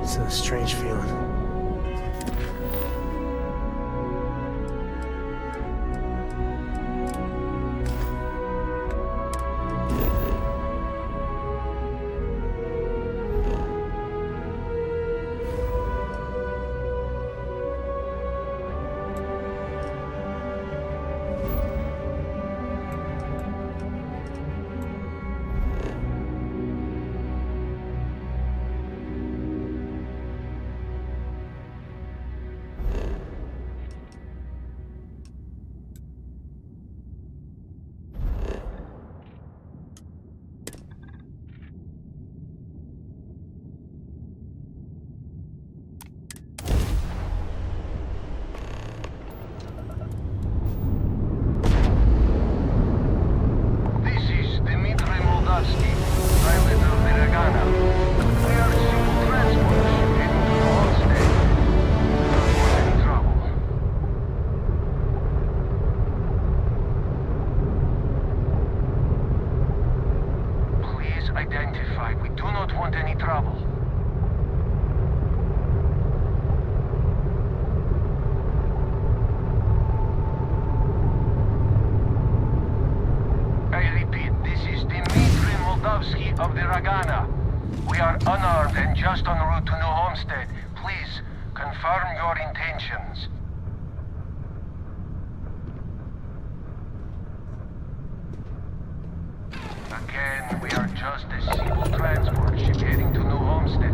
It's a strange feeling. Identified. We do not want any trouble. I repeat, this is Dmitry Moldavsky of the Ragana. We are unarmed and just en route to New Homestead. Please, confirm your intentions. Again, we are just a simple transport ship heading to New Homestead.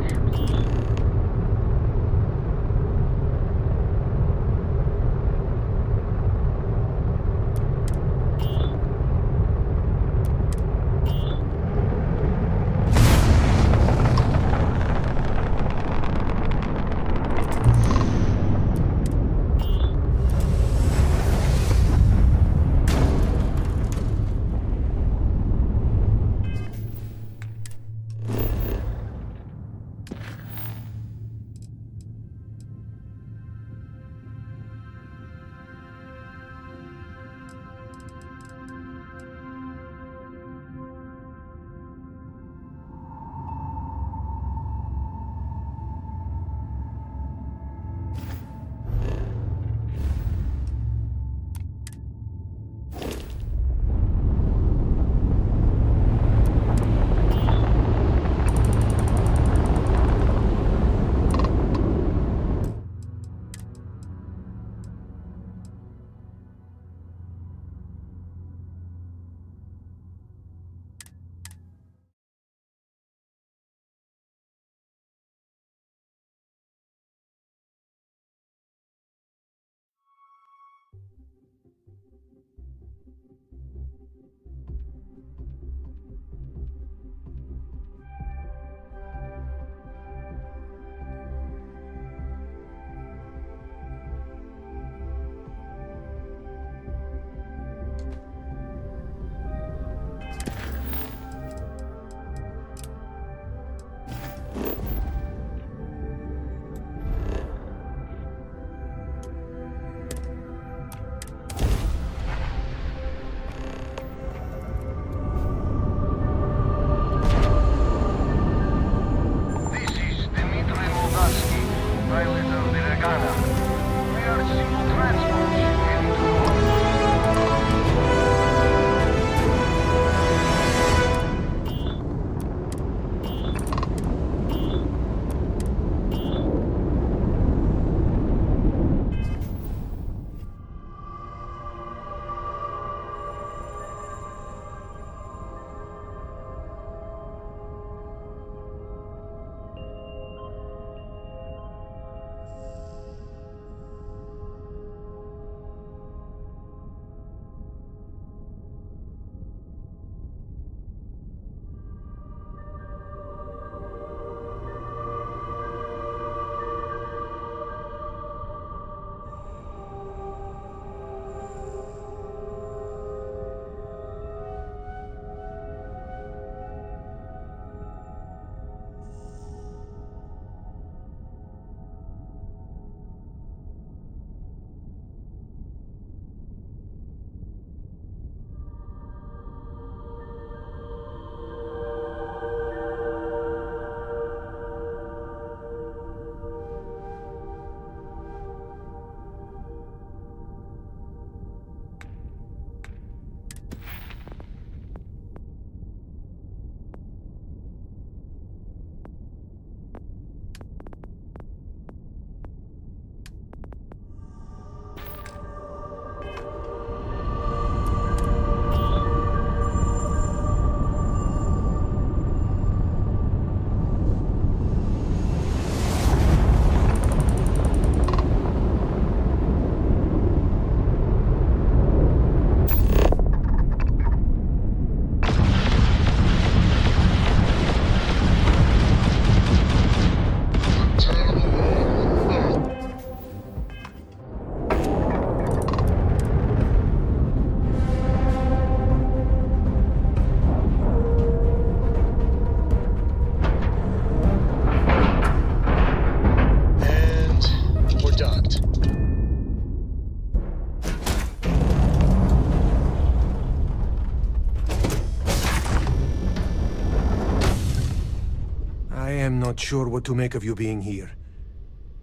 not sure what to make of you being here.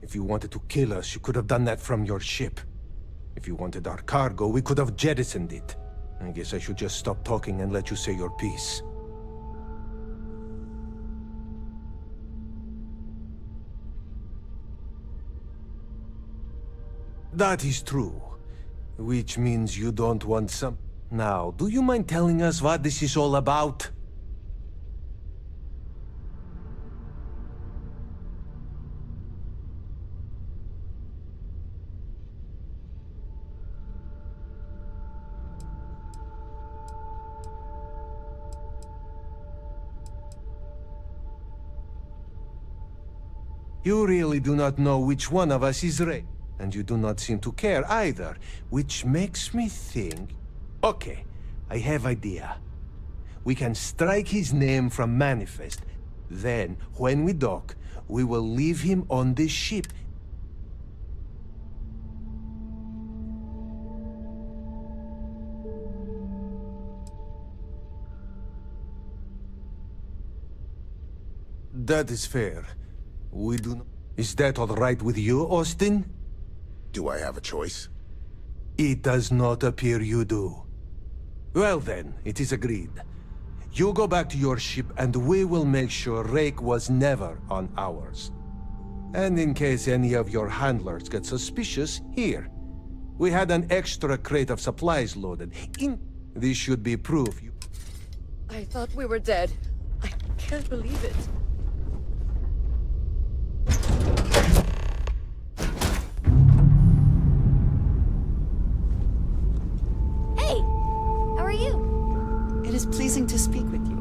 If you wanted to kill us, you could have done that from your ship. If you wanted our cargo, we could have jettisoned it. I guess I should just stop talking and let you say your piece. That is true. Which means you don't want some... Now, do you mind telling us what this is all about? You really do not know which one of us is right. And you do not seem to care either, which makes me think... Okay, I have idea. We can strike his name from Manifest. Then, when we dock, we will leave him on this ship. That is fair. We do not... Is that all right with you, Austin? Do I have a choice? It does not appear you do. Well then, it is agreed. You go back to your ship and we will make sure Rake was never on ours. And in case any of your handlers get suspicious, here. We had an extra crate of supplies loaded. This should be proof you... I thought we were dead. I can't believe it. Hey! How are you? It is pleasing to speak with you.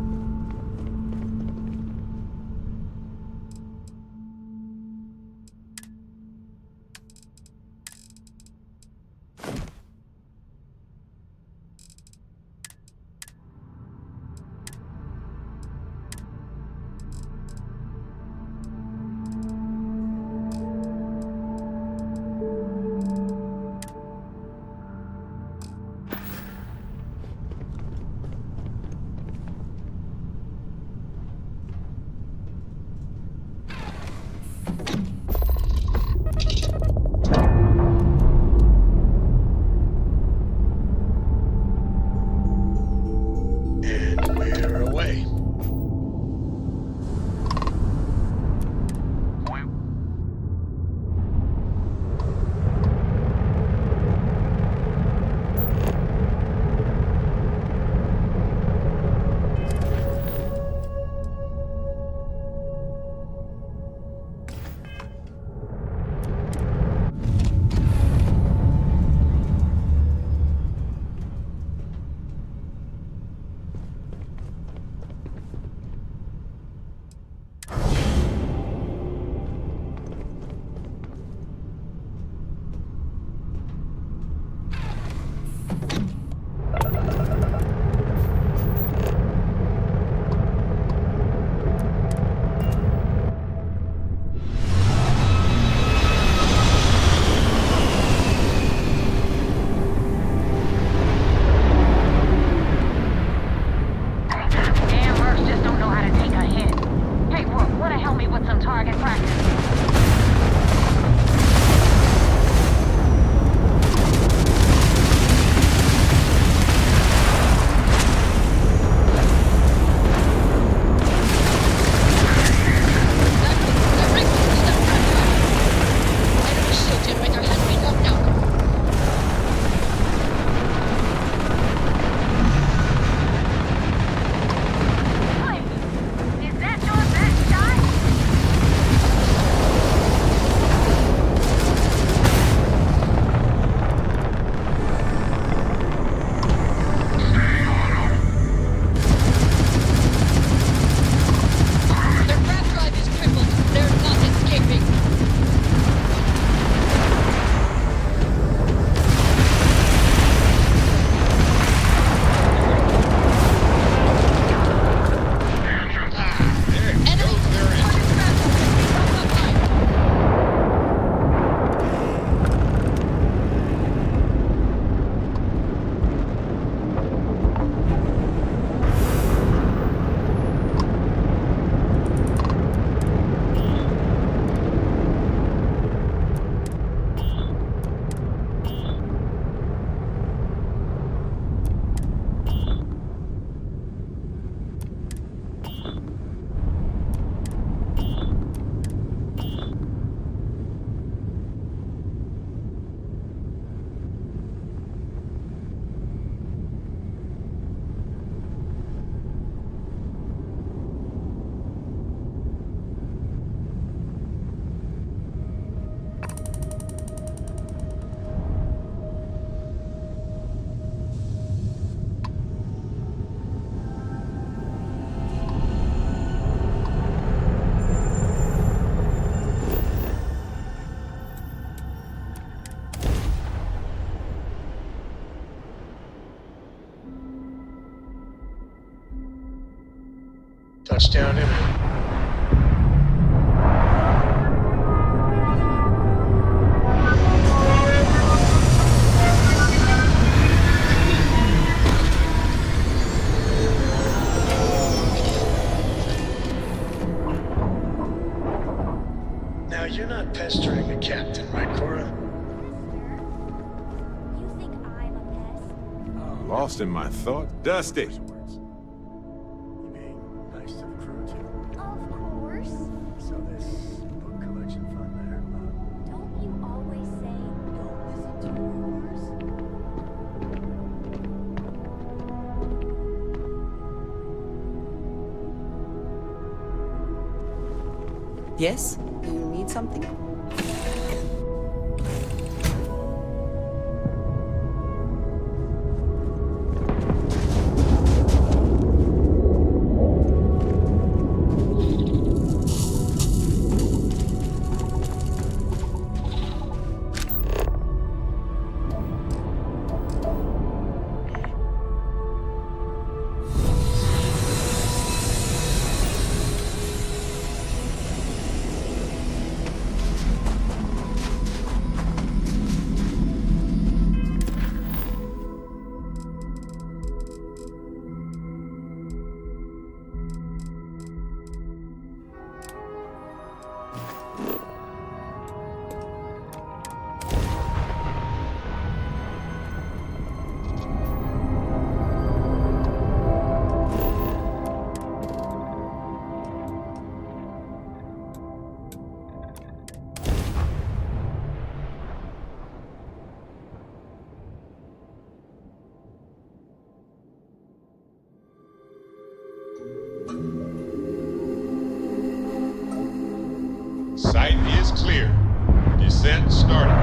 much down in it. Now, you're not pestering the captain, right, Cora? You think I'm a pest? Lost in my thought. Dusty. You being nice to the crew, too. Of course. So this book collection fund I heard about, Don't you always say, don't listen to rumors? Yes? Do you need something? Sight is clear. Descent starting.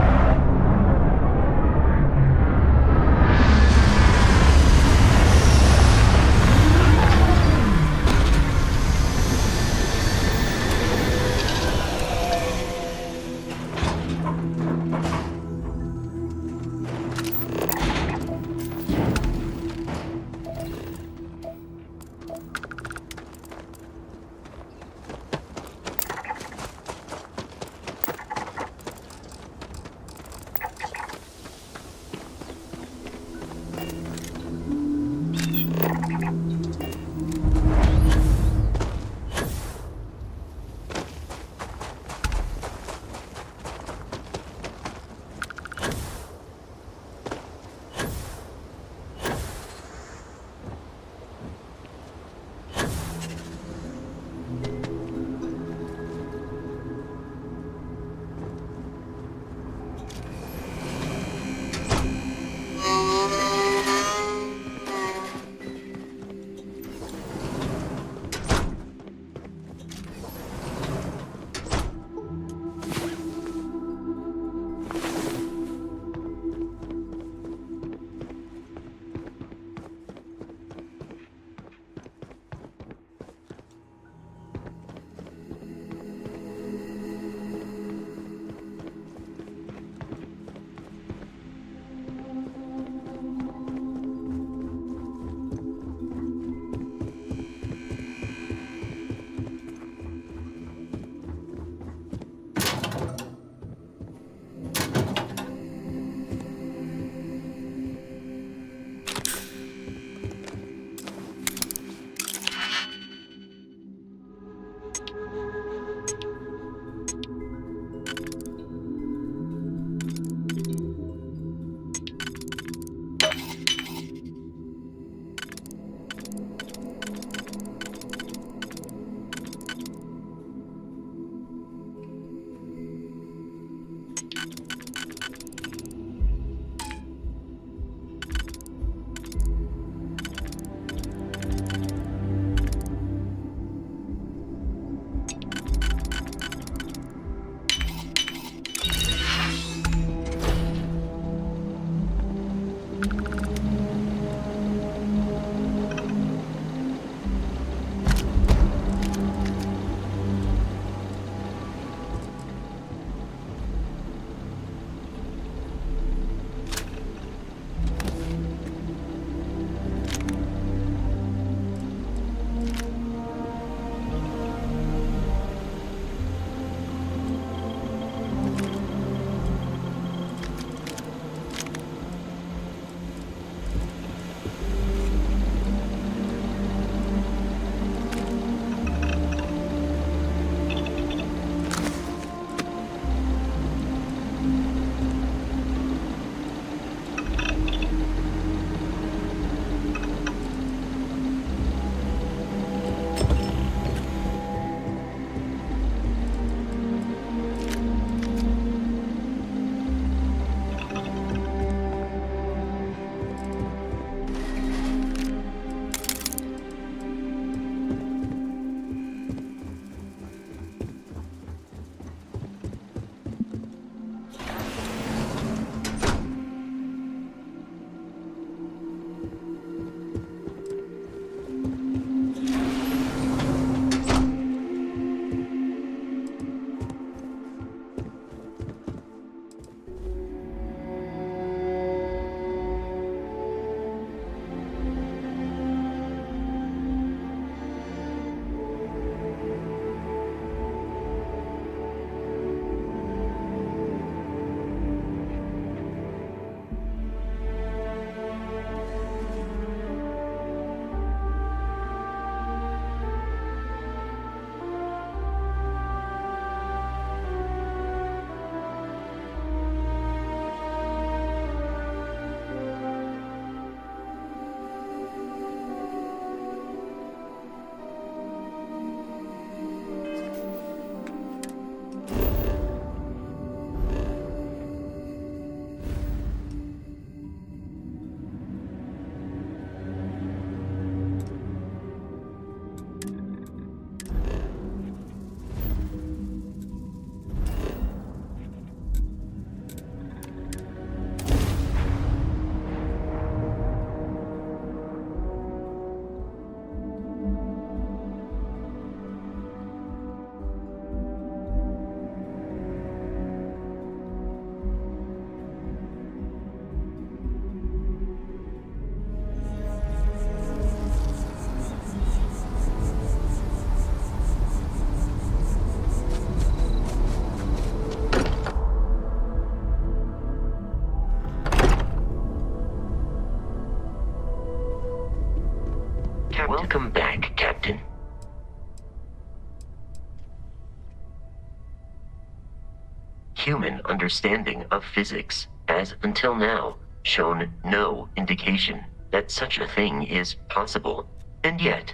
human understanding of physics has until now shown no indication that such a thing is possible. And yet,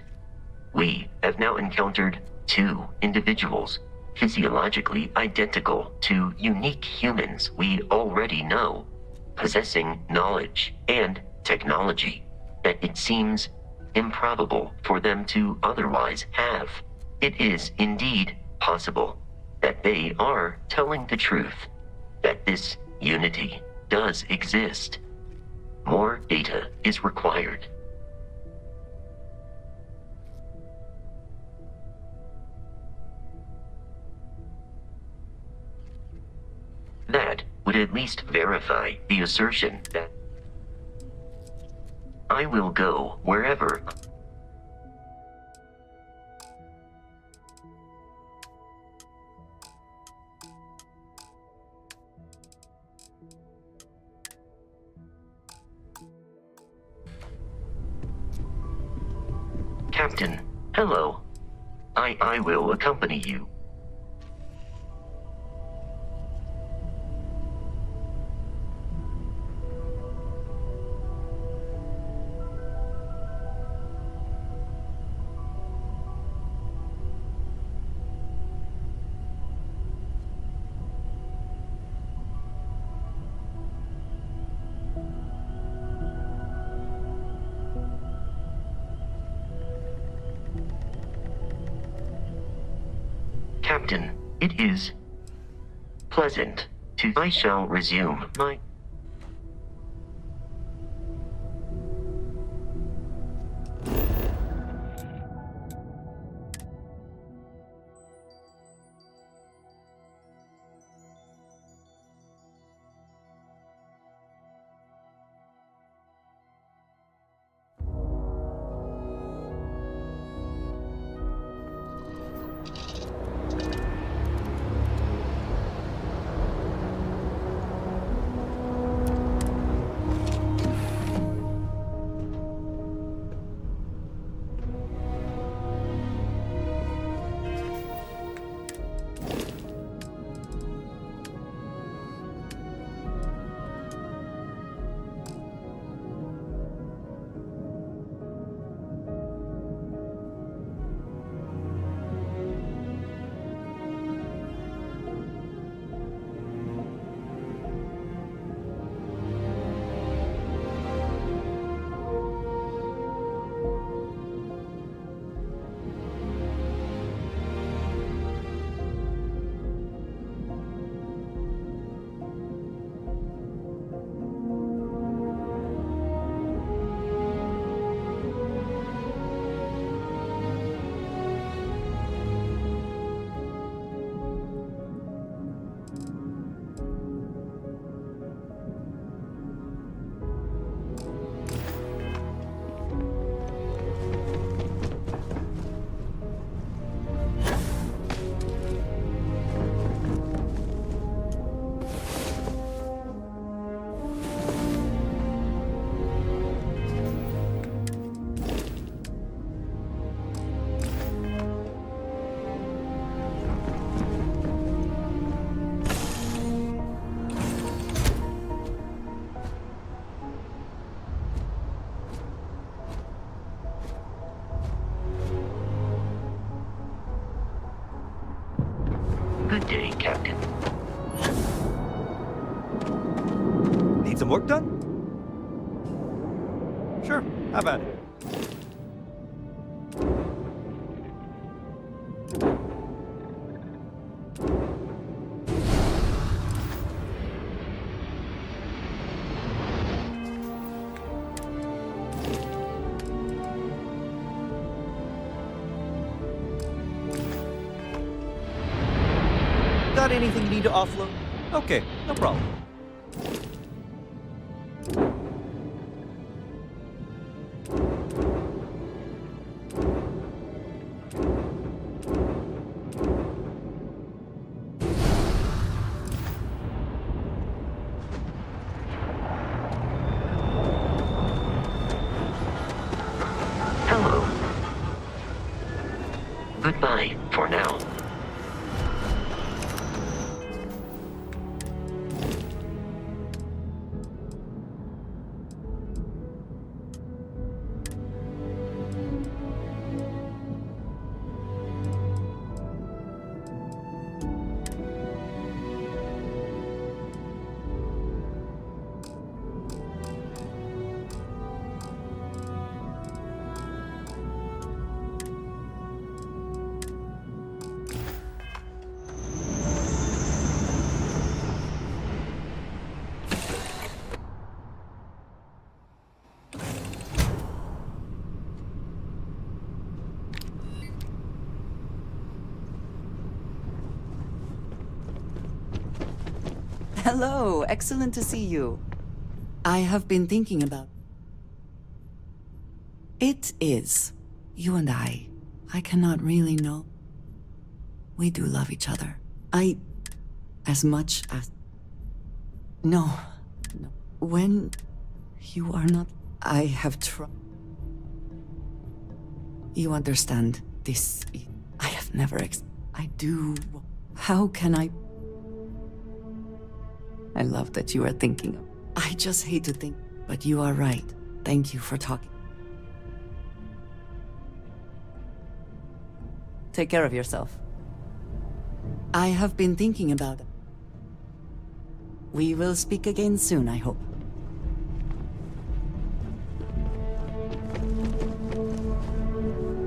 we have now encountered two individuals physiologically identical to unique humans we already know, possessing knowledge and technology that it seems improbable for them to otherwise have. It is indeed possible that they are telling the truth, that this unity does exist. More data is required. That would at least verify the assertion that I will go wherever. Captain, hello. I will accompany you. Captain, it is pleasant to... I shall resume my... Good day, Captain. Need some work done? Sure, how about it? Got anything you need to offload? Okay, no problem. Hello. Goodbye for now. Hello, excellent to see you. I have been thinking about... It is. You and I cannot really know. We do love each other. As much as... No. When you are not... I have tried... You understand this. I have never I do... How can I... I love that you are thinking of... I just hate to think, but you are right. Thank you for talking. Take care of yourself. I have been thinking about it. We will speak again soon, I hope.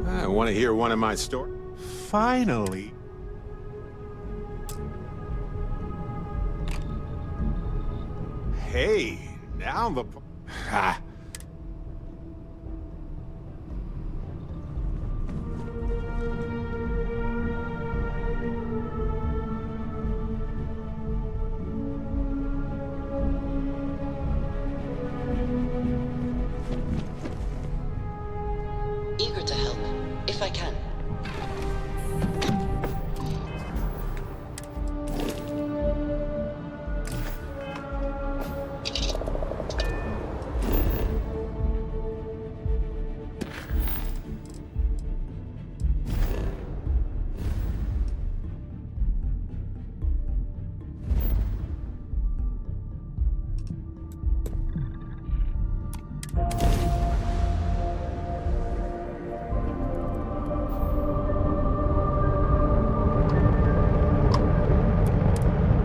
I want to hear one of my stories. Finally. Hey, now the... Ah. Eager to help, if I can.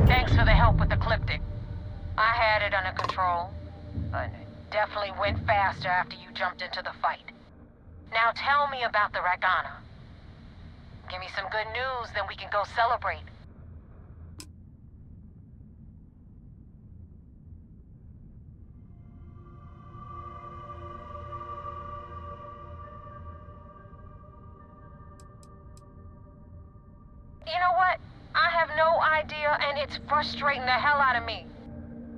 Thanks for the help with the Ecliptic. I had it under control, but it definitely went faster after you jumped into the fight. Now tell me about the Ragana. Give me some good news, then we can go celebrate. You know what? I have no idea, and it's frustrating the hell out of me.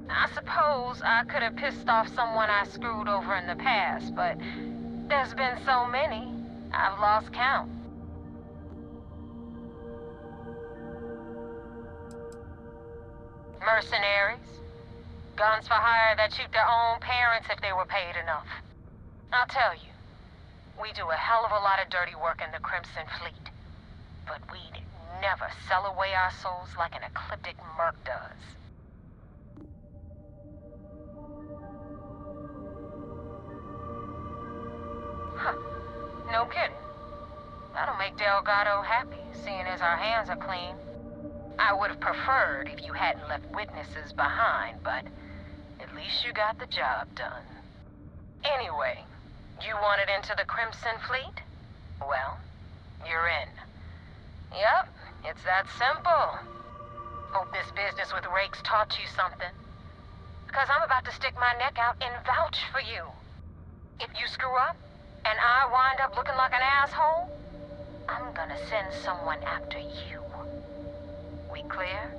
I suppose I could have pissed off someone I screwed over in the past, but there's been so many, I've lost count. Mercenaries. Guns for hire that shoot their own parents if they were paid enough. I'll tell you, we do a hell of a lot of dirty work in the Crimson Fleet, but we'd never sell away our souls like an ecliptic merc does. Huh. No kidding. That'll make Delgado happy, seeing as our hands are clean. I would have preferred if you hadn't left witnesses behind, but at least you got the job done. Anyway, you wanted into the Crimson Fleet? Well, you're in. Yep, it's that simple. Hope this business with Rakes taught you something. Because I'm about to stick my neck out and vouch for you. If you screw up, and I wind up looking like an asshole, I'm gonna send someone after you. We clear?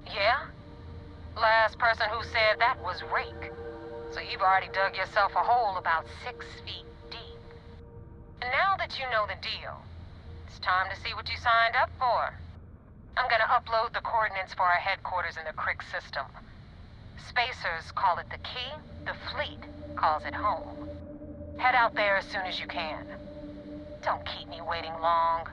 Yeah? Last person who said that was Rake. So you've already dug yourself a hole about 6 feet deep. And now that you know the deal, it's time to see what you signed up for. I'm gonna upload the coordinates for our headquarters in the Crick system. Spacers call it the key, the fleet calls it home. Head out there as soon as you can. Don't keep me waiting long.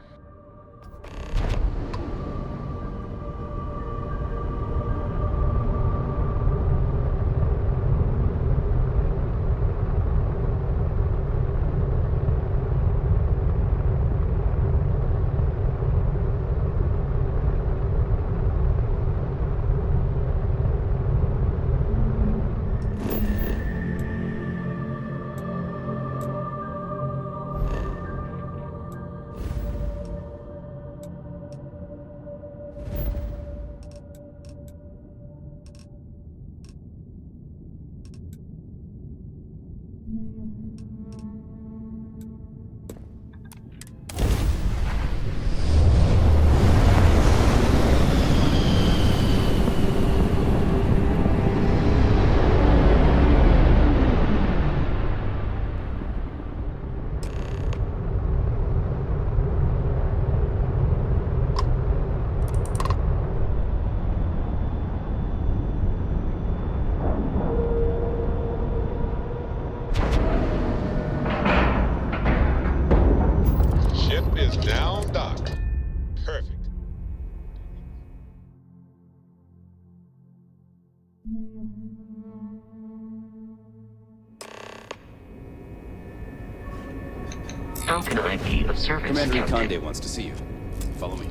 Ship is now docked. Perfect. How can I be of service, Commander Captain? Conde wants to see you. Follow me.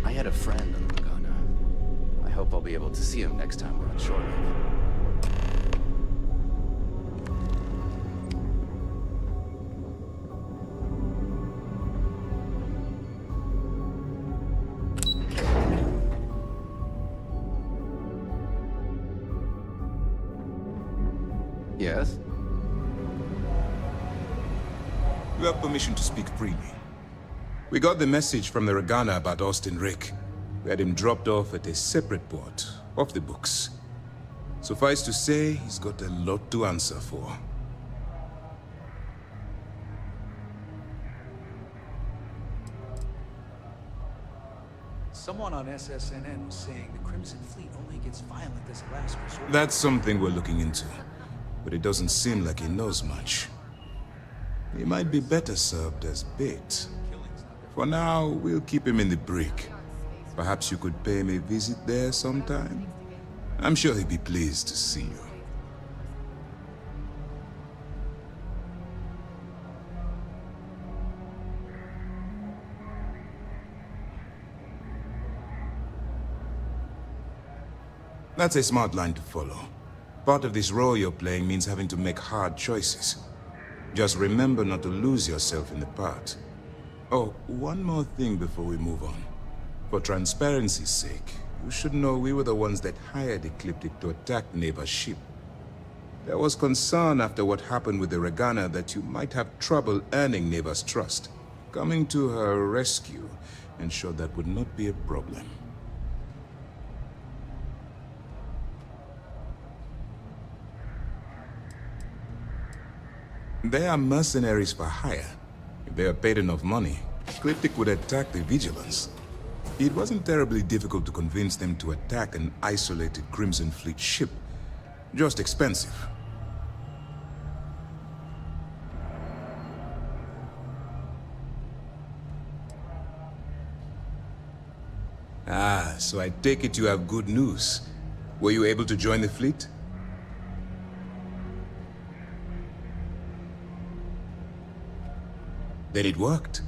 I had a friend on Lagana. I hope I'll be able to see him next time we're on shore. Yes? You have permission to speak freely. We got the message from the Regana about Austin Rick. We had him dropped off at a separate port, off the books. Suffice to say, he's got a lot to answer for. Someone on SSNN was saying the Crimson Fleet only gets violent as a last resort. That's something we're looking into, but it doesn't seem like he knows much. He might be better served as bait. For now, we'll keep him in the brig. Perhaps you could pay him a visit there sometime? I'm sure he'd be pleased to see you. That's a smart line to follow. Part of this role you're playing means having to make hard choices. Just remember not to lose yourself in the part. Oh, one more thing before we move on. For transparency's sake, you should know we were the ones that hired Ecliptic to attack Neva's ship. There was concern after what happened with the Regana that you might have trouble earning Neva's trust. Coming to her rescue ensured that would not be a problem. They are mercenaries for hire. If they are paid enough money, Ecliptic would attack the Vigilance. It wasn't terribly difficult to convince them to attack an isolated Crimson Fleet ship. Just expensive. Ah, so I take it you have good news. Were you able to join the fleet? Then it worked.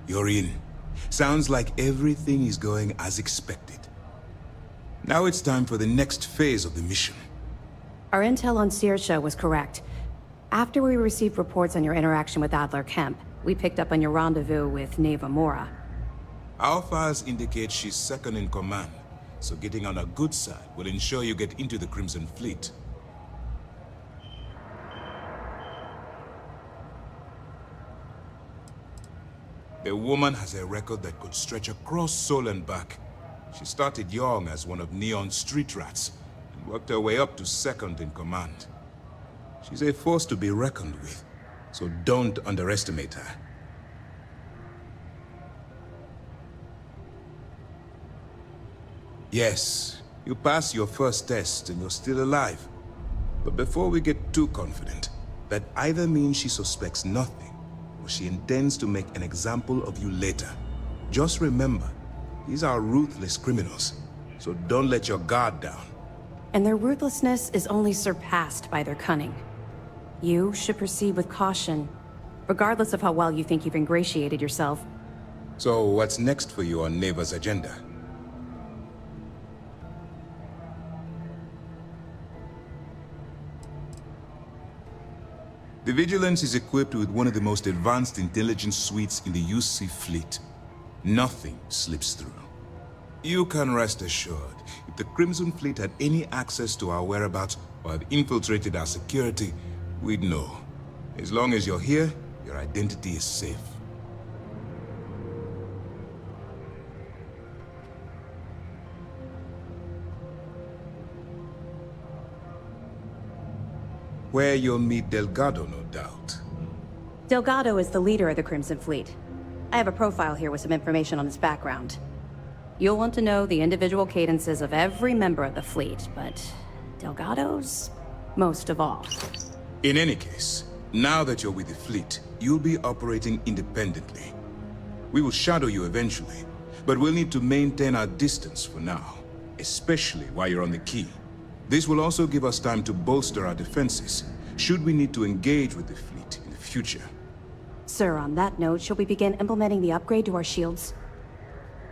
You're in. Sounds like everything is going as expected. Now it's time for the next phase of the mission. Our intel on Saoirse was correct. After we received reports on your interaction with Adler Kemp, we picked up on your rendezvous with Neva Mora. Our files indicate she's second in command, so getting on her good side will ensure you get into the Crimson Fleet. The woman has a record that could stretch across Sol and back. She started young as one of Neon's street rats, and worked her way up to second in command. She's a force to be reckoned with, so don't underestimate her. Yes, you passed your first test and you're still alive. But before we get too confident, that either means she suspects nothing, or she intends to make an example of you later. Just remember, these are ruthless criminals, so don't let your guard down. And their ruthlessness is only surpassed by their cunning. You should proceed with caution, regardless of how well you think you've ingratiated yourself. So what's next for you on Neva's agenda? The Vigilance is equipped with one of the most advanced intelligence suites in the UC fleet. Nothing slips through. You can rest assured, if the Crimson Fleet had any access to our whereabouts or have infiltrated our security, we'd know. As long as you're here, your identity is safe. Where you'll meet Delgado, no doubt. Delgado is the leader of the Crimson Fleet. I have a profile here with some information on his background. You'll want to know the individual cadences of every member of the fleet, but Delgado's most of all. In any case, Now that you're with the fleet, you'll be operating independently. We will shadow you eventually, but we'll need to maintain our distance for now, especially while you're on the Key. This will also give us time to bolster our defenses, should we need to engage with the fleet in the future. Sir, on that note, shall we begin implementing the upgrade to our shields?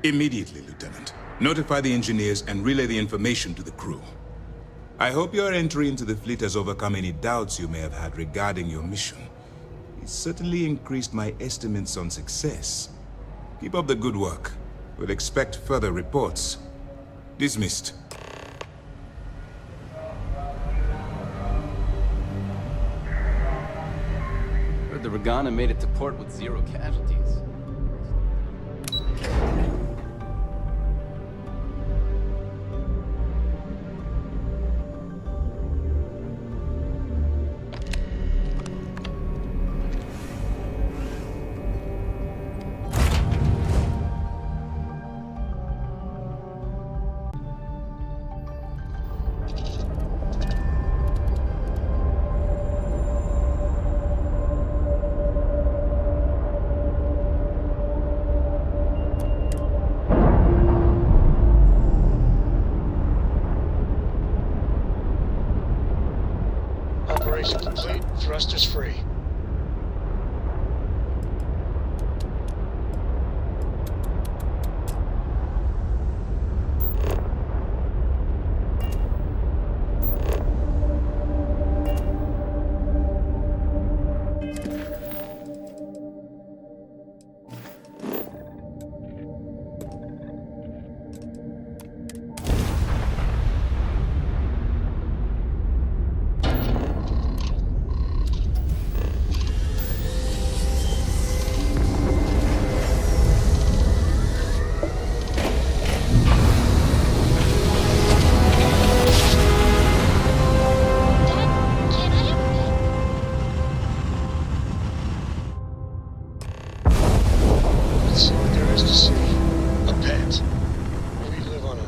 Immediately, Lieutenant. Notify the engineers and relay the information to the crew. I hope your entry into the fleet has overcome any doubts you may have had regarding your mission. It certainly increased my estimates on success. Keep up the good work. We'll expect further reports. Dismissed. Heard the Regana made it to port with 0 casualties. Operation complete. Thrusters free.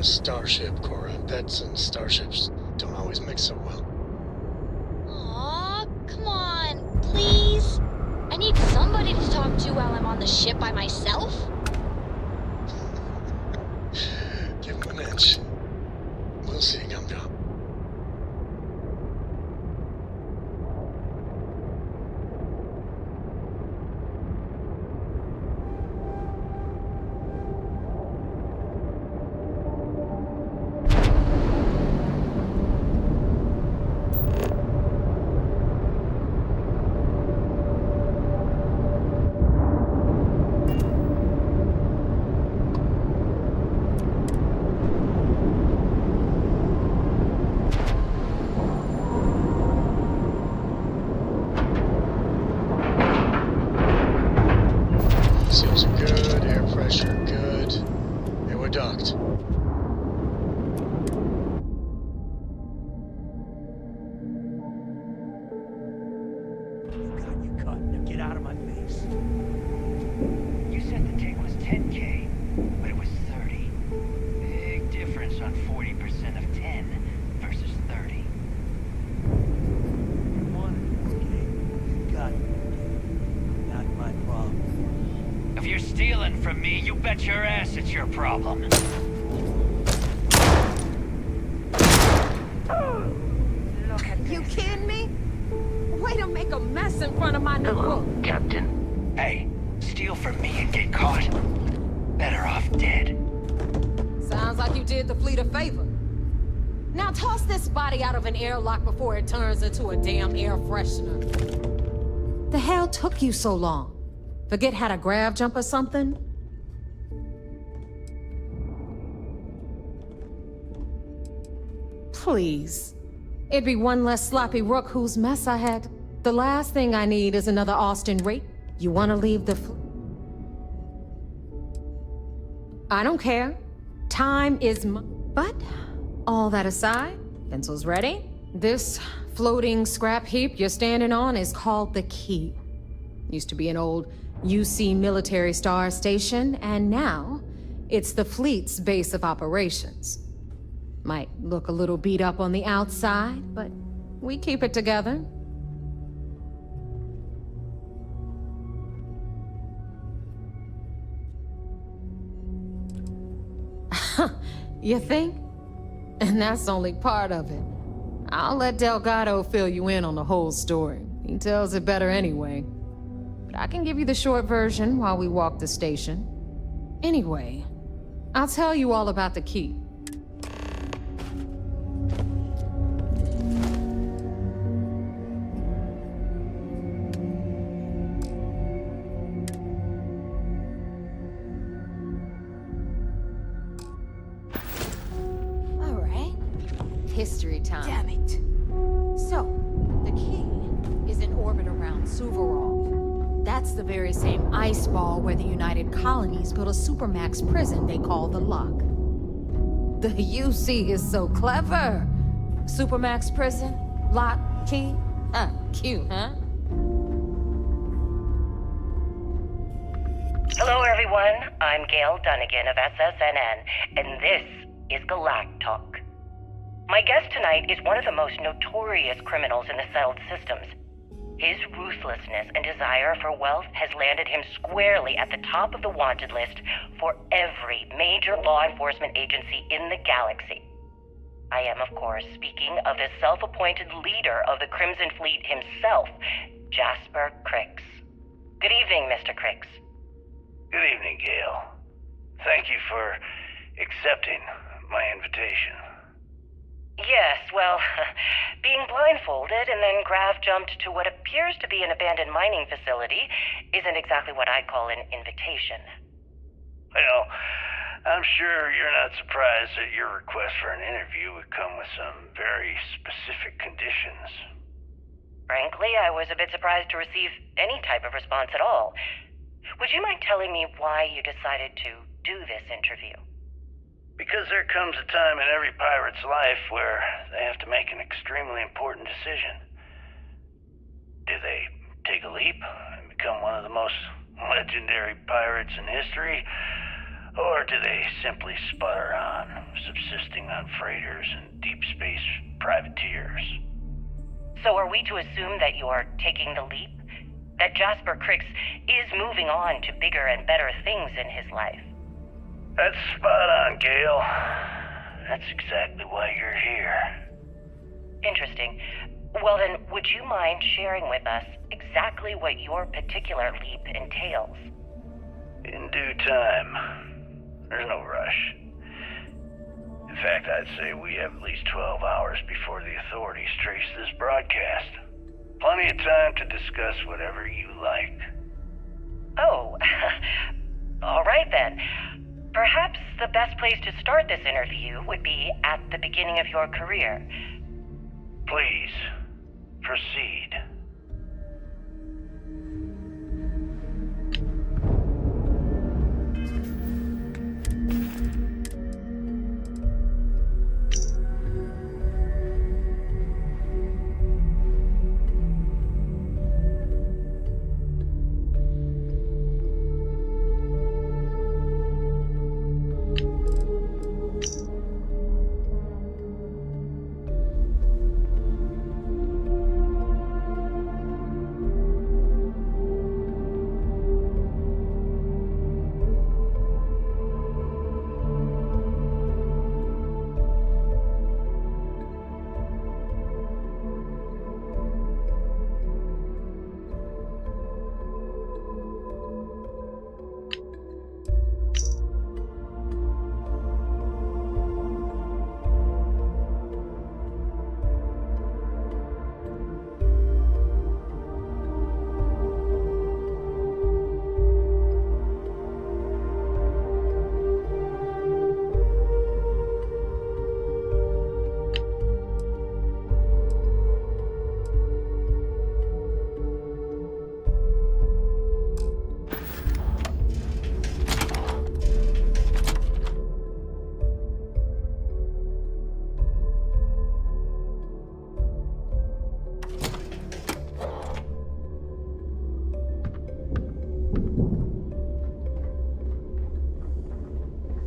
Starship, Cora. Pets and starships don't always mix so well. Aw, come on, please. I need somebody to talk to while I'm on the ship by myself. Give him an inch. We'll see, Gum-Gum. Seals are good, air pressure good. And we're docked. You got your cut. Now get out of my face. You said the take was 10K, but it was 30. Big difference on 40% of 10 versus 30. You wanted 4K. You got it. Not my problem. If you're stealing from me, you bet your ass it's your problem. Look at you kidding me? Way to make a mess in front of my new book. Captain. Hey, steal from me and get caught. Better off dead. Sounds like you did the fleet a favor. Now toss this body out of an airlock before it turns into a damn air freshener. The hell took you so long? Forget how to grav jump or something? Please. It'd be one less sloppy rook whose mess I had. The last thing I need is another Austin rape. You want to leave the I don't care. Time is But, all that aside, pencils ready? This floating scrap heap you're standing on is called the Key. Used to be an old UC military star station, and now it's the fleet's base of operations. Might look a little beat up on the outside, but we keep it together. You think? And that's only part of it. I'll let Delgado fill you in on the whole story. He tells it better anyway. But I can give you the short version while we walk the station. Anyway, I'll tell you all about the key. History time. Damn it. So, the key is in orbit around Suvorov. That's the very same ice ball where the United Colonies built a supermax prison they call the Lock. The UC is so clever. Supermax prison, lock, key. Cute, huh? Hello, everyone. I'm Gail Dunnigan of SSNN, and this is Galactalk. My guest tonight is one of the most notorious criminals in the settled systems. His ruthlessness and desire for wealth has landed him squarely at the top of the wanted list for every major law enforcement agency in the galaxy. I am, of course, speaking of the self-appointed leader of the Crimson Fleet himself, Jasper Crix. Good evening, Mr. Crix. Good evening, Gail. Thank you for accepting my invitation. Yes, well, being blindfolded and then Grav jumped to what appears to be an abandoned mining facility isn't exactly what I'd call an invitation. Well, I'm sure you're not surprised that your request for an interview would come with some very specific conditions. Frankly, I was a bit surprised to receive any type of response at all. Would you mind telling me why you decided to do this interview? Because there comes a time in every pirate's life where they have to make an extremely important decision. Do they take a leap and become one of the most legendary pirates in history? Or do they simply sputter on, subsisting on freighters and deep space privateers? So are we to assume that you are taking the leap? That Jasper Crix is moving on to bigger and better things in his life? That's spot on, Gail. That's exactly why you're here. Interesting. Well then, would you mind sharing with us exactly what your particular leap entails? In due time. There's no rush. In fact, I'd say we have at least 12 hours before the authorities trace this broadcast. Plenty of time to discuss whatever you like. Oh, all right then. Perhaps the best place to start this interview would be at the beginning of your career. Please, proceed.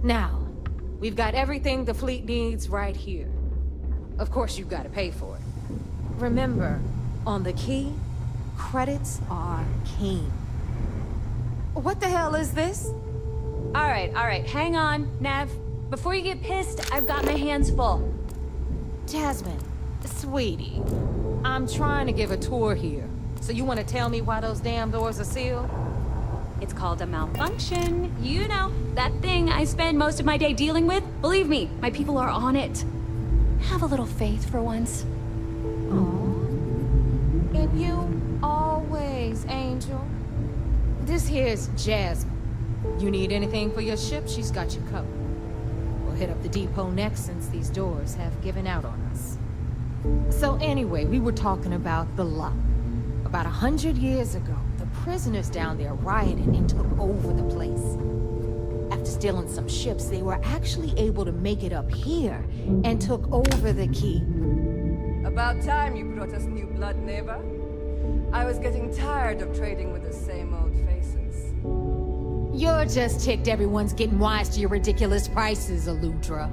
Now, we've got everything the fleet needs right here. Of course, you've got to pay for it. Remember, on the key, credits are king. What the hell is this? All right, hang on, Nav. Before you get pissed, I've got my hands full. Jasmine, sweetie, I'm trying to give a tour here. So you want to tell me why those damn doors are sealed? It's called a malfunction. You know, that thing I spend most of my day dealing with. Believe me, my people are on it. Have a little faith for once. And you always, Angel. This here's Jasmine. You need anything for your ship, she's got you covered. We'll hit up the depot next since these doors have given out on us. So anyway, we were talking about the lot. About 100 years ago, the prisoners down there rioted and took over the place. After stealing some ships, they were actually able to make it up here and took over the key. About time you brought us new blood, Neva. I was getting tired of trading with the same old faces. You're just ticked everyone's getting wise to your ridiculous prices, Aludra.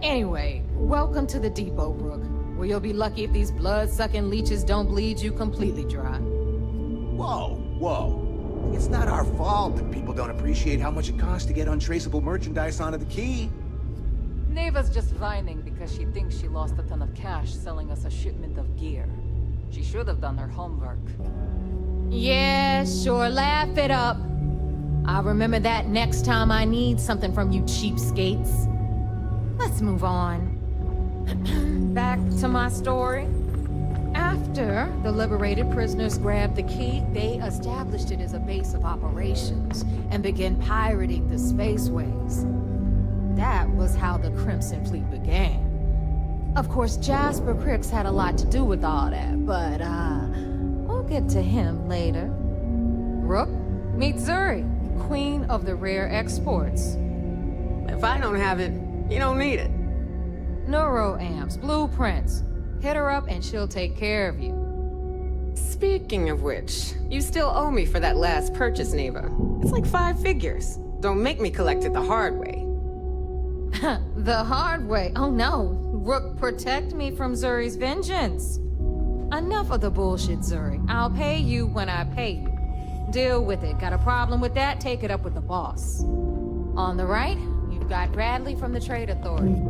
Anyway, welcome to the depot, Rook, where you'll be lucky if these blood-sucking leeches don't bleed you completely dry. Whoa, whoa. It's not our fault that people don't appreciate how much it costs to get untraceable merchandise onto the key. Neva's just whining because she thinks she lost a ton of cash selling us a shipment of gear. She should have done her homework. Yeah, sure, laugh it up. I'll remember that next time I need something from you cheapskates. Let's move on. Back to my story. After the liberated prisoners grabbed the key, they established it as a base of operations and began pirating the spaceways. That was how the Crimson Fleet began. Of course, Jasper Cricks had a lot to do with all that, but we'll get to him later. Rook, meet Zuri, Queen of the Rare Exports. If I don't have it, you don't need it. Neuroamps, blueprints. Hit her up and she'll take care of you. Speaking of which, you still owe me for that last purchase, Neva. It's like 5 figures. Don't make me collect it the hard way. The hard way? Oh no. Rook, protect me from Zuri's vengeance. Enough of the bullshit, Zuri. I'll pay you when I pay you. Deal with it. Got a problem with that? Take it up with the boss. On the right, you've got Bradley from the Trade Authority.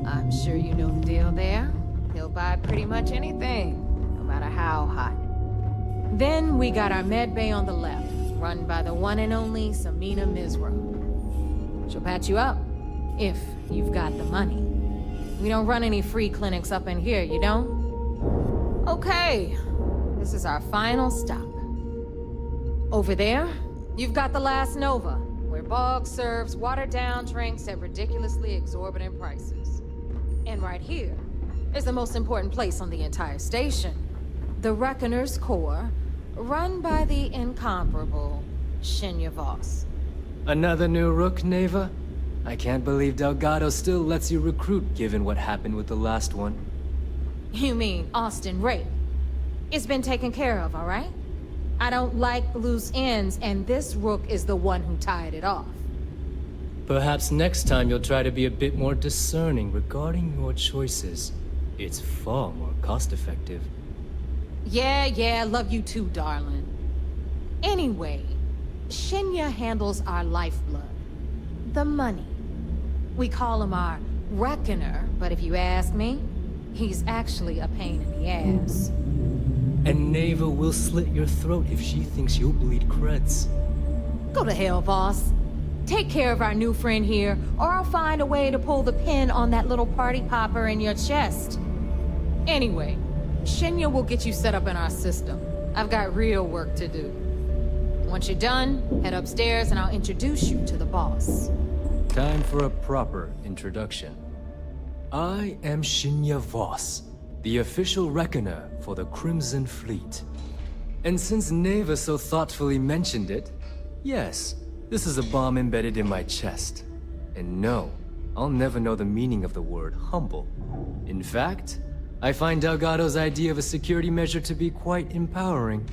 I'm sure you know the deal there. He'll buy pretty much anything, no matter how hot. Then we got our med bay on the left, run by the one and only Samina Mizra. She'll patch you up, if you've got the money. We don't run any free clinics up in here, you don't? Okay, this is our final stop. Over there, you've got the Last Nova, where Bog serves watered-down drinks at ridiculously exorbitant prices. And right here is the most important place on the entire station, the Reckoner's Core, run by the incomparable Shinya Voss. Another new Rook, Neva? I can't believe Delgado still lets you recruit, given what happened with the last one. You mean Austin Rake? It's been taken care of, all right? I don't like loose ends, and this Rook is the one who tied it off. Perhaps next time you'll try to be a bit more discerning regarding your choices. It's far more cost-effective. Yeah, love you too, darling. Anyway, Shinya handles our lifeblood. The money. We call him our Reckoner, but if you ask me, he's actually a pain in the ass. And Neva will slit your throat if she thinks you'll bleed creds. Go to hell, boss. Take care of our new friend here, or I'll find a way to pull the pin on that little party popper in your chest. Anyway, Shinya will get you set up in our system. I've got real work to do. Once you're done, head upstairs and I'll introduce you to the boss. Time for a proper introduction. I am Shinya Voss, the official reckoner for the Crimson Fleet. And since Neva so thoughtfully mentioned it, yes, this is a bomb embedded in my chest. And no, I'll never know the meaning of the word humble. In fact, I find Delgado's idea of a security measure to be quite empowering.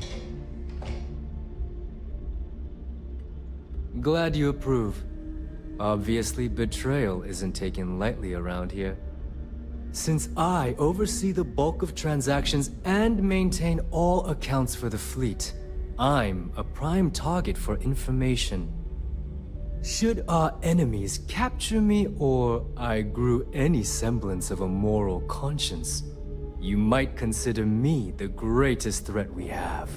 Glad you approve. Obviously, betrayal isn't taken lightly around here. Since I oversee the bulk of transactions and maintain all accounts for the fleet, I'm a prime target for information. Should our enemies capture me or I grew any semblance of a moral conscience, you might consider me the greatest threat we have.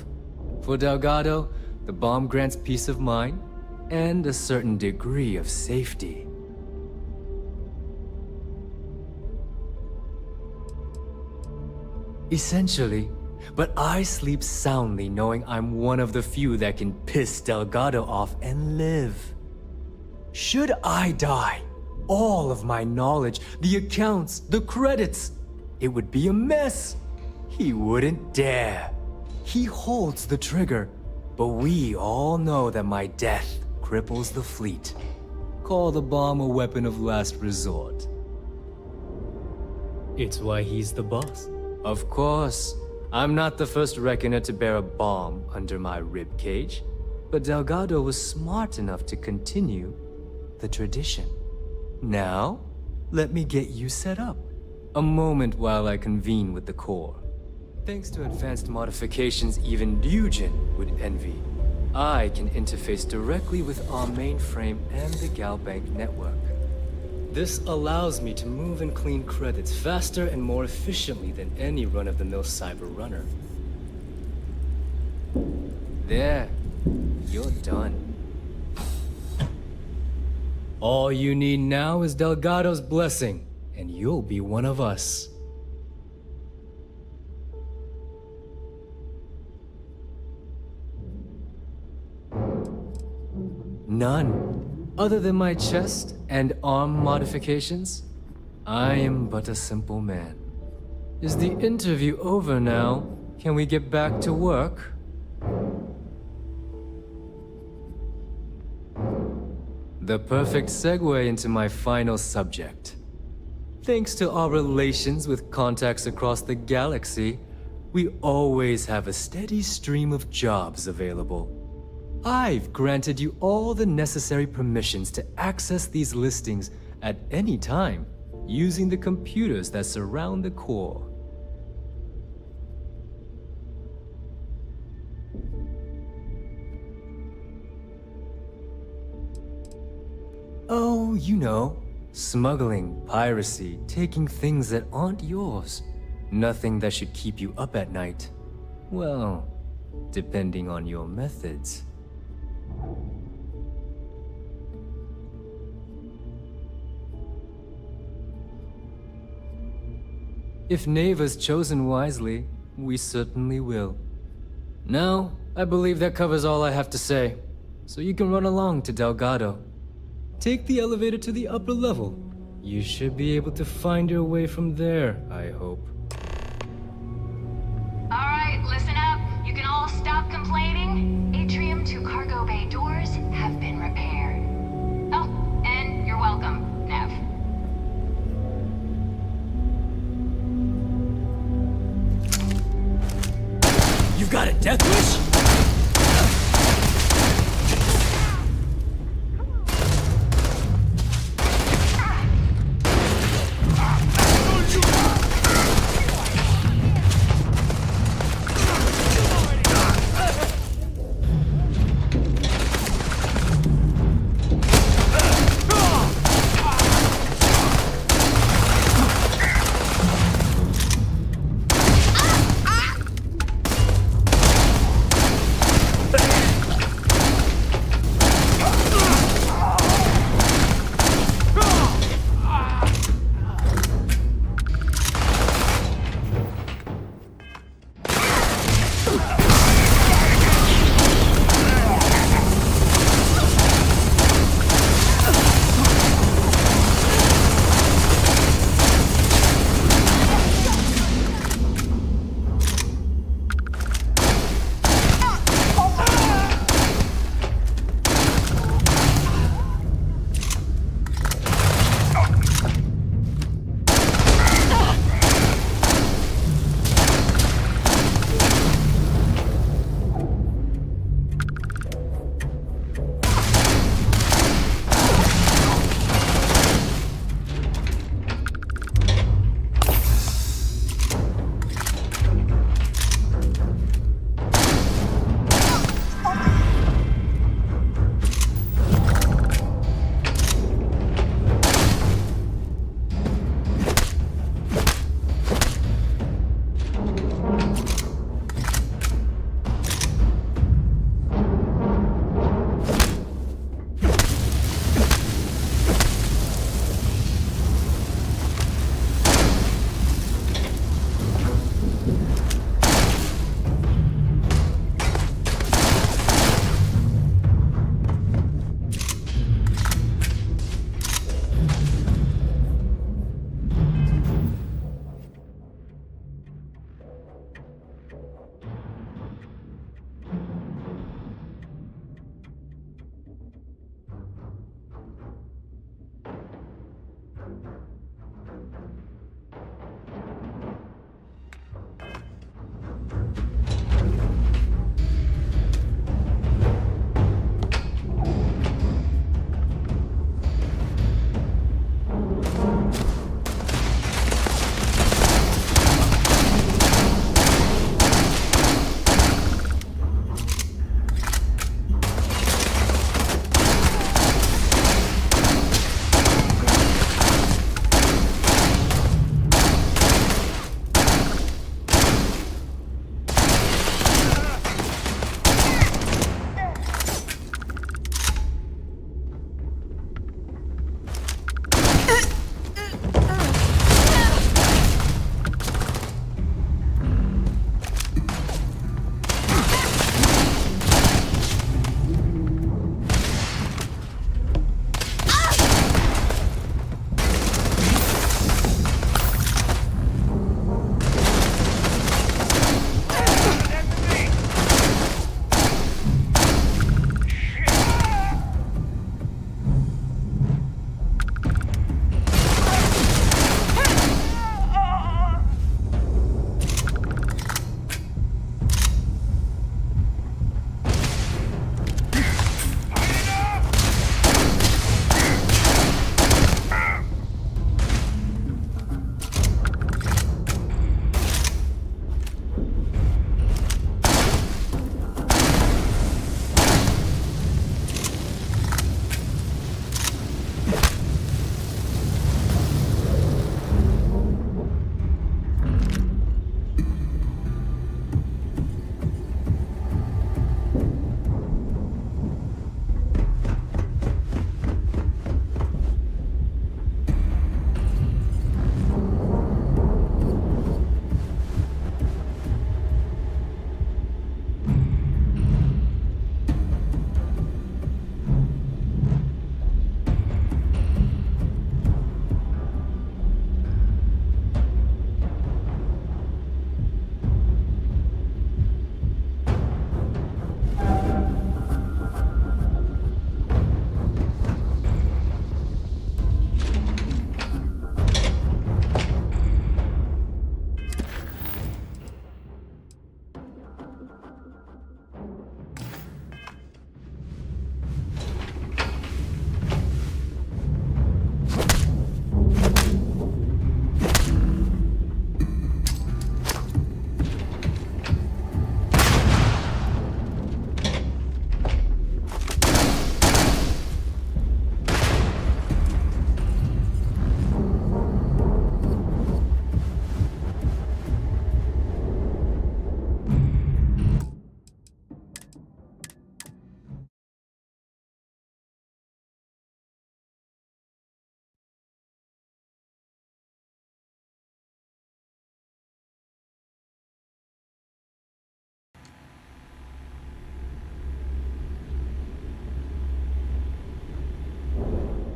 For Delgado, the bomb grants peace of mind and a certain degree of safety. Essentially, but I sleep soundly knowing I'm one of the few that can piss Delgado off and live. Should I die, all of my knowledge, the accounts, the credits, it would be a mess. He wouldn't dare. He holds the trigger, but we all know that my death cripples the fleet. Call the bomb a weapon of last resort. It's why he's the boss. Of course, I'm not the first reckoner to bear a bomb under my ribcage, but Delgado was smart enough to continue the tradition. Now, let me get you set up. A moment while I convene with the core. Thanks to advanced modifications even Ryujin would envy, I can interface directly with our mainframe and the Galbank network. This allows me to move and clean credits faster and more efficiently than any run-of-the-mill cyber runner. There, you're done. All you need now is Delgado's blessing, and you'll be one of us. None. Other than my chest and arm modifications, I am but a simple man. Is the interview over now? Can we get back to work? The perfect segue into my final subject. Thanks to our relations with contacts across the galaxy, we always have a steady stream of jobs available. I've granted you all the necessary permissions to access these listings at any time, using the computers that surround the core. Oh, you know, smuggling, piracy, taking things that aren't yours. Nothing that should keep you up at night. Well, depending on your methods. If Neva's chosen wisely, we certainly will. Now, I believe that covers all I have to say, so you can run along to Delgado. Take the elevator to the upper level. You should be able to find your way from there, I hope. Alright, listen up. You can all stop complaining. Atrium to cargo bay doors have been repaired. Oh, and you're welcome, Nev. You've got a death wish?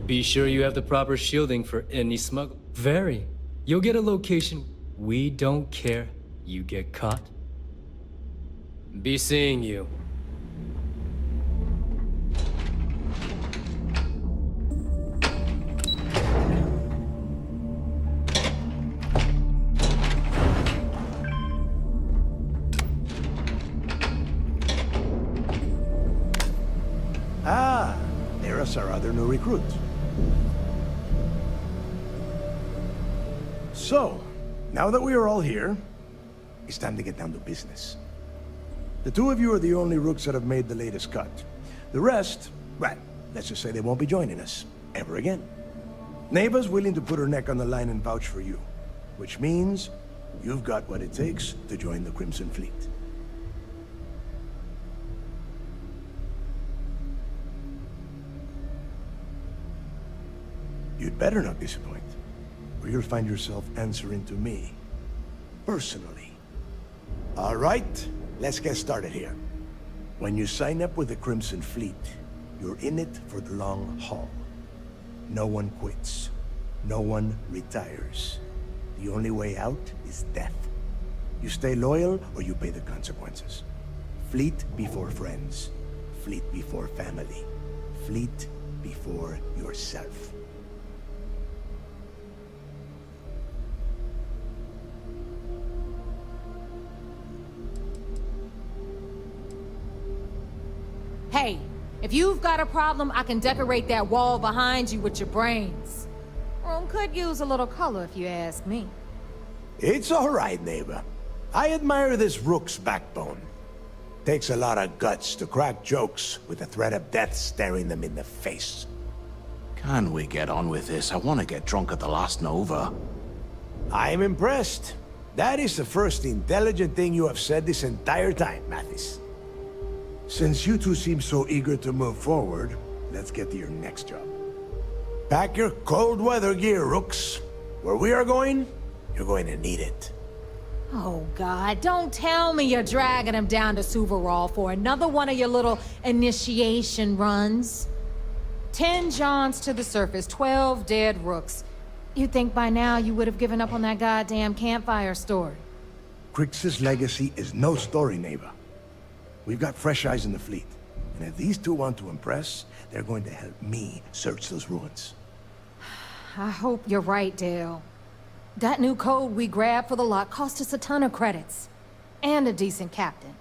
Be sure you have the proper shielding for any smuggle. Very. You'll get a location. We don't care. You get caught. Be seeing you. Ah, there's our other new recruit. So, now that we are all here, it's time to get down to business. The two of you are the only rooks that have made the latest cut. The rest, well, let's just say they won't be joining us ever again. Neva's willing to put her neck on the line and vouch for you, which means you've got what it takes to join the Crimson Fleet. You'd better not disappoint, or you'll find yourself answering to me, personally. All right, let's get started here. When you sign up with the Crimson Fleet, you're in it for the long haul. No one quits. No one retires. The only way out is death. You stay loyal, or you pay the consequences. Fleet before friends. Fleet before family. Fleet before yourself. Hey, if you've got a problem, I can decorate that wall behind you with your brains. Room could use a little color if you ask me. It's all right, neighbor. I admire this rook's backbone. Takes a lot of guts to crack jokes with the threat of death staring them in the face. Can we get on with this? I want to get drunk at the last Nova. I'm impressed. That is the first intelligent thing you have said this entire time, Mathis. Since you two seem so eager to move forward, let's get to your next job. Pack your cold weather gear, rooks. Where we are going, you're going to need it. Oh, God, don't tell me you're dragging him down to Suvarol for another one of your little initiation runs. 10 Johns to the surface, 12 dead rooks. You'd think by now you would have given up on that goddamn campfire story. Crix's legacy is no story, neighbor. We've got fresh eyes in the fleet. And if these two want to impress, they're going to help me search those ruins. I hope you're right, Dale. That new code we grabbed for the lot cost us a ton of credits. And a decent captain.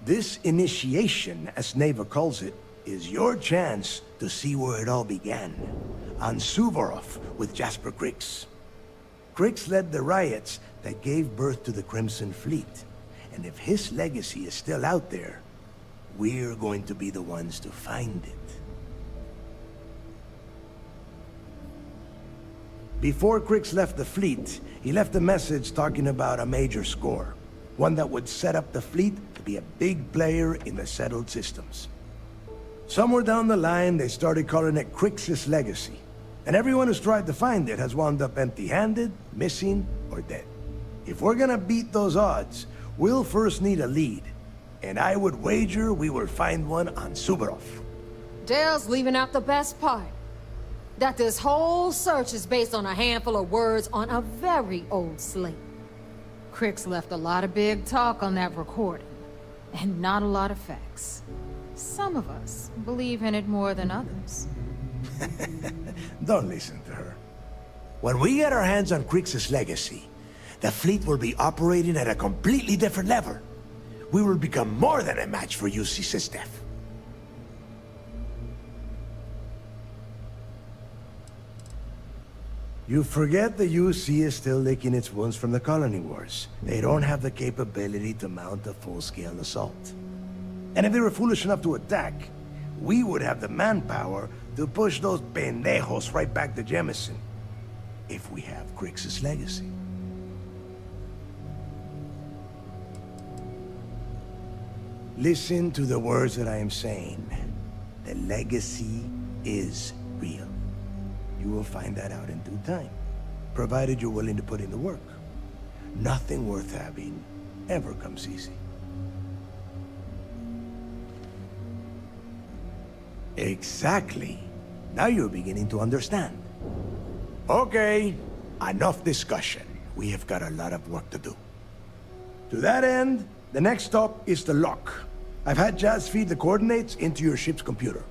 This initiation, as Neva calls it, is your chance to see where it all began. On Suvorov with Jasper Crix. Crix led the riots that gave birth to the Crimson Fleet. And if his legacy is still out there, we're going to be the ones to find it. Before Crix left the fleet, he left a message talking about a major score. One that would set up the fleet to be a big player in the settled systems. Somewhere down the line, they started calling it Crix's legacy. And everyone who's tried to find it has wound up empty-handed, missing, or dead. If we're gonna beat those odds, we'll first need a lead. And I would wager we will find one on Suvorov. Dale's leaving out the best part. That this whole search is based on a handful of words on a very old slate. Crix left a lot of big talk on that recording, and not a lot of facts. Some of us believe in it more than others. Don't listen to her. When we get our hands on Crix's legacy, the fleet will be operating at a completely different level. We will become more than a match for UC Sistef. You forget the UC is still licking its wounds from the colony wars. They don't have the capability to mount a full-scale assault. And if they were foolish enough to attack, we would have the manpower to push those pendejos right back to Jemison. If we have Crix's legacy. Listen to the words that I am saying. The legacy is real. You will find that out in due time, provided you're willing to put in the work. Nothing worth having ever comes easy. Exactly. Now you're beginning to understand. Okay, enough discussion. We have got a lot of work to do. To that end, the next stop is the lock. I've had Jazz feed the coordinates into your ship's computer.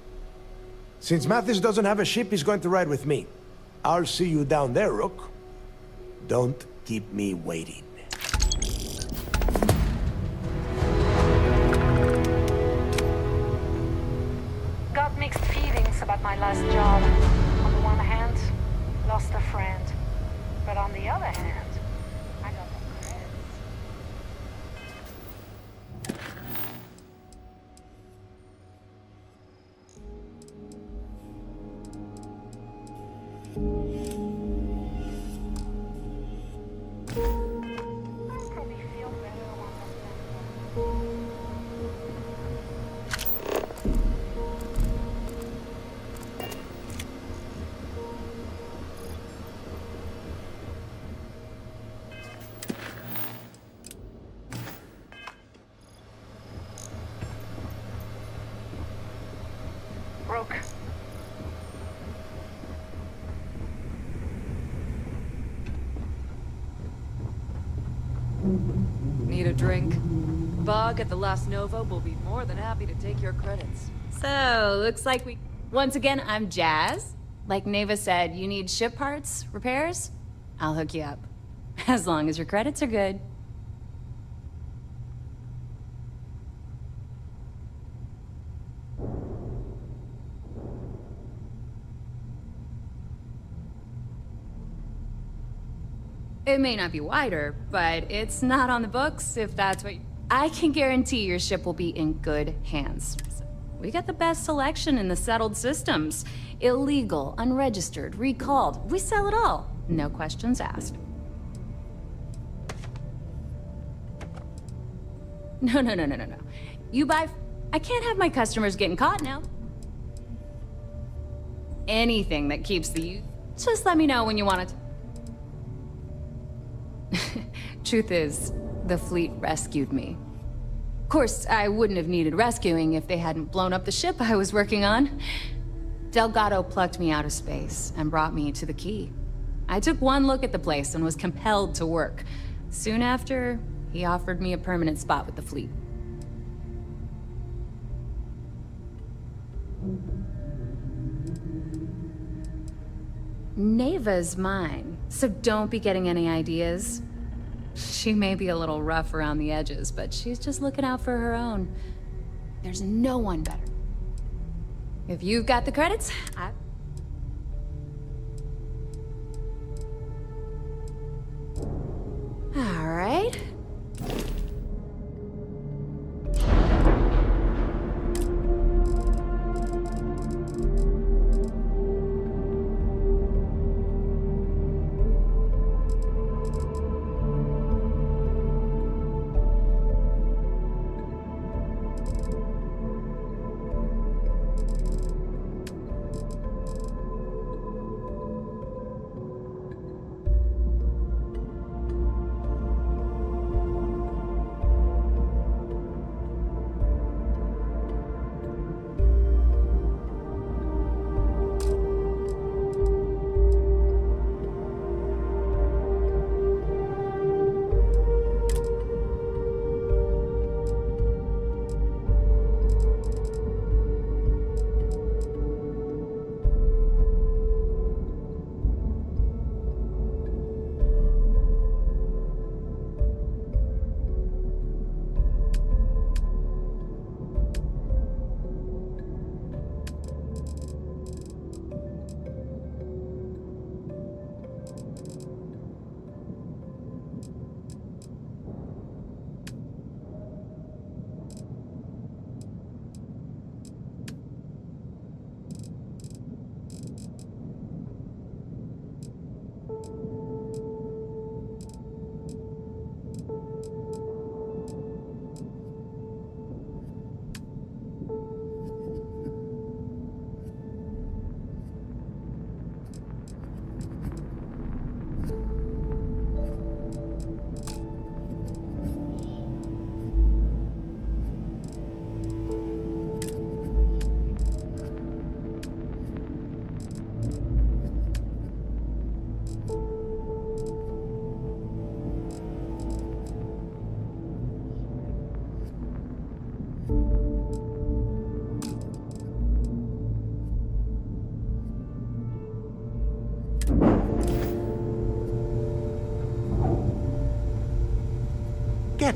Since Mathis doesn't have a ship, he's going to ride with me. I'll see you down there, Rook. Don't keep me waiting. Got mixed feelings about my last job. On the one hand, lost a friend. But on the other hand, I got the credits. Rook. Need a drink? Bog at the Last Nova will be more than happy to take your credits. So, looks like we... Once again, I'm Jazz. Like Neva said, you need ship parts, repairs? I'll hook you up. As long as your credits are good. It may not be wider, but it's not on the books, if that's what... I can guarantee your ship will be in good hands. We got the best selection in the settled systems. Illegal, unregistered, recalled. We sell it all. No questions asked. No. You buy... I can't have my customers getting caught now. Anything that keeps the... Just let me know when you want it. Truth is, the fleet rescued me. Of course, I wouldn't have needed rescuing if they hadn't blown up the ship I was working on. Delgado plucked me out of space and brought me to the key. I took one look at the place and was compelled to work. Soon after, he offered me a permanent spot with the fleet. Neva's mine, so don't be getting any ideas. She may be a little rough around the edges, but she's just looking out for her own. There's no one better. If you've got the credits, All right.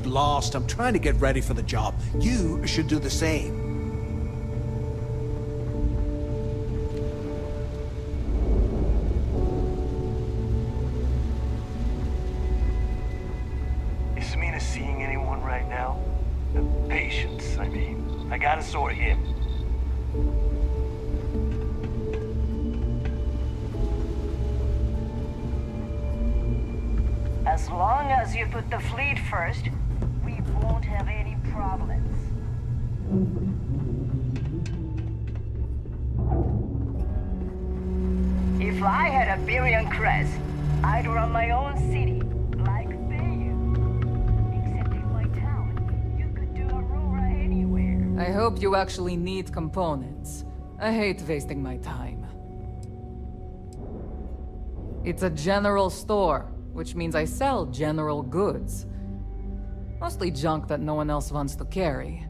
lost. I'm trying to get ready for the job. You should do the same. Is Samina seeing anyone right now? Patience, I mean. I gotta sort him. As long as you put the fleet first, we won't have any problems. If I had a billion crest, I'd run my own city, like Bayou. Except in my town, you could do Aurora anywhere. I hope you actually need components. I hate wasting my time. It's a general store, which means I sell general goods. Mostly junk that no one else wants to carry.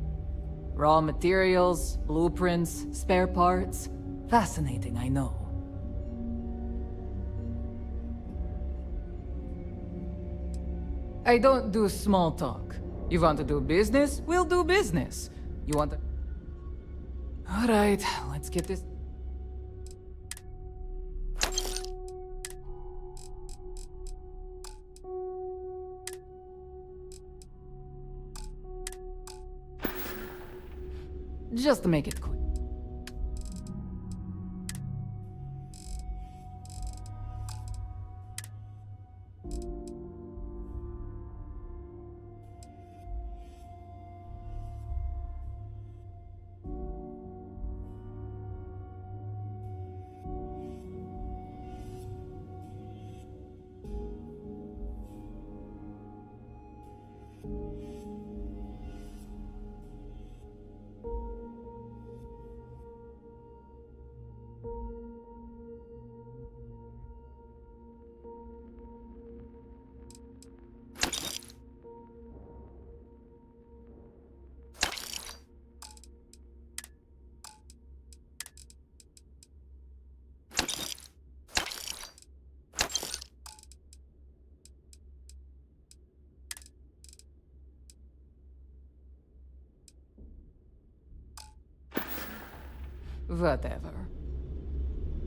Raw materials, blueprints, spare parts. Fascinating, I know. I don't do small talk. You want to do business? We'll do business. You want to... Alright, let's get this... Just to make it quick. Whatever.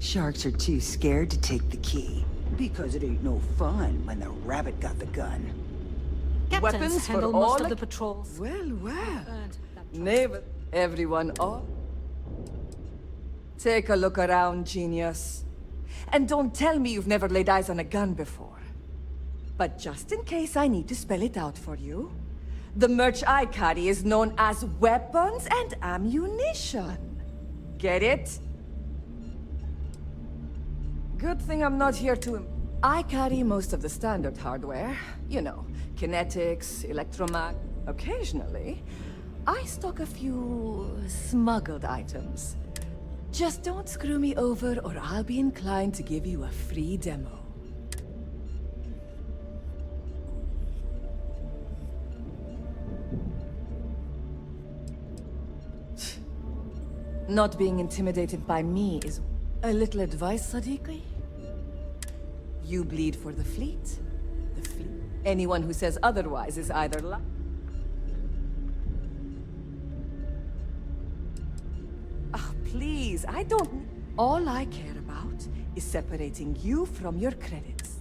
Sharks are too scared to take the key. Because it ain't no fun when the rabbit got the gun. Weapons for handle all most of the patrols. Well, well. Never. Everyone off. Take a look around, genius. And don't tell me you've never laid eyes on a gun before. But just in case I need to spell it out for you, the merch I carry is known as weapons and ammunition. Get it? Good thing I'm not here to... I carry most of the standard hardware. You know, kinetics, electromag... Occasionally, I stock a few smuggled items. Just don't screw me over or I'll be inclined to give you a free demo. Not being intimidated by me is... A little advice, Sadiqi? You bleed for the fleet. The fleet. Anyone who says otherwise is either please, I don't... All I care about is separating you from your credits.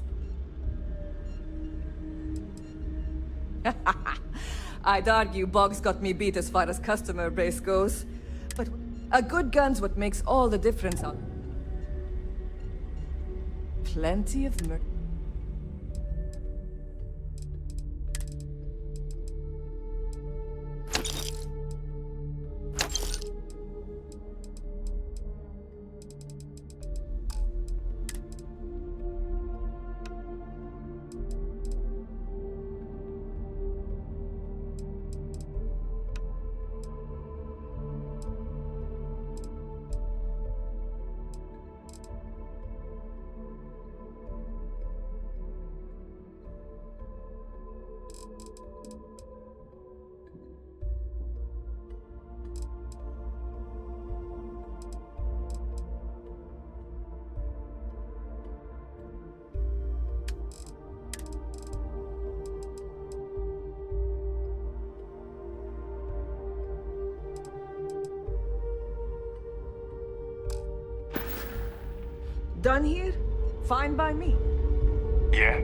I'd argue Boggs got me beat as far as customer base goes. But a good gun's what makes all the difference out. Plenty of murder. Done here? Fine by me. Yeah.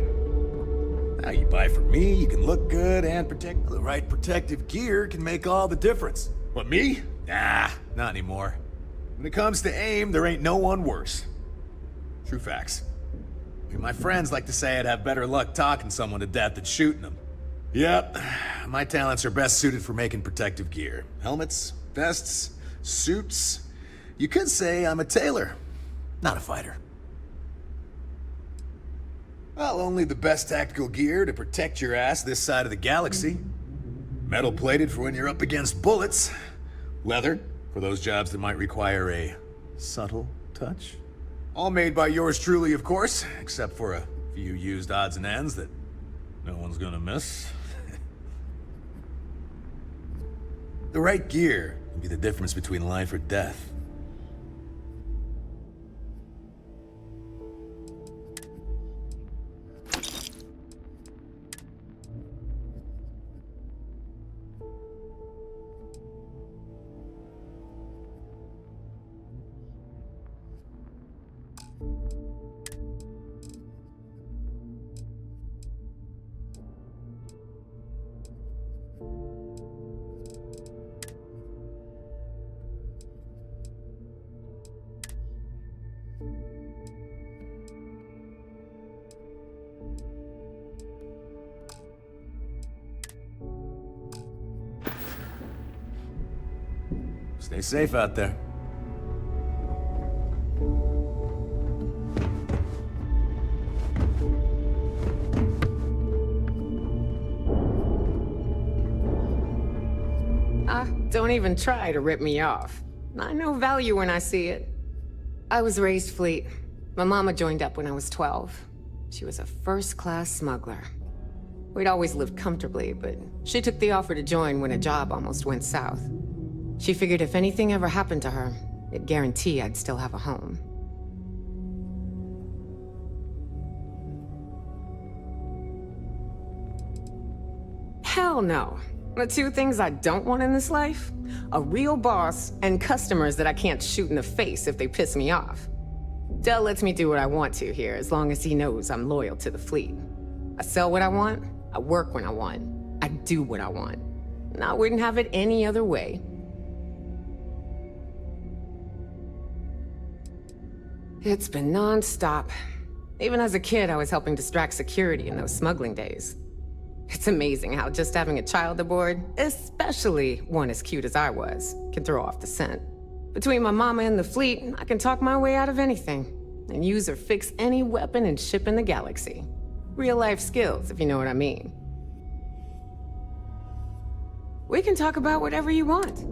Now you buy from me, you can look good and protect. The right protective gear can make all the difference. What, me? Nah, not anymore. When it comes to aim, there ain't no one worse. True facts. I mean, my friends like to say I'd have better luck talking someone to death than shooting them. Yep, my talents are best suited for making protective gear. Helmets, vests, suits. You could say I'm a tailor, not a fighter. Well, only the best tactical gear to protect your ass this side of the galaxy. Metal plated for when you're up against bullets. Leather for those jobs that might require a subtle touch. All made by yours truly, of course, except for a few used odds and ends that no one's gonna miss. The right gear can be the difference between life or death. Stay safe out there. Don't even try to rip me off. I know value when I see it. I was raised fleet. My mama joined up when I was 12. She was a first-class smuggler. We'd always lived comfortably, but she took the offer to join when a job almost went south. She figured if anything ever happened to her, it'd guarantee I'd still have a home. Hell no. The two things I don't want in this life? A real boss and customers that I can't shoot in the face if they piss me off. Del lets me do what I want to here, as long as he knows I'm loyal to the fleet. I sell what I want, I work when I want, I do what I want. And I wouldn't have it any other way. It's been non-stop. Even as a kid, I was helping distract security in those smuggling days. It's amazing how just having a child aboard, especially one as cute as I was, can throw off the scent. Between my mama and the fleet, I can talk my way out of anything, and use or fix any weapon and ship in the galaxy. Real-life skills, if you know what I mean. We can talk about whatever you want.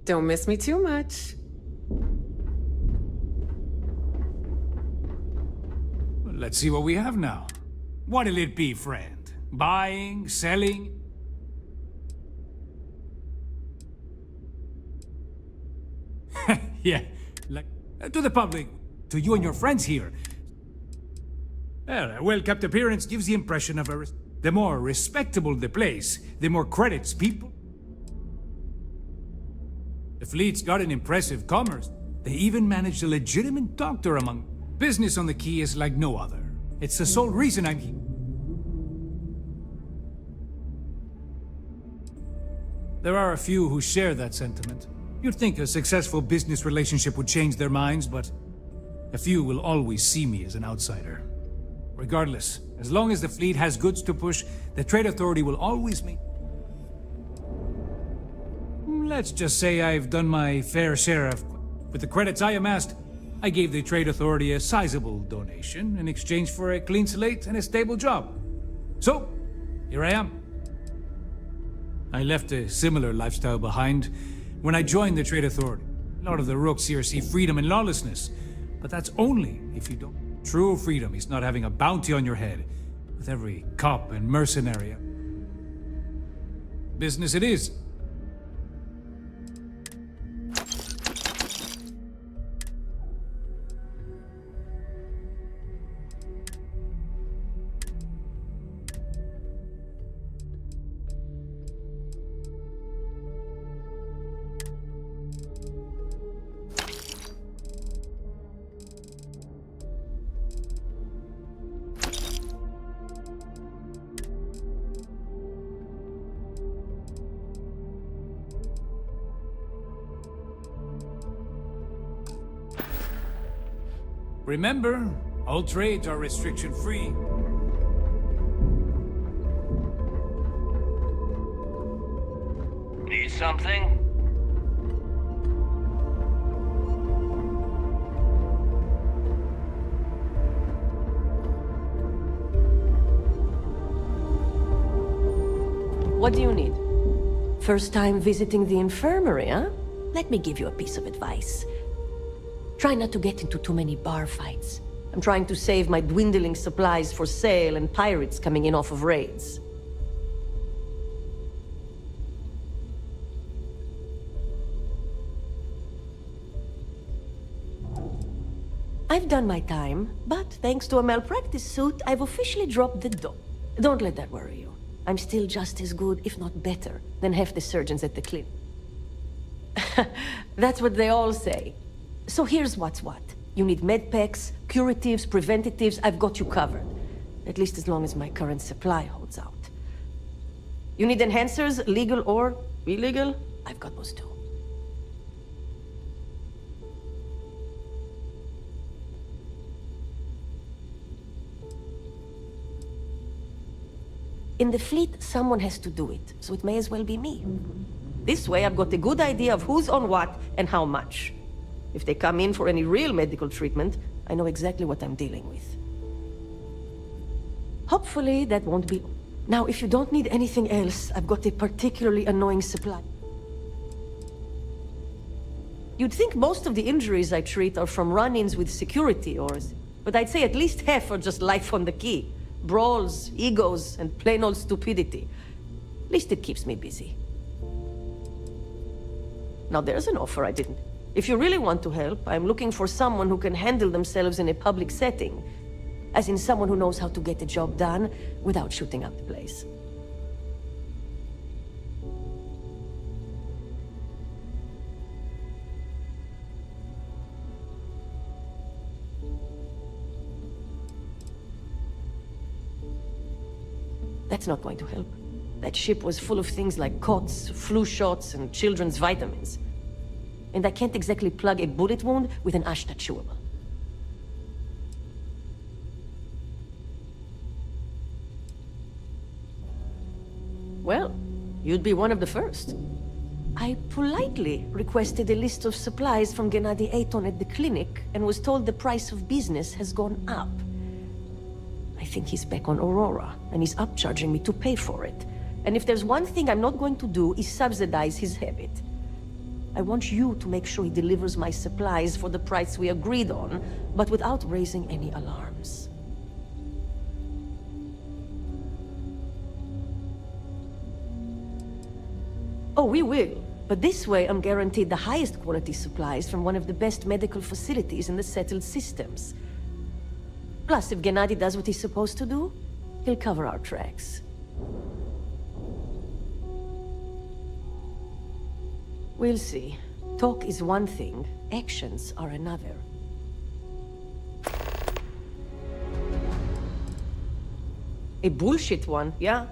Don't miss me too much. Let's see what we have now. What'll it be, friend? Buying? Selling? Yeah, like, to the public, to you and your friends here. Well, a well-kept appearance gives the impression of the more respectable the place, the more credits people. The fleet's got an impressive commerce. They even managed a legitimate doctor among. Business on the Key is like no other. It's the sole reason I'm here. There are a few who share that sentiment. You'd think a successful business relationship would change their minds, but a few will always see me as an outsider. Regardless, as long as the fleet has goods to push, the Trade Authority will always make... Let's just say I've done my fair share of... With the credits I amassed, I gave the Trade Authority a sizable donation in exchange for a clean slate and a stable job. So, here I am. I left a similar lifestyle behind when I joined the Trade Authority. A lot of the rooks here see freedom and lawlessness, but that's only if you don't. True freedom is not having a bounty on your head, with every cop and mercenary. Business it is. Remember, all trades are restriction-free. Need something? What do you need? First time visiting the infirmary, huh? Let me give you a piece of advice. Try not to get into too many bar fights. I'm trying to save my dwindling supplies for sale and pirates coming in off of raids. I've done my time, but thanks to a malpractice suit, I've officially dropped the dough. Don't let that worry you. I'm still just as good, if not better, than half the surgeons at the clinic. That's what they all say. So here's what's what. You need med packs, curatives, preventatives, I've got you covered. At least as long as my current supply holds out. You need enhancers, legal or illegal? I've got those too. In the fleet, someone has to do it, so it may as well be me. This way, I've got a good idea of who's on what and how much. If they come in for any real medical treatment, I know exactly what I'm dealing with. Hopefully, that won't be... Now, if you don't need anything else, I've got a particularly annoying supply. You'd think most of the injuries I treat are from run-ins with security, but I'd say at least half are just life on the key. Brawls, egos, and plain old stupidity. At least it keeps me busy. Now there's an offer I didn't. If you really want to help, I'm looking for someone who can handle themselves in a public setting. As in someone who knows how to get the job done without shooting up the place. That's not going to help. That ship was full of things like cots, flu shots, and children's vitamins. And I can't exactly plug a bullet wound with an Ashta chewable. Well, you'd be one of the first. I politely requested a list of supplies from Gennady Aton at the clinic and was told the price of business has gone up. I think he's back on Aurora, and he's upcharging me to pay for it. And if there's one thing I'm not going to do is subsidize his habit. I want you to make sure he delivers my supplies for the price we agreed on, but without raising any alarms. Oh, we will. But this way I'm guaranteed the highest quality supplies from one of the best medical facilities in the settled systems. Plus, if Gennady does what he's supposed to do, he'll cover our tracks. We'll see. Talk is one thing, actions are another. A bullshit one, yeah?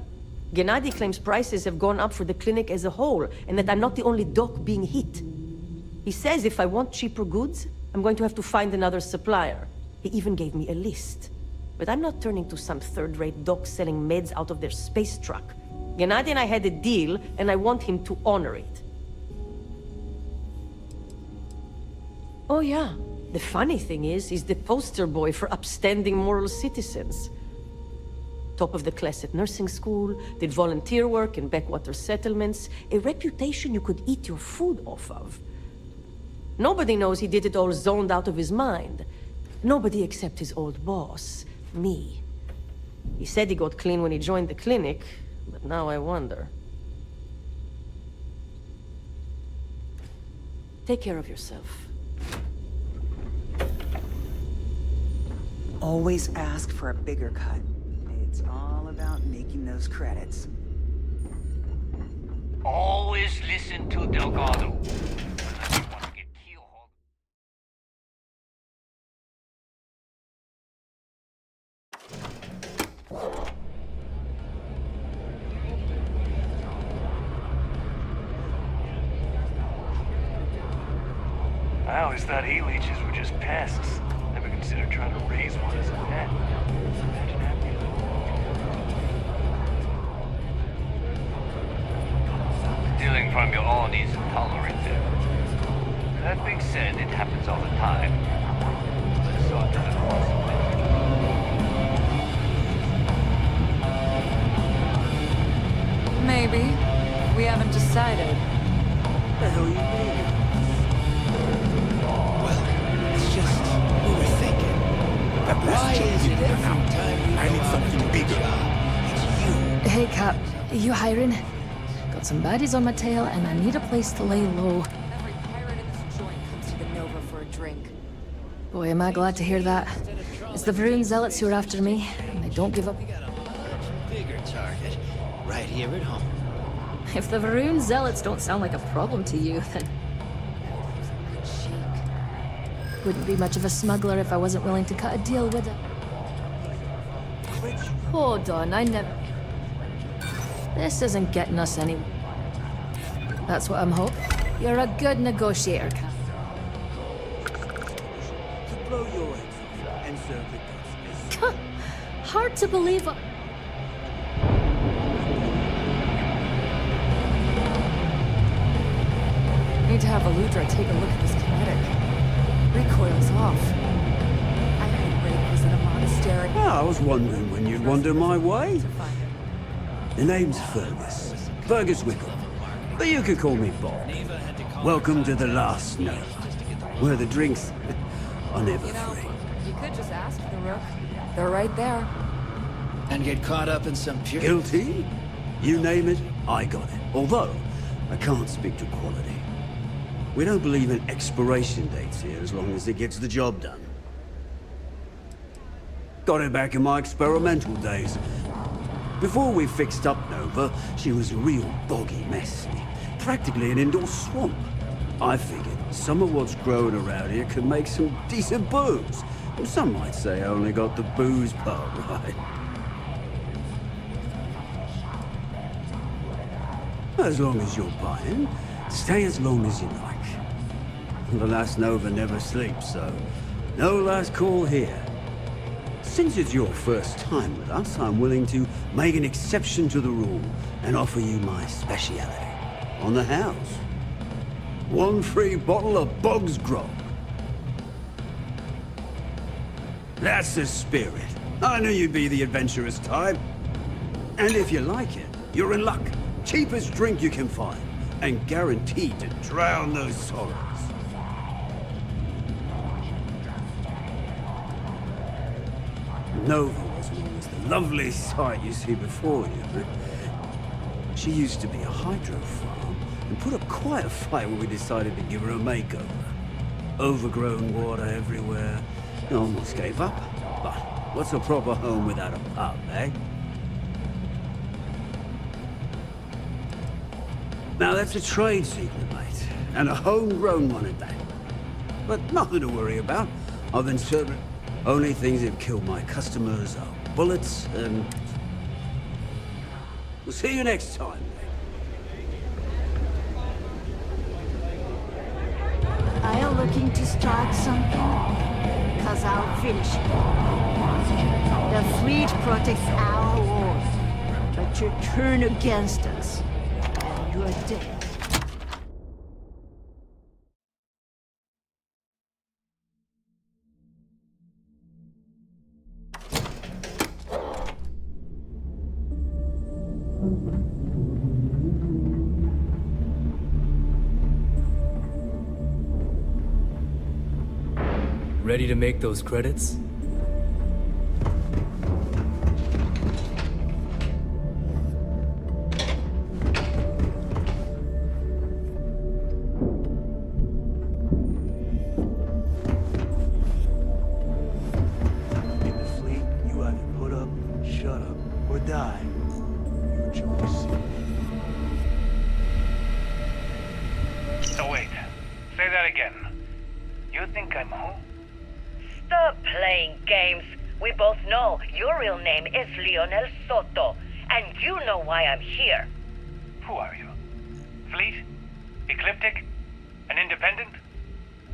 Gennady claims prices have gone up for the clinic as a whole, and that I'm not the only doc being hit. He says if I want cheaper goods, I'm going to have to find another supplier. He even gave me a list. But I'm not turning to some third-rate doc selling meds out of their space truck. Gennady and I had a deal, and I want him to honor it. Oh yeah. The funny thing is, he's the poster boy for upstanding moral citizens. Top of the class at nursing school, did volunteer work in backwater settlements, a reputation you could eat your food off of. Nobody knows he did it all zoned out of his mind. Nobody except his old boss, me. He said he got clean when he joined the clinic, but now I wonder. Take care of yourself. Always ask for a bigger cut. It's all about making those credits. Always listen to Delgado. I always thought he-leeches were just pests. Never considered trying to raise one as a pet. Imagine having it. Stealing from your own is intolerant. That being said, it happens all the time. Let's sort that out. Maybe. We haven't decided. What the hell are you doing? It's just, we were thinking. That last job didn't turn out. I need something bigger. Hey, Cap. You hiring? Got some baddies on my tail, and I need a place to lay low. Every pirate in this joint comes to the Nova for a drink. Boy, am I glad to hear that. It's the Varun Zealots who are after me, and they don't give up. Bigger target, right here at home. If the Varun Zealots don't sound like a problem to you, then... Wouldn't be much of a smuggler if I wasn't willing to cut a deal with it. Hold on, I never... This isn't getting us anywhere. That's what I'm hoping. You're a good negotiator, Cap. To blow your heads off and serve the goods. Hard to believe. Need to have Aludra take a look at this kinetic. Recoil's off. I heard Ray was in a monastery. I was wondering when you'd wander my way. The name's Fergus. Fergus Wickham. But you could call me Bob. Welcome to the last Nova, where the drinks are never free. You could just ask the Rook. They're right there. And get caught up in some pure... Guilty? You name it, I got it. Although, I can't speak to quality. We don't believe in expiration dates here as long as it gets the job done. Got it back in my experimental days. Before we fixed up Nova, she was a real boggy mess. Practically an indoor swamp. I figured some of what's growing around here could make some decent booze. Some might say I only got the booze part right. As long as you're buying, stay as long as you like. The last Nova never sleeps, so no last call here. Since it's your first time with us, I'm willing to make an exception to the rule and offer you my speciality. On the house. 1 free bottle of Bog's Grog. That's the spirit. I knew you'd be the adventurous type. And if you like it, you're in luck. Cheapest drink you can find, and guaranteed to drown those sorrows. Nova wasn't always the lovely sight you see before you. She used to be a hydro farm, and put up quite a fight when we decided to give her a makeover. Overgrown water everywhere. I almost gave up. But what's a proper home without a pub, eh? Now that's a trade secret, mate. And a homegrown one at that. But nothing to worry about. I've been serving... Only things that kill my customers are bullets and... We'll see you next time, Are you looking to start something? Cause I'll finish it. The fleet protects our walls, but you turn against us, and you're dead. Ready to make those credits? In the fleet, you either put up, shut up, or die. Your choice. So wait, say that again. You think I'm who? Stop playing games. We both know your real name is Lionel Soto, and you know why I'm here. Who are you? Fleet? Ecliptic? An independent?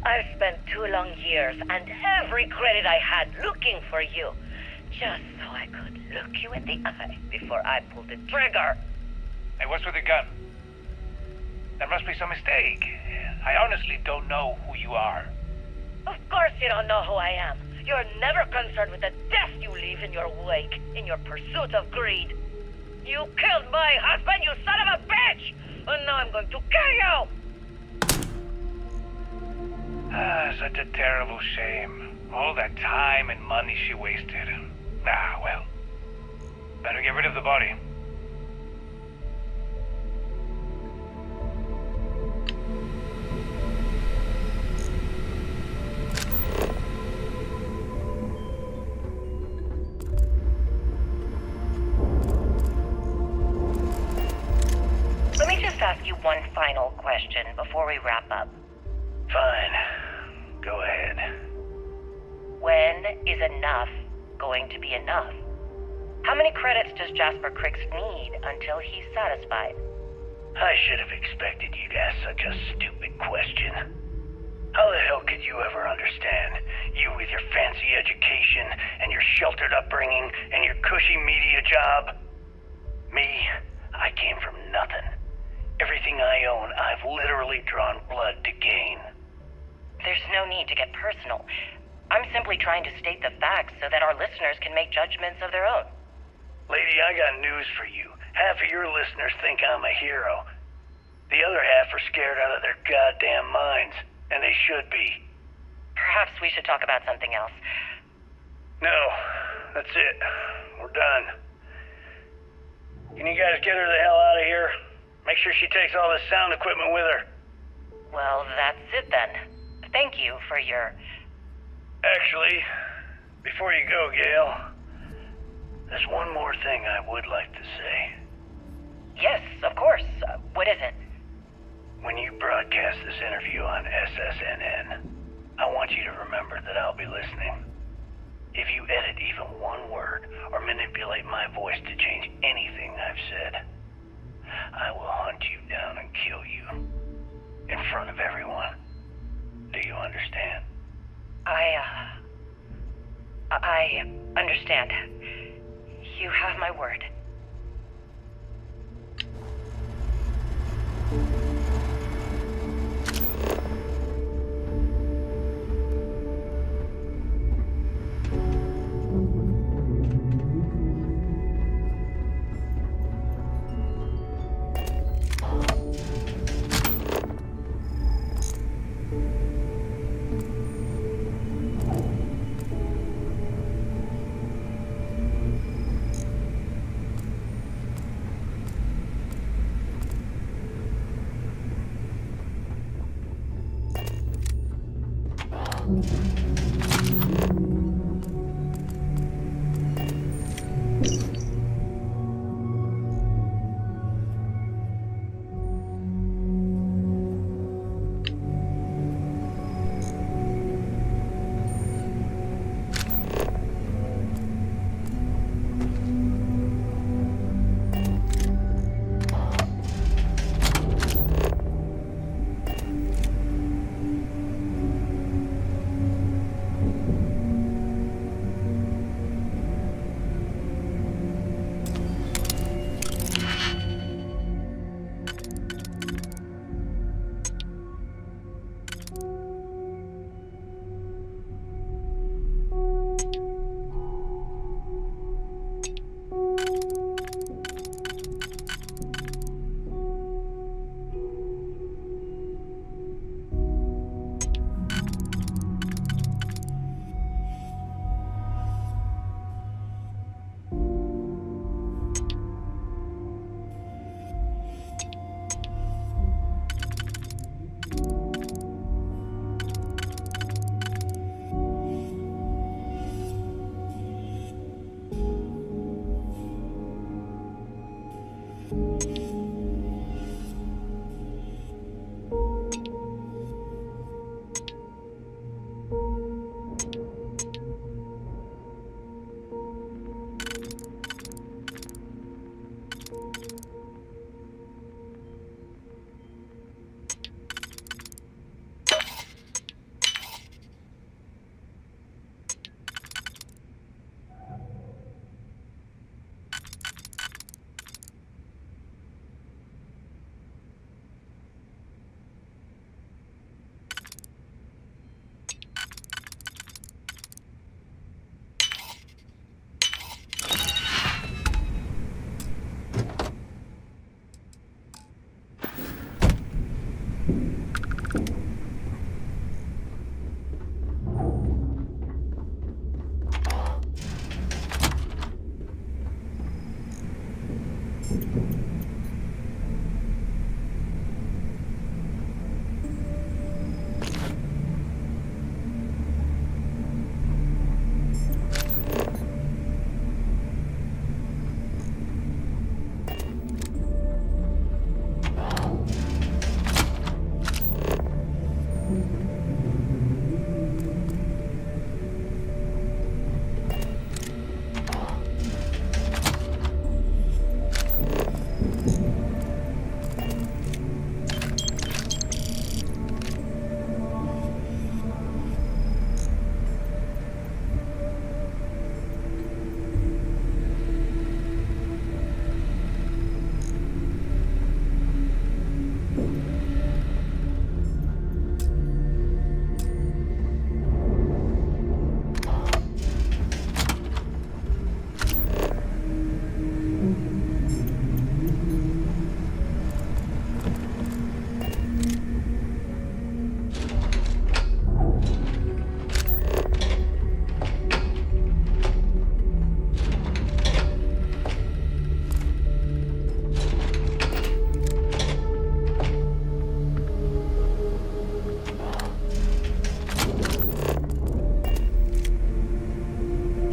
I've spent 2 long years and every credit I had looking for you, just so I could look you in the eye before I pulled the trigger. Hey, what's with the gun? There must be some mistake. I honestly don't know who you are. Of course you don't know who I am. You're never concerned with the death you leave in your wake, in your pursuit of greed. You killed my husband, you son of a bitch! And now I'm going to kill you! Ah, such a terrible shame. All that time and money she wasted. Ah, well. Better get rid of the body. Let me just ask you one final question before we wrap up. Fine. Go ahead. When is enough going to be enough? How many credits does Jasper Cricks need until he's satisfied? I should have expected you to ask such a stupid question. How the hell could you ever understand? You with your fancy education and your sheltered upbringing and your cushy media job. Me, I came from nothing. Everything I own, I've literally drawn blood to gain. There's no need to get personal. I'm simply trying to state the facts so that our listeners can make judgments of their own. Lady, I got news for you. Half of your listeners think I'm a hero. The other half are scared out of their goddamn minds, and they should be. Perhaps we should talk about something else. No, that's it. We're done. Can you guys get her the hell out of here? Make sure she takes all this sound equipment with her. Well, that's it then. Thank you for your... Actually, before you go, Gail, there's one more thing I would like to say. Yes, of course. What is it? When you broadcast this interview on SSNN, I want you to remember that I'll be listening. If you edit even one word or manipulate my voice to change anything I've said, I will hunt you down and kill you. In front of everyone. Do you understand? I understand. You have my word.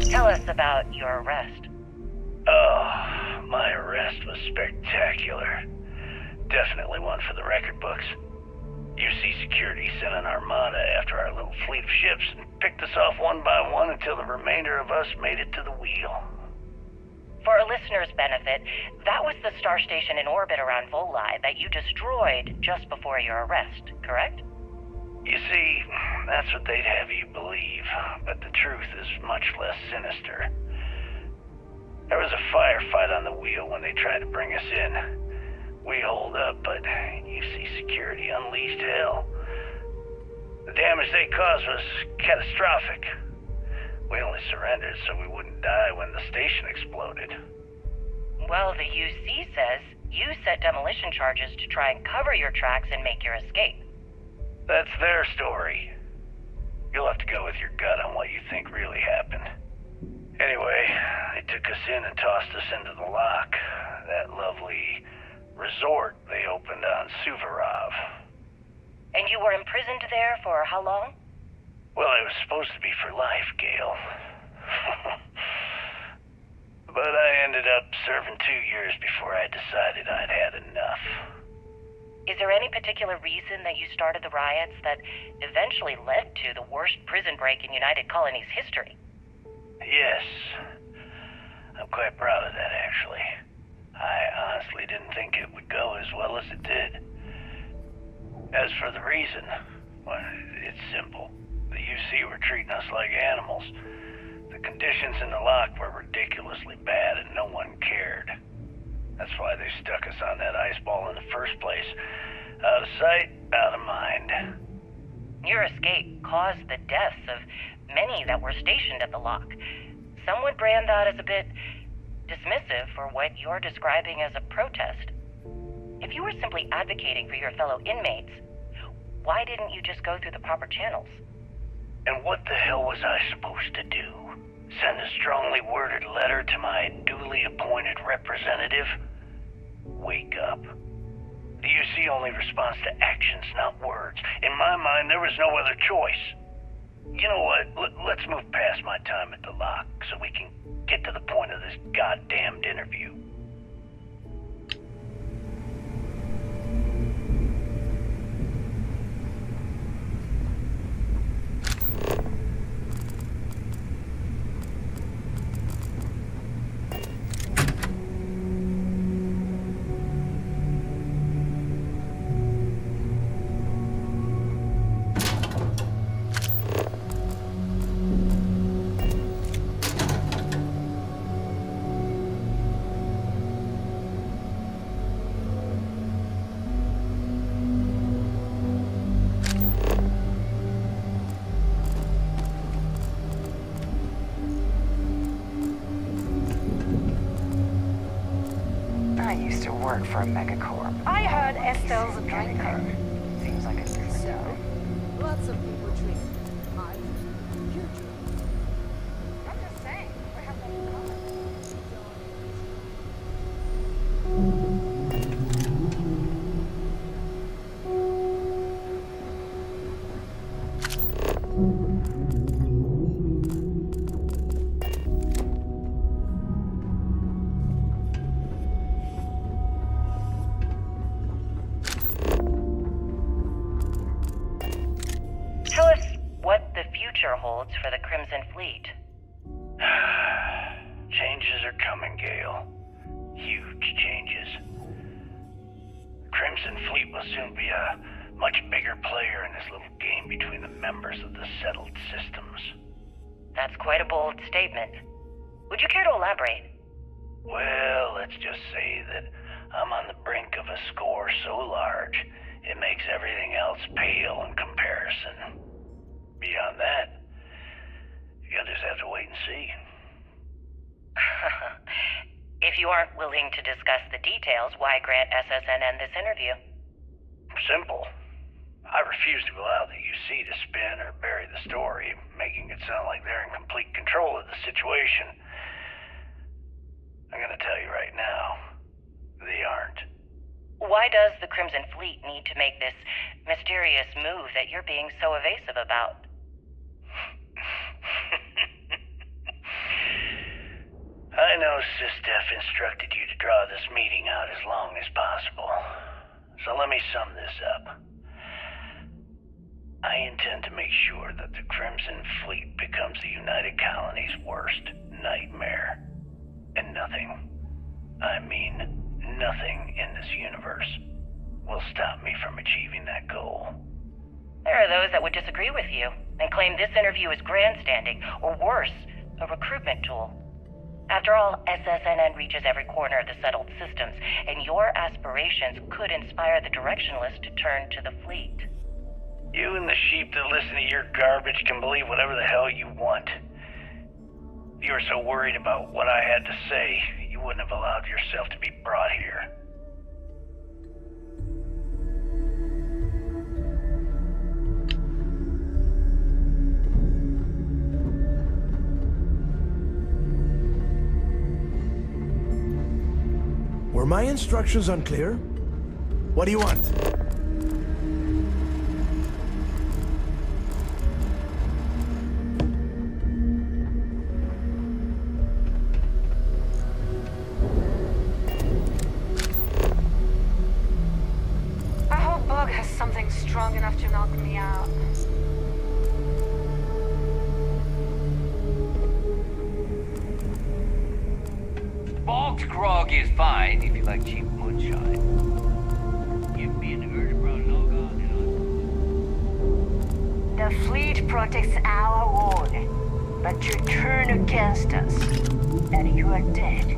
Tell us about your arrest. Oh, my arrest was spectacular. Definitely one for the record books. UC Security sent an armada after our little fleet of ships and picked us off one by one until the remainder of us made it to the wheel. For a listener's benefit, that was the star station in orbit around Voli that you destroyed just before your arrest, correct? You see, that's what they'd have you believe, but the truth is much less sinister. There was a firefight on the wheel when they tried to bring us in. We holed up, but UC Security unleashed hell. The damage they caused was catastrophic. We only surrendered so we wouldn't die when the station exploded. Well, the UC says you set demolition charges to try and cover your tracks and make your escape. That's their story. You'll have to go with your gut on what you think really happened. Anyway, they took us in and tossed us into the lock. That lovely resort they opened on Suvorov. And you were imprisoned there for how long? Well, it was supposed to be for life, Gale. But I ended up serving 2 years before I decided I'd had enough. Is there any particular reason that you started the riots that eventually led to the worst prison break in United Colonies history? Yes. I'm quite proud of that, actually. I honestly didn't think it would go as well as it did. As for the reason, well, it's simple. The UC were treating us like animals. The conditions in the lock were ridiculously bad and no one cared. That's why they stuck us on that ice ball in the first place. Out of sight, out of mind. Your escape caused the deaths of many that were stationed at the lock. Some would brand that as a bit dismissive for what you're describing as a protest. If you were simply advocating for your fellow inmates, why didn't you just go through the proper channels? And what the hell was I supposed to do? Send a strongly worded letter to my duly appointed representative? Wake up. The UC only responds to actions, not words. In my mind, there was no other choice. You know what? Let's move past my time at the lock so we can get to the point of this goddamned interview. I used to work for a megacorp. I heard Estelle's a drinker. Lots of people drink. You drink. I'm just saying, we have that in common. Tell us what the future holds for the Crimson Fleet. Changes are coming, Gale. Huge changes. Crimson Fleet will soon be a much bigger player in this little game between the members of the settled systems. That's quite a bold statement. Would you care to elaborate? Well, let's just say that I'm on the brink of a score so large, it makes everything else pale in comparison. Beyond that, you'll just have to wait and see. If you aren't willing to discuss the details, why grant SSNN this interview? Simple. I refuse to allow the UC to spin or bury the story, making it sound like they're in complete control of the situation. I'm gonna tell you right now, they aren't. Why does the Crimson Fleet need to make this mysterious move that you're being so evasive about? I know SysDef instructed you to draw this meeting out as long as possible. So let me sum this up. I intend to make sure that the Crimson Fleet becomes the United Colony's worst nightmare. And nothing, I mean nothing in this universe, will stop me from achieving that goal. There are those that would disagree with you and claim this interview is grandstanding, or worse, a recruitment tool. After all, SSNN reaches every corner of the settled systems, and your aspirations could inspire the Directionalists to turn to the fleet. You and the sheep that listen to your garbage can believe whatever the hell you want. If you were so worried about what I had to say, you wouldn't have allowed yourself to be brought here. Were my instructions unclear? What do you want? I hope Bug has something strong enough to knock me out. Bogged grog is fine if you like cheap moonshine. Give me an vertebra logo and The fleet protects our world, but you turn against us, and you are dead.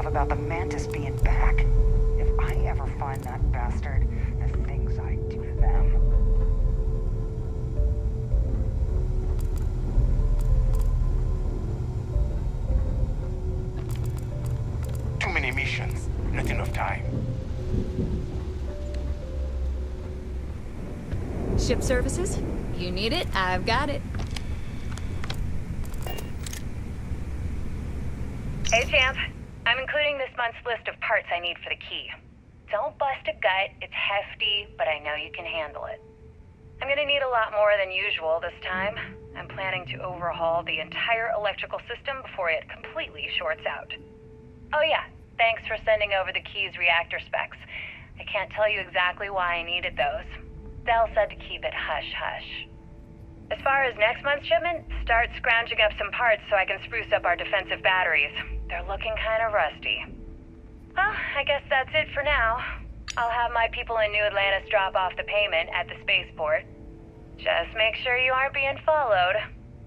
About the Mantis being back. If I ever find that bastard, the things I do to them. Too many missions, not enough time. Ship services? You need it, I've got it. Hey, champ. I'm including this month's list of parts I need for the key. Don't bust a gut, it's hefty, but I know you can handle it. I'm gonna need a lot more than usual this time. I'm planning to overhaul the entire electrical system before it completely shorts out. Oh yeah, thanks for sending over the key's reactor specs. I can't tell you exactly why I needed those. Dell said to keep it hush-hush. As far as next month's shipment, start scrounging up some parts so I can spruce up our defensive batteries. They're looking kind of rusty. Well, I guess that's it for now. I'll have my people in New Atlantis drop off the payment at the spaceport. Just make sure you aren't being followed.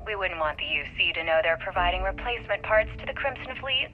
We wouldn't want the UC to know they're providing replacement parts to the Crimson Fleet.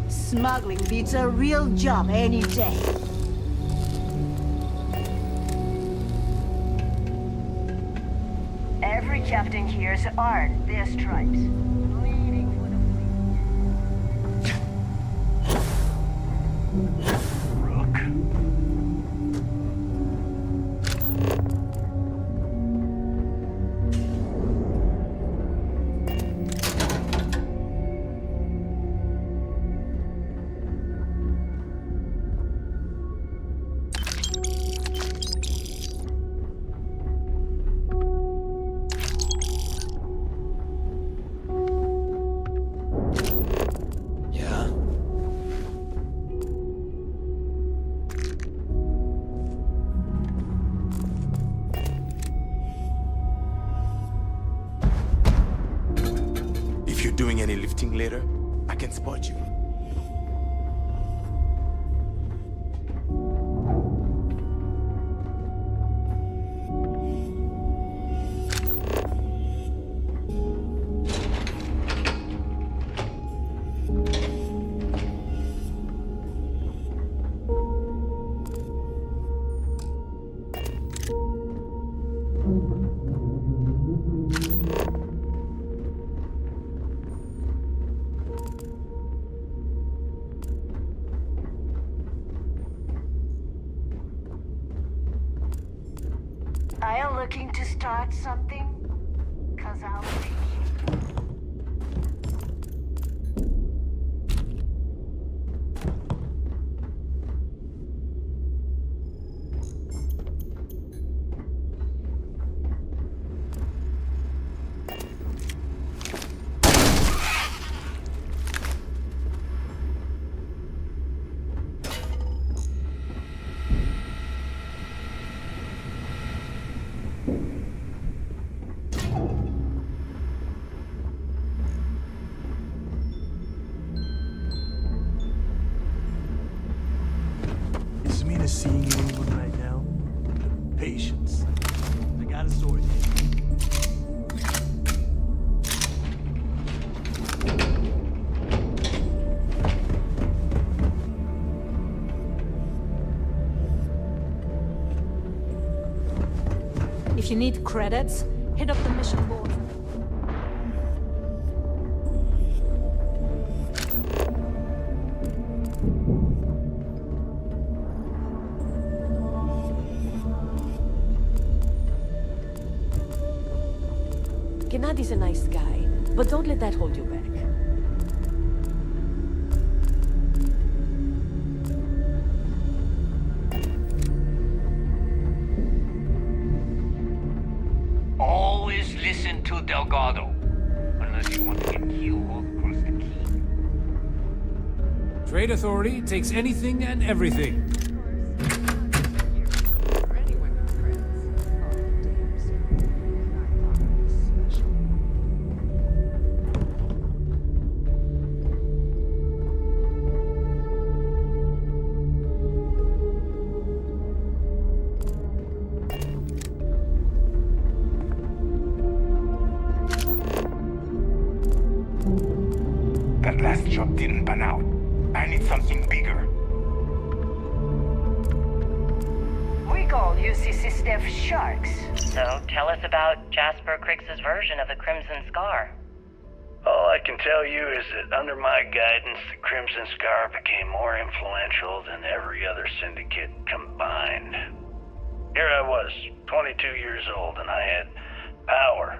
Smuggling beats a real job any day. Every captain here's earned their stripes. Doing any lifting later, I can spot you. Are you looking to start something? 'Cause I'll teach you. Seeing anyone right now? Patience. I got a sword here. If you need credits, hit up the mission board. Gennadi's a nice guy, but don't let that hold you back. Always listen to Delgado, unless you want to get killed across the key. Trade Authority takes anything and everything. That last job didn't pan out. I need something bigger. We call you stiff sharks. So tell us about Jasper Cricks's version of the Crimson Scar. All I can tell you is that under my guidance, the Crimson Scar became more influential than every other syndicate combined. Here I was, 22 years old, and I had power.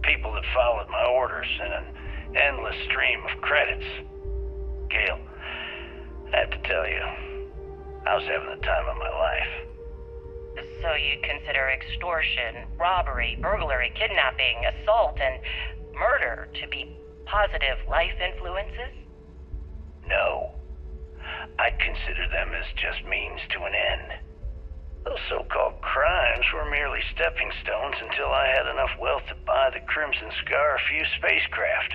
People that followed my orders, and an endless stream of credits. Gale, I have to tell you, I was having the time of my life. So you'd consider extortion, robbery, burglary, kidnapping, assault, and murder to be positive life influences? No. I'd consider them as just means to an end. Those so-called crimes were merely stepping stones until I had enough wealth to buy the Crimson Scar a few spacecraft.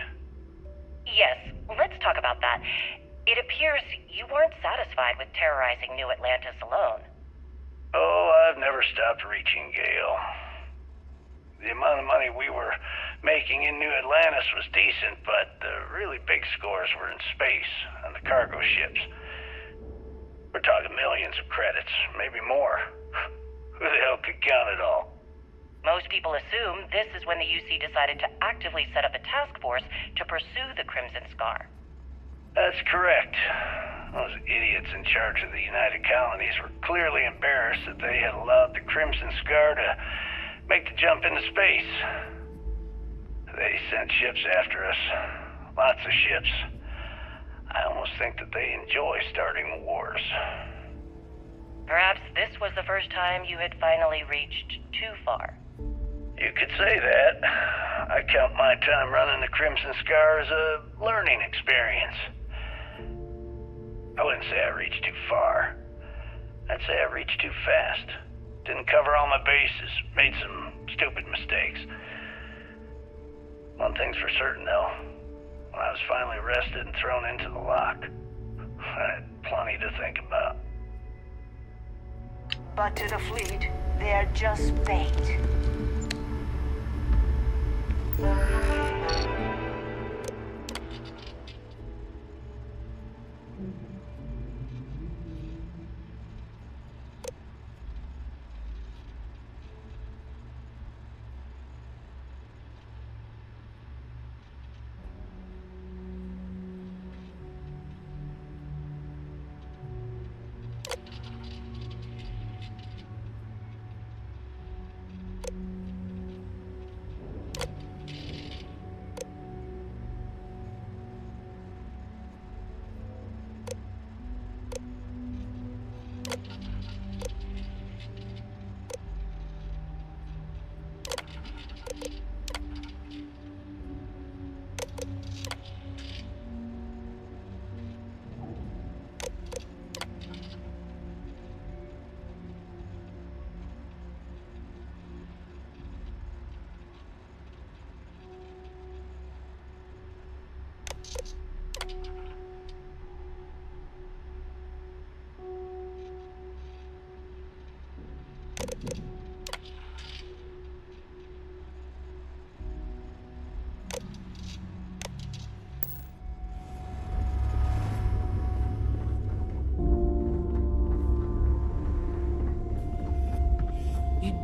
Yes, let's talk about that. It appears you weren't satisfied with terrorizing New Atlantis alone. Oh, I've never stopped reaching, Gale. The amount of money we were making in New Atlantis was decent, but the really big scores were in space, on the cargo ships. We're talking millions of credits, maybe more. Who the hell could count it all? Most people assume this is when the UC decided to actively set up a task force to pursue the Crimson Scar. That's correct. Those idiots in charge of the United Colonies were clearly embarrassed that they had allowed the Crimson Scar to make the jump into space. They sent ships after us. Lots of ships. I almost think that they enjoy starting wars. Perhaps this was the first time you had finally reached too far. You could say that. I count my time running the Crimson Scar as a learning experience. I wouldn't say I reached too far. I'd say I reached too fast. Didn't cover all my bases. Made some stupid mistakes. One thing's for certain, though. When I was finally arrested and thrown into the lock, I had plenty to think about. But to the fleet, they're just bait.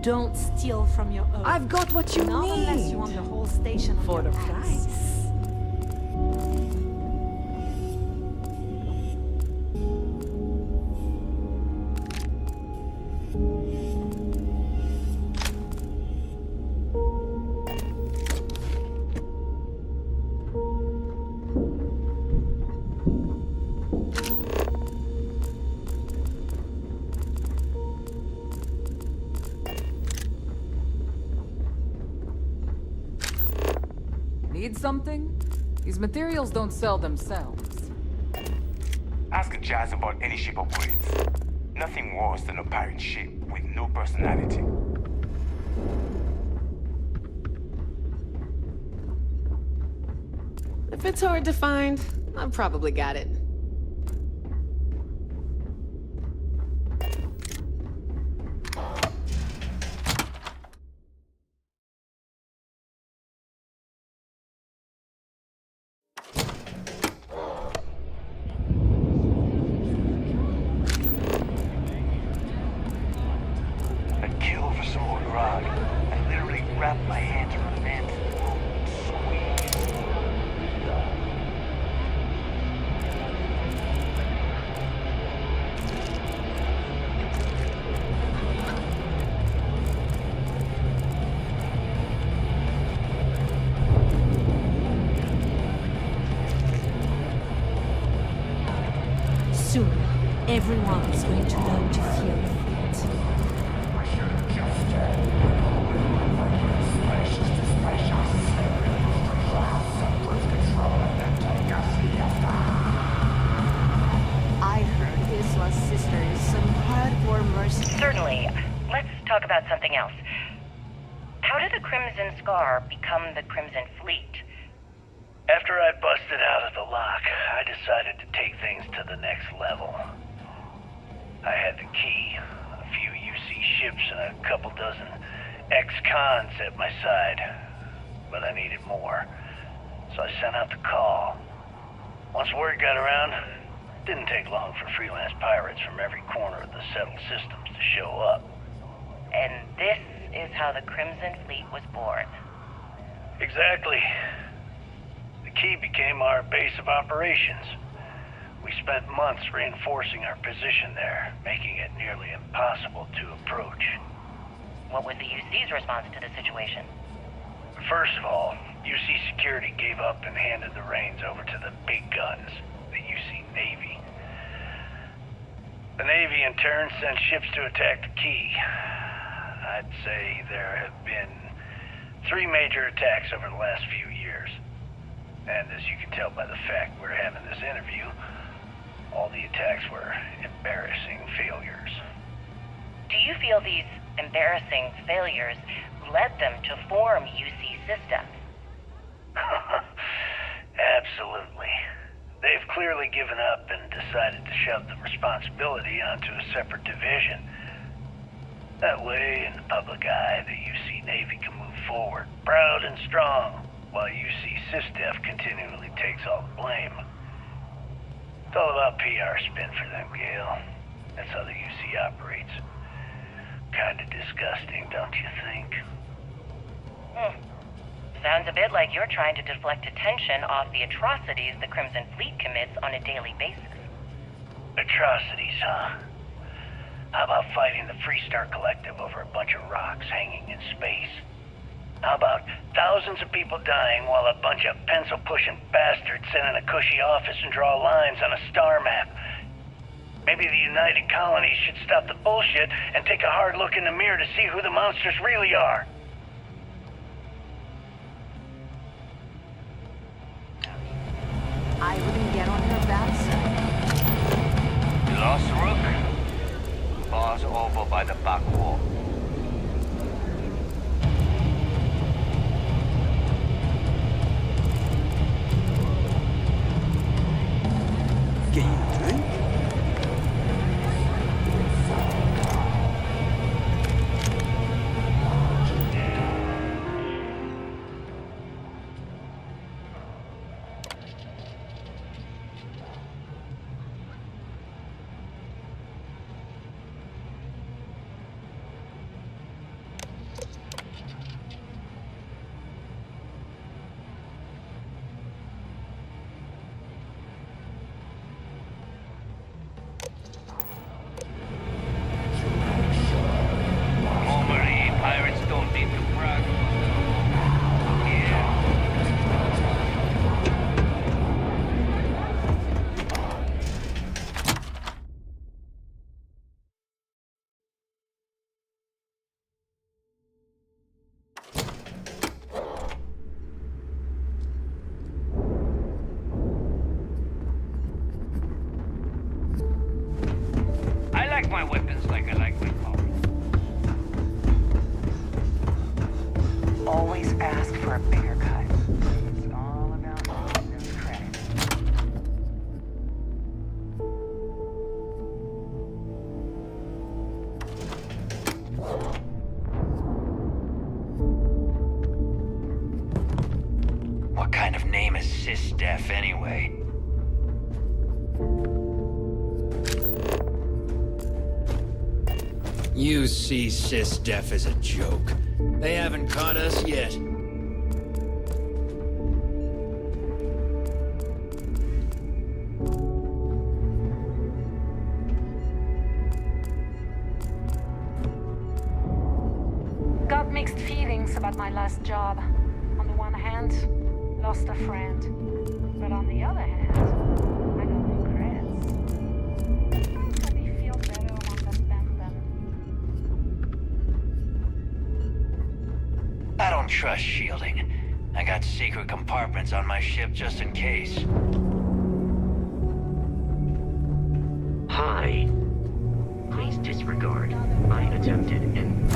Don't steal from your own. I've got what you Not need. unless you want the whole station on For your the ass. price. Need something? These materials don't sell themselves. Ask Jazz about any ship upgrades. Nothing worse than a pirate ship with no personality. If it's hard to find, I've probably got it. wrap my hands around a man's Soon, everyone is going to learn to feel it. I heard Isla's sister is some hardcore mercenary. Certainly. Let's talk about something else. How did the Crimson Scar become the Crimson Fleet? After I busted out of the lock, I decided to take things to the next level. I had the key, a few UC ships, and a couple dozen ex-cons at my side. But I needed more, so I sent out the call. Once word got around, it didn't take long for freelance pirates from every corner of the settled systems to show up. And this is how the Crimson Fleet was born. Exactly. The key became our base of operations. We spent months reinforcing our position there, making it nearly impossible to approach. What was the UC's response to the situation? First of all, UC Security gave up and handed the reins over to the big guns, the UC Navy. The Navy, in turn, sent ships to attack the key. I'd say there have been 3 major attacks over the last few years. And as you can tell by the fact we're having this interview, all the attacks were embarrassing failures. Do you feel these embarrassing failures led them to form UC Systems? Absolutely. They've clearly given up and decided to shove the responsibility onto a separate division. That way, in the public eye, the UC Navy can move forward, proud and strong, while UC SysDef continually takes all the blame. It's all about PR spin for them, Gale. That's how the UC operates. Kinda disgusting, don't you think? Sounds a bit like you're trying to deflect attention off the atrocities the Crimson Fleet commits on a daily basis. Atrocities, huh? How about fighting the Freestar Collective over a bunch of rocks hanging in space? How about thousands of people dying while a bunch of pencil-pushing bastards sit in a cushy office and draw lines on a star map? Maybe the United Colonies should stop the bullshit and take a hard look in the mirror to see who the monsters really are. I wouldn't get on her bad side. You lost, Rook? Bar's over by the back wall. Get you a drink? Normally, pirates don't need to brag. I like my weapons like I like my car. Always ask for a bigger cut. It's all about those credits. What kind of name is SysDef anyway? You see sys-def as a joke. They haven't caught us yet. Got mixed feelings about my last job. On the one hand, lost a friend. But on the other hand, I got regrets. Sometimes let me feel better when I spend them. I don't trust shielding. I got secret compartments on my ship just in case. Hi. Please disregard. I attempted and...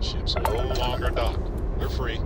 Ship's no longer docked. We're free.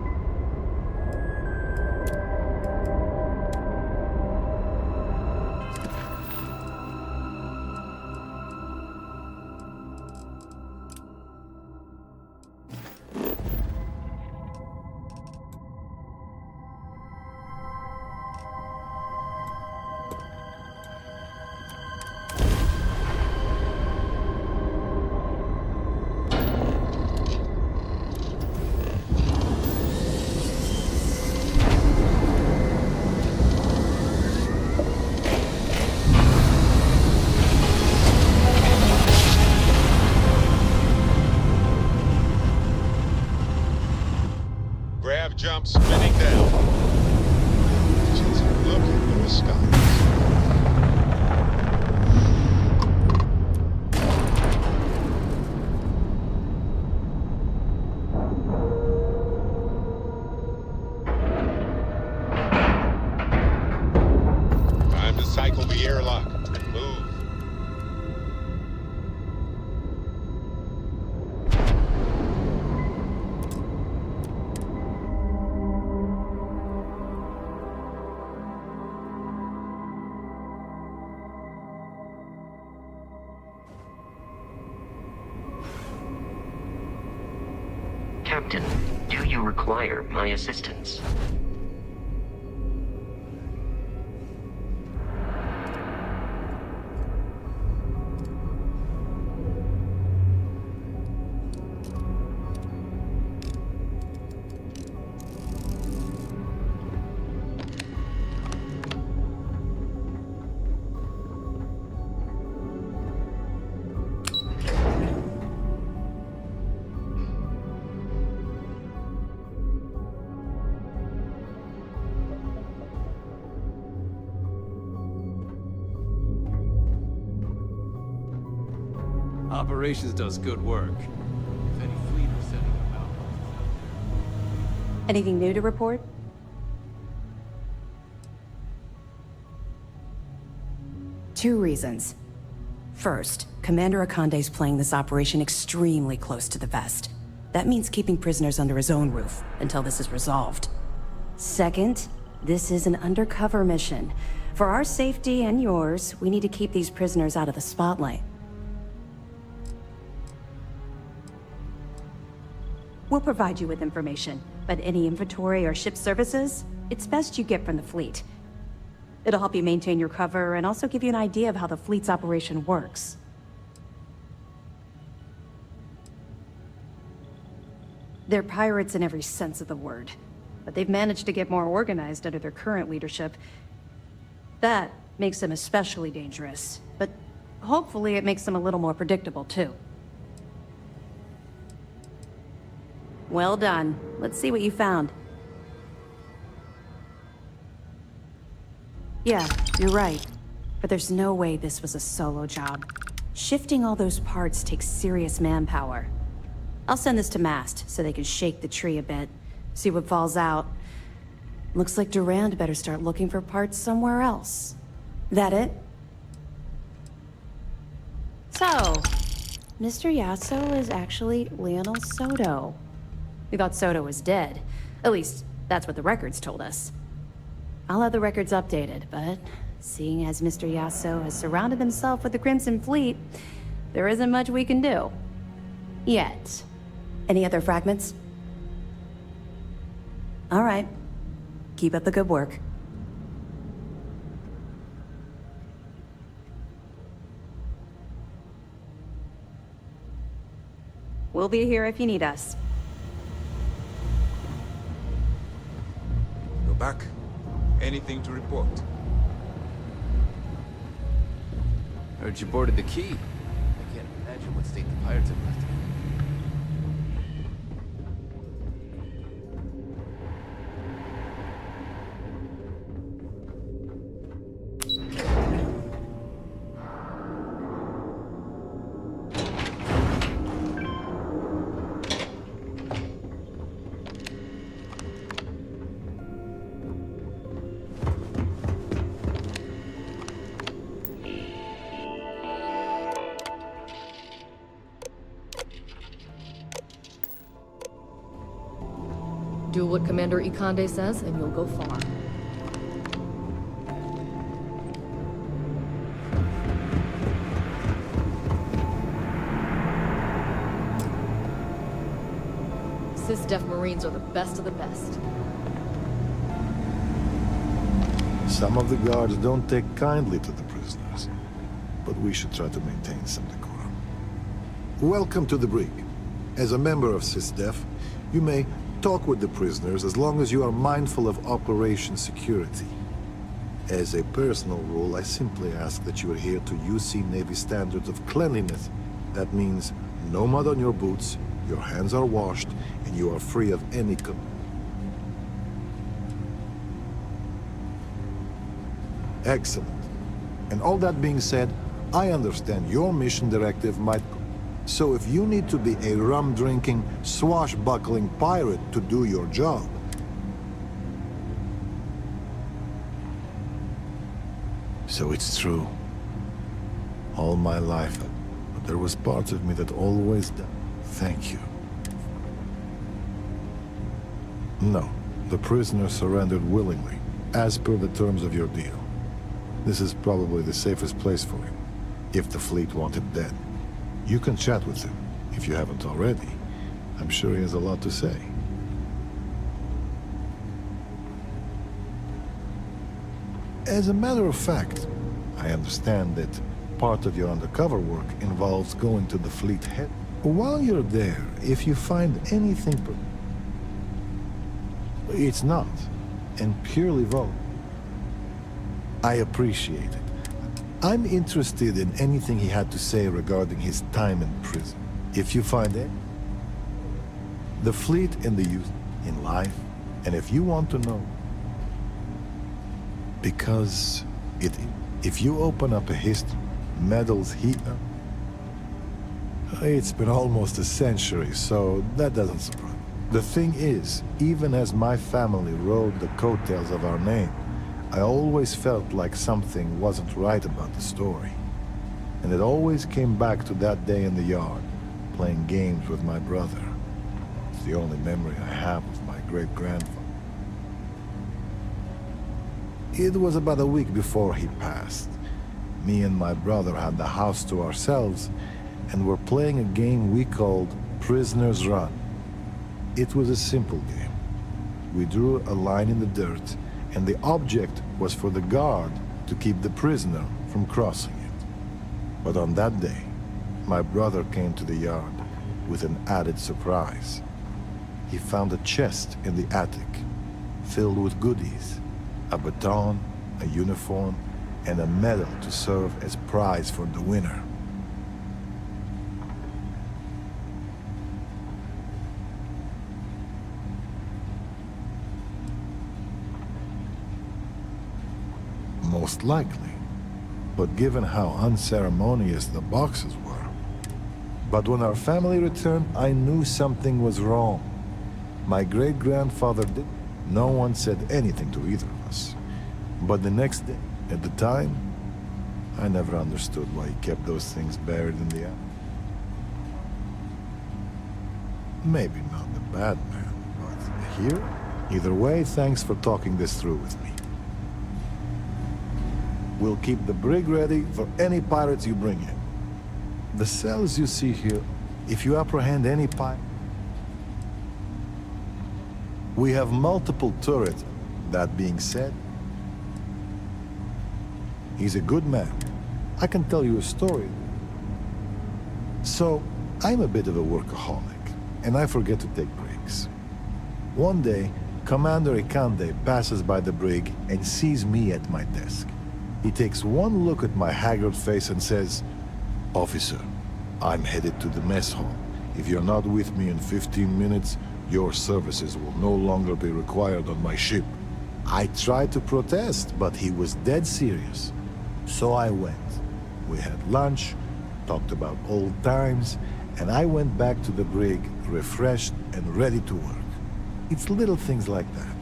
Grav jump spinning down. Just look at those skies. Time to cycle the airlock and move. Captain, do you require my assistance? Operations does good work. If any fleet are setting up outposts. Anything new to report? Two reasons. First, Commander Akande's playing this operation extremely close to the vest. That means keeping prisoners under his own roof until this is resolved. Second, this is an undercover mission. For our safety and yours, we need to keep these prisoners out of the spotlight. We'll provide you with information, but any inventory or ship services, it's best you get from the fleet. It'll help you maintain your cover and also give you an idea of how the fleet's operation works. They're pirates in every sense of the word, but they've managed to get more organized under their current leadership. That makes them especially dangerous, but hopefully it makes them a little more predictable too. Well done. Let's see what you found. Yeah, you're right. But there's no way this was a solo job. Shifting all those parts takes serious manpower. I'll send this to Mast so they can shake the tree a bit, see what falls out. Looks like Durand better start looking for parts somewhere else. That it? So, Mr. Yasso is actually Lionel Soto. We thought Soto was dead. At least, that's what the records told us. I'll have the records updated, but seeing as Mr. Yasso has surrounded himself with the Crimson Fleet, there isn't much we can do. Yet. Any other fragments? All right. Keep up the good work. We'll be here if you need us. Go back. Anything to report? Heard you boarded the key. I can't imagine what state the pirates have left it in. Do what Commander Ikande says, and you'll go far. Sys-Def Marines are the best of the best. Some of the guards don't take kindly to the prisoners, but we should try to maintain some decorum. Welcome to the brig. As a member of Sys-Def, you may talk with the prisoners as long as you are mindful of operation security. As a personal rule, I simply ask that you adhere to UC Navy standards of cleanliness. That means no mud on your boots, your hands are washed, and you are free of any Excellent. And all that being said, I understand your mission directive might... So if you need to be a rum-drinking, swashbuckling pirate to do your job... So it's true. All my life, but there was parts of me that always... Thank you. No, the prisoner surrendered willingly, as per the terms of your deal. This is probably the safest place for him, if the fleet want him dead. You can chat with him, if you haven't already. I'm sure he has a lot to say. As a matter of fact, I understand that part of your undercover work involves going to the fleet head. While you're there, if you find anything... It's not, and purely vote. I appreciate it. I'm interested in anything he had to say regarding his time in prison. If you find it, the fleet and the youth in life, and if you want to know, because if you open up a history, medals it's been almost a century, so that doesn't surprise me. The thing is, even as my family rode the coattails of our name, I always felt like something wasn't right about the story. And it always came back to that day in the yard, playing games with my brother. It's the only memory I have of my great-grandfather. It was about a week before he passed. Me and my brother had the house to ourselves, and were playing a game we called Prisoner's Run. It was a simple game. We drew a line in the dirt, and the object was for the guard to keep the prisoner from crossing it. But on that day, my brother came to the yard with an added surprise. He found a chest in the attic, filled with goodies, a baton, a uniform, and a medal to serve as prize for the winner. Most likely, but given how unceremonious the boxes were. But when our family returned, I knew something was wrong. My great-grandfather did. No one said anything to either of us. But the next day, at the time, I never understood why he kept those things buried in the attic. Maybe not the bad man, but here? Either way, thanks for talking this through with me. We'll keep the brig ready for any pirates you bring in. The cells you see here, if you apprehend any pirate, We have multiple turrets. That being said, he's a good man. I can tell you a story. So, I'm a bit of a workaholic, and I forget to take breaks. One day, Commander Ikande passes by the brig and sees me at my desk. He takes one look at my haggard face and says, "Officer, I'm headed to the mess hall. If you're not with me in 15 minutes, your services will no longer be required on my ship." I tried to protest, but he was dead serious. So I went. We had lunch, talked about old times, and I went back to the brig, refreshed and ready to work. It's little things like that.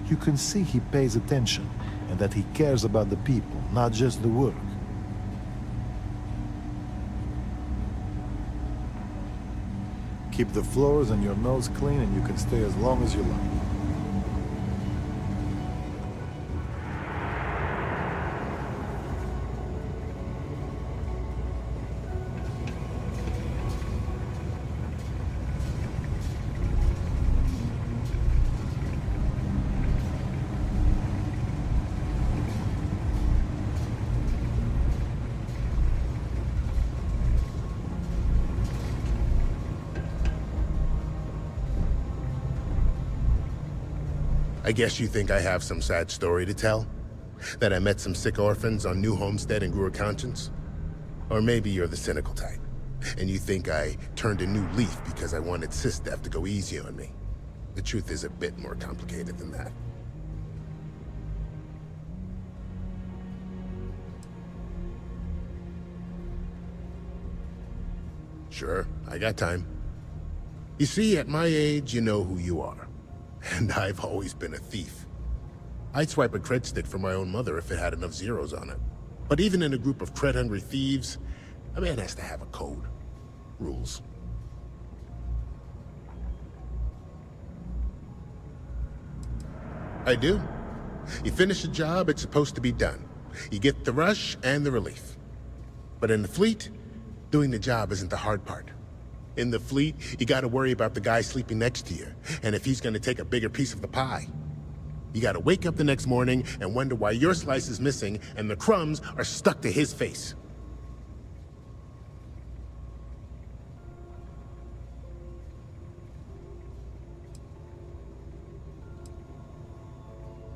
You can see he pays attention, and that he cares about the people, not just the work. Keep the floors and your nose clean, and you can stay as long as you like. I guess you think I have some sad story to tell? That I met some sick orphans on New Homestead and grew a conscience? Or maybe you're the cynical type, and you think I turned a new leaf because I wanted SysDef to go easy on me. The truth is a bit more complicated than that. Sure, I got time. You see, at my age, you know who you are. And I've always been a thief. I'd swipe a cred stick for my own mother if it had enough zeros on it. But even in a group of cred-hungry thieves, a man has to have a code. Rules. I do. You finish a job, it's supposed to be done. You get the rush and the relief. But in the fleet, doing the job isn't the hard part. In the fleet, you gotta worry about the guy sleeping next to you, and if he's gonna take a bigger piece of the pie. You gotta wake up the next morning and wonder why your slice is missing and the crumbs are stuck to his face.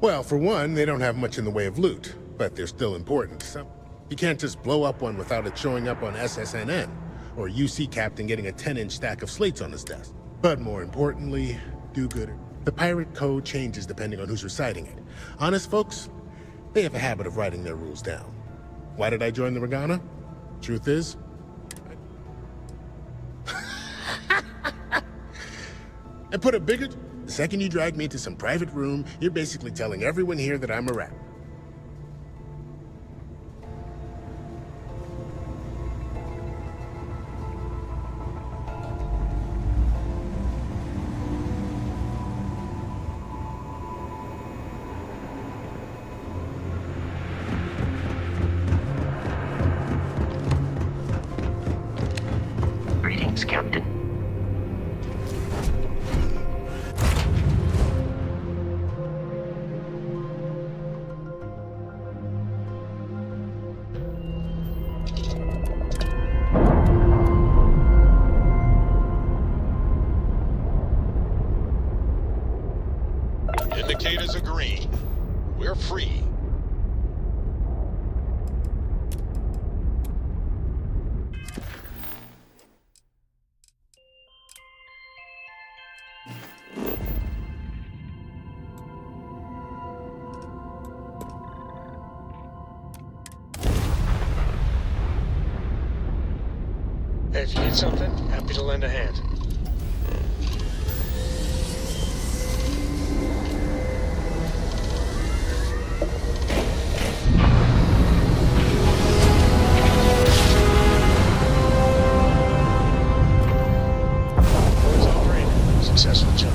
Well, for one, they don't have much in the way of loot, but they're still important. So you can't just blow up one without it showing up on SSNN. Or UC captain getting a 10-inch stack of slates on his desk. But more importantly, do-gooder. The pirate code changes depending on who's reciting it. Honest folks, they have a habit of writing their rules down. Why did I join the Regana? Truth is... And put it bigger, the second you drag me into some private room, you're basically telling everyone here that I'm a rat. Greetings, Captain. Indicators are green. We're free. Hey, if you need something, happy to lend a hand. Successful job.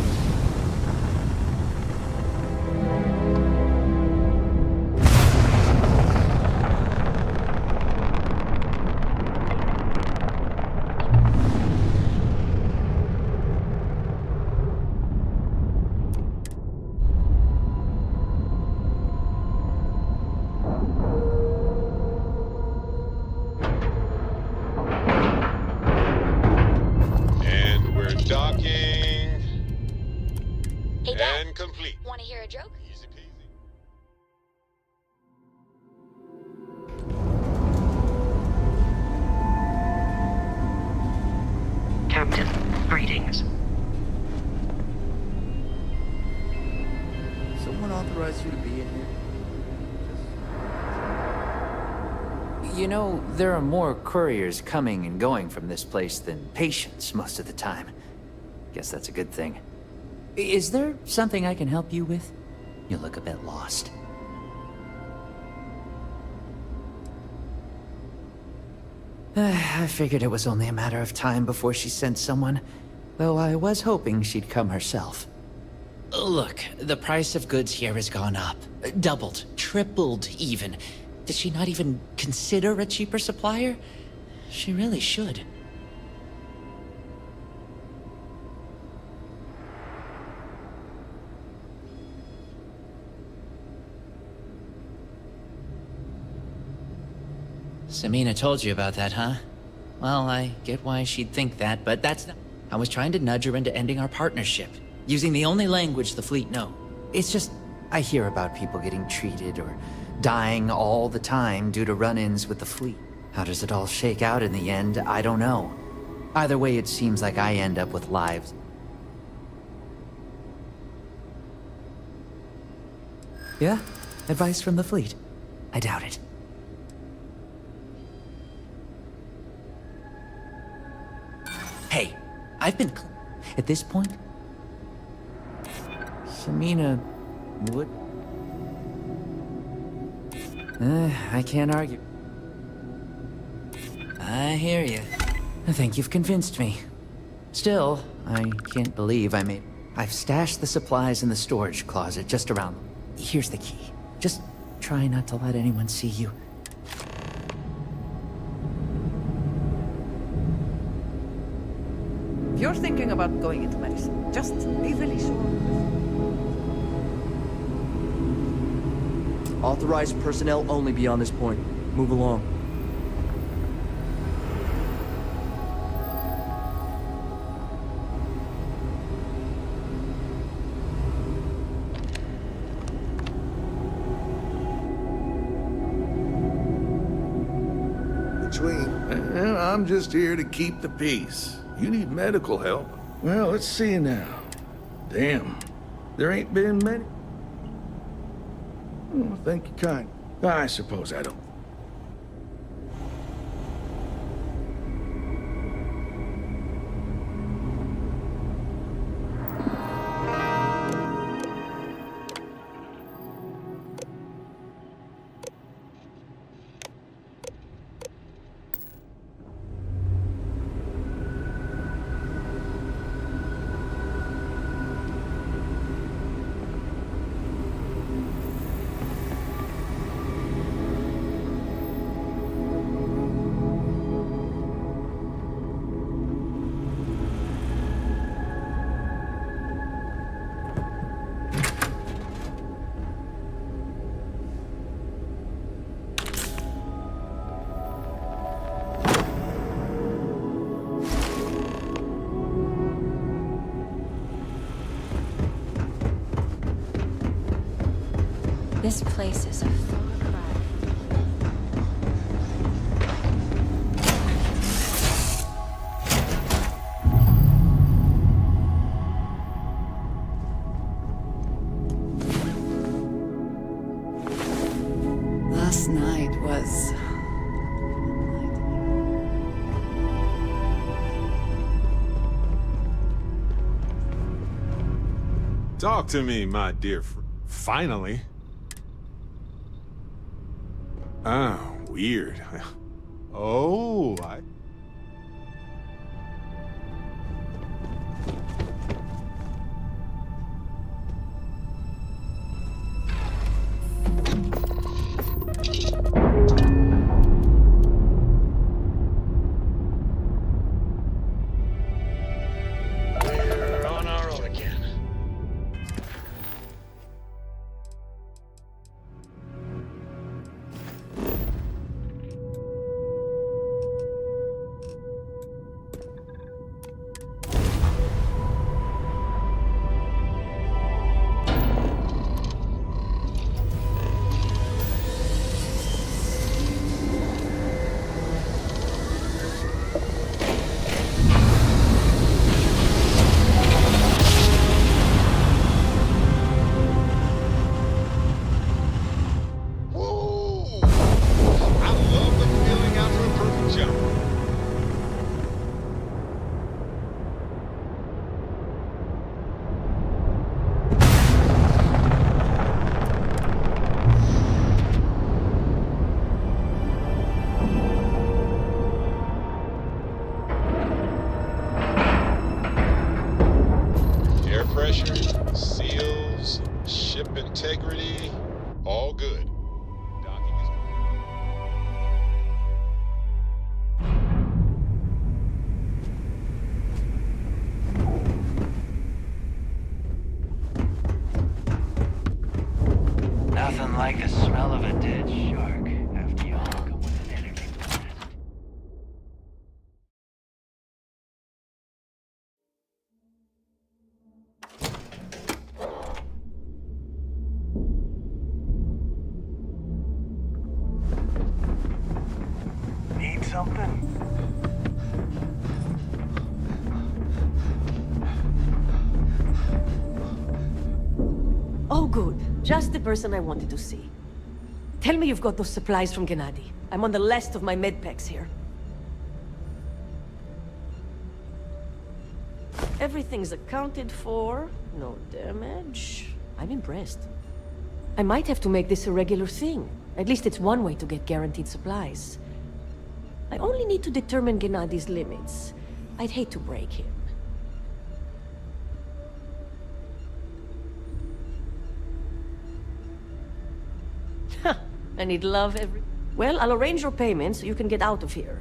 And complete. Want to hear a joke? Easy peasy. Captain, greetings. Someone authorized you to be in here? You know, there are more couriers coming and going from this place than patients most of the time. Guess that's a good thing. Is there something I can help you with? You look a bit lost. I figured it was only a matter of time before she sent someone, though I was hoping she'd come herself. Look, the price of goods here has gone up. Doubled, tripled even. Does she not even consider a cheaper supplier? She really should. Samina told you about that, huh? Well, I get why she'd think that, but that's not... I was trying to nudge her into ending our partnership, using the only language the fleet know. It's just, I hear about people getting treated or dying all the time due to run-ins with the fleet. How does it all shake out in the end? I don't know. Either way, it seems like I end up with lives. Yeah? Advice from the fleet? I doubt it. Hey, I've been... At this point... Samina would... I can't argue. I hear you. I think you've convinced me. Still, I can't believe I made... I've stashed the supplies in the storage closet just around... Here's the key. Just try not to let anyone see you. If you're thinking about going into medicine, just be really sure. Authorized personnel only beyond this point. Move along. Well, I'm just here to keep the peace. You need medical help. Well, let's see now. Damn. There ain't been many. Oh, thank you kind. I suppose I don't. This place is a far cry. Last night was... Talk to me, my dear Finally. Ah, weird. Oh, We're on our own again. pressure, seals, ship integrity, all good. Docking is Nothing like the smell of a dead shark after you hook 'em with an energy blast. Need something? Oh, good. Just the person I wanted to see. Tell me you've got those supplies from Gennady. I'm on the last of my med packs here. Everything's accounted for. No damage. I'm impressed. I might have to make this a regular thing. At least it's one way to get guaranteed supplies. I only need to determine Gennady's limits. I'd hate to break him. I need love every... Well, I'll arrange your payment so you can get out of here.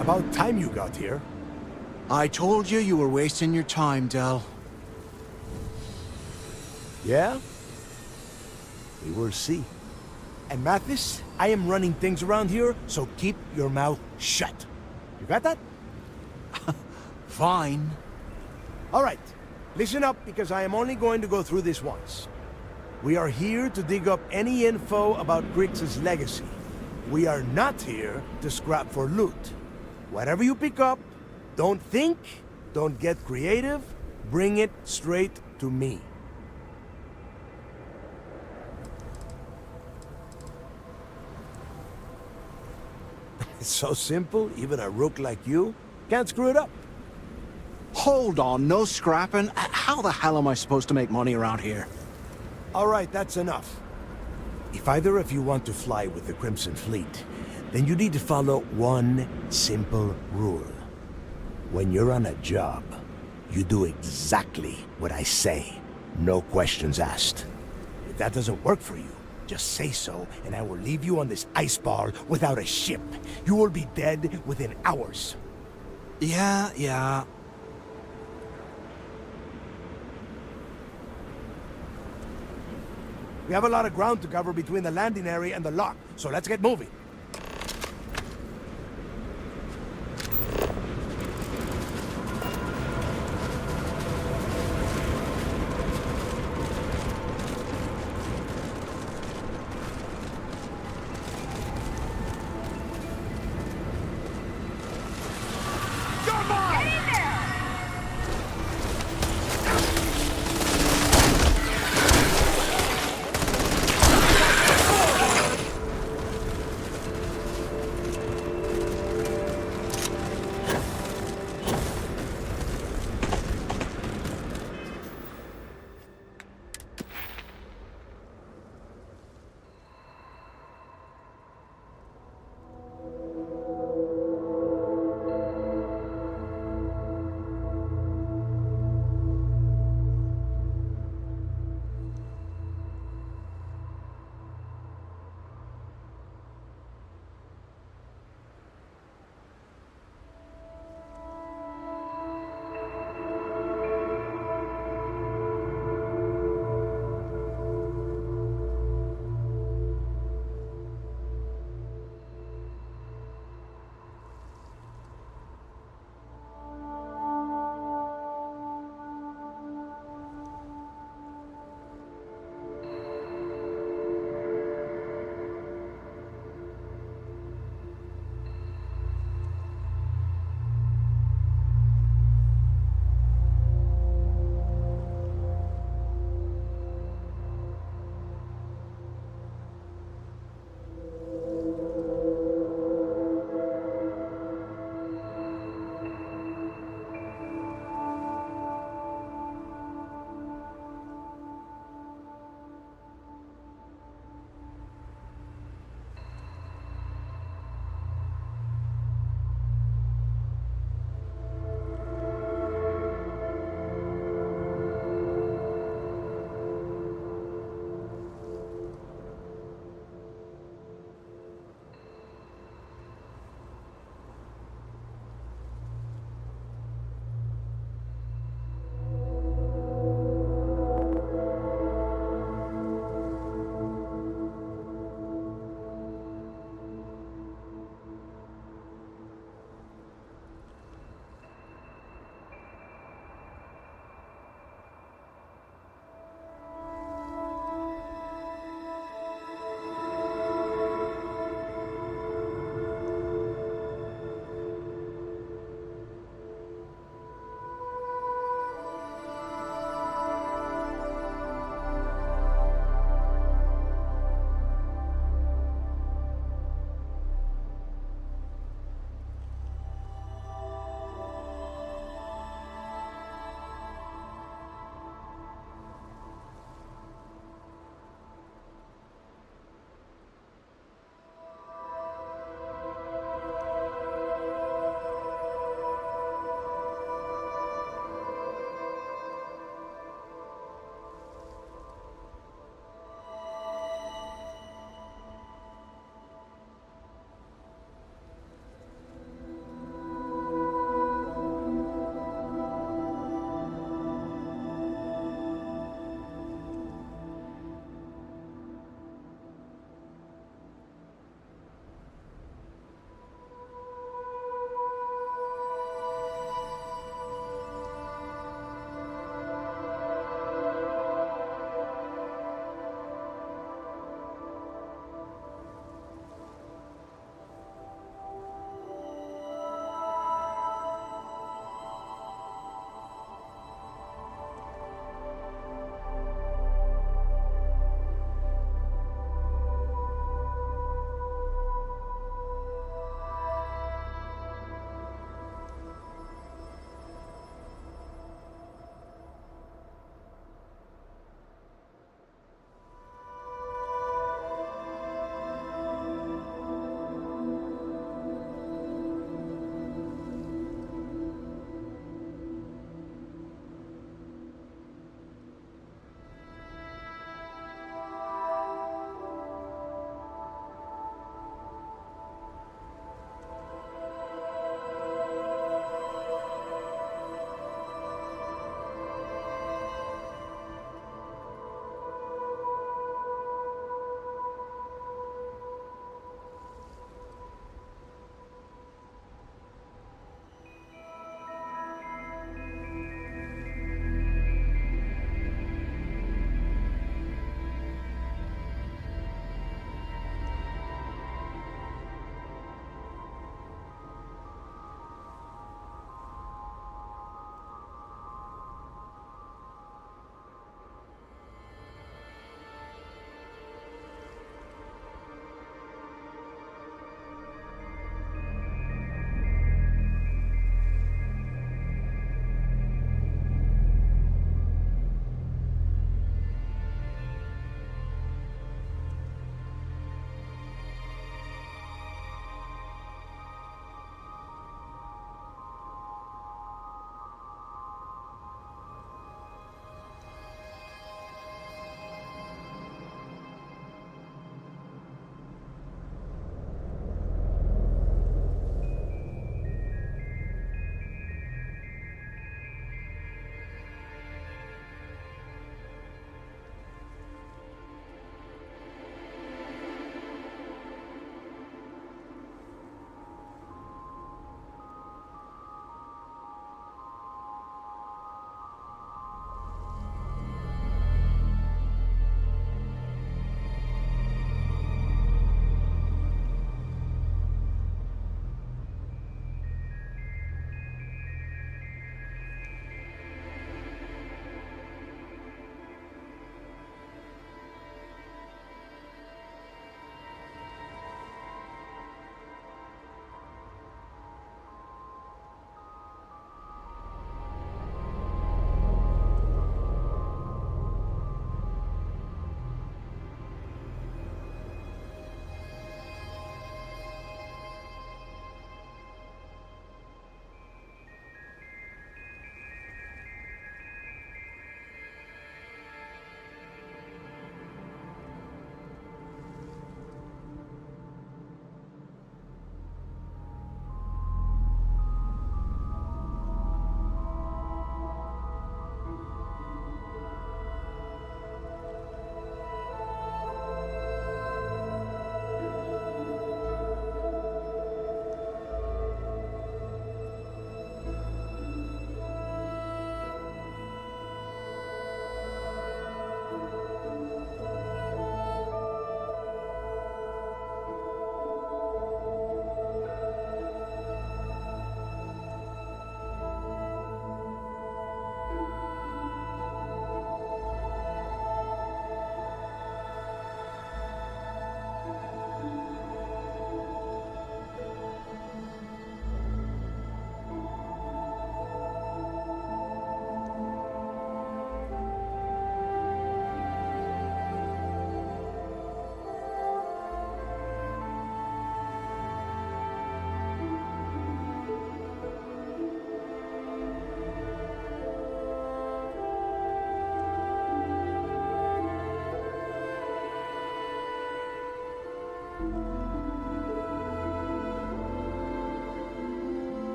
About time you got here. I told you you were wasting your time, Del. Yeah? We will see. And Mathis, I am running things around here, so keep your mouth shut. You got that? Fine. All right. Listen up, because I am only going to go through this once. We are here to dig up any info about Grix's legacy. We are not here to scrap for loot. Whatever you pick up, don't think, don't get creative, bring it straight to me. It's so simple, even a rook like you can't screw it up. Hold on, no scrapping? How the hell am I supposed to make money around here? All right, that's enough. If either of you want to fly with the Crimson Fleet, then you need to follow one simple rule. When you're on a job, you do exactly what I say. No questions asked. If that doesn't work for you, just say so, and I will leave you on this ice ball without a ship. You will be dead within hours. Yeah. We have a lot of ground to cover between the landing area and the lock, so let's get moving.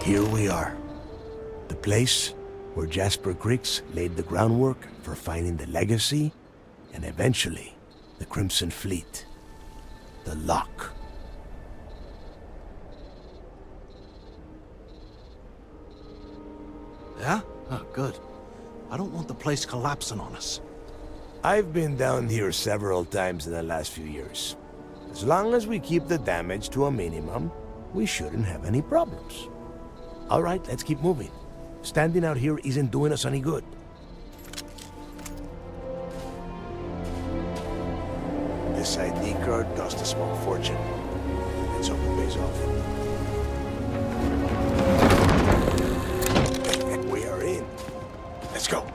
Here we are. The place where Jasper Griggs laid the groundwork for finding the legacy, and eventually, the Crimson Fleet. The Lock. Yeah? Oh, good. I don't want the place collapsing on us. I've been down here several times in the last few years. As long as we keep the damage to a minimum, we shouldn't have any problems. All right, let's keep moving. Standing out here isn't doing us any good. This ID card cost a small fortune. Let's hope it pays off. We are in. Let's go.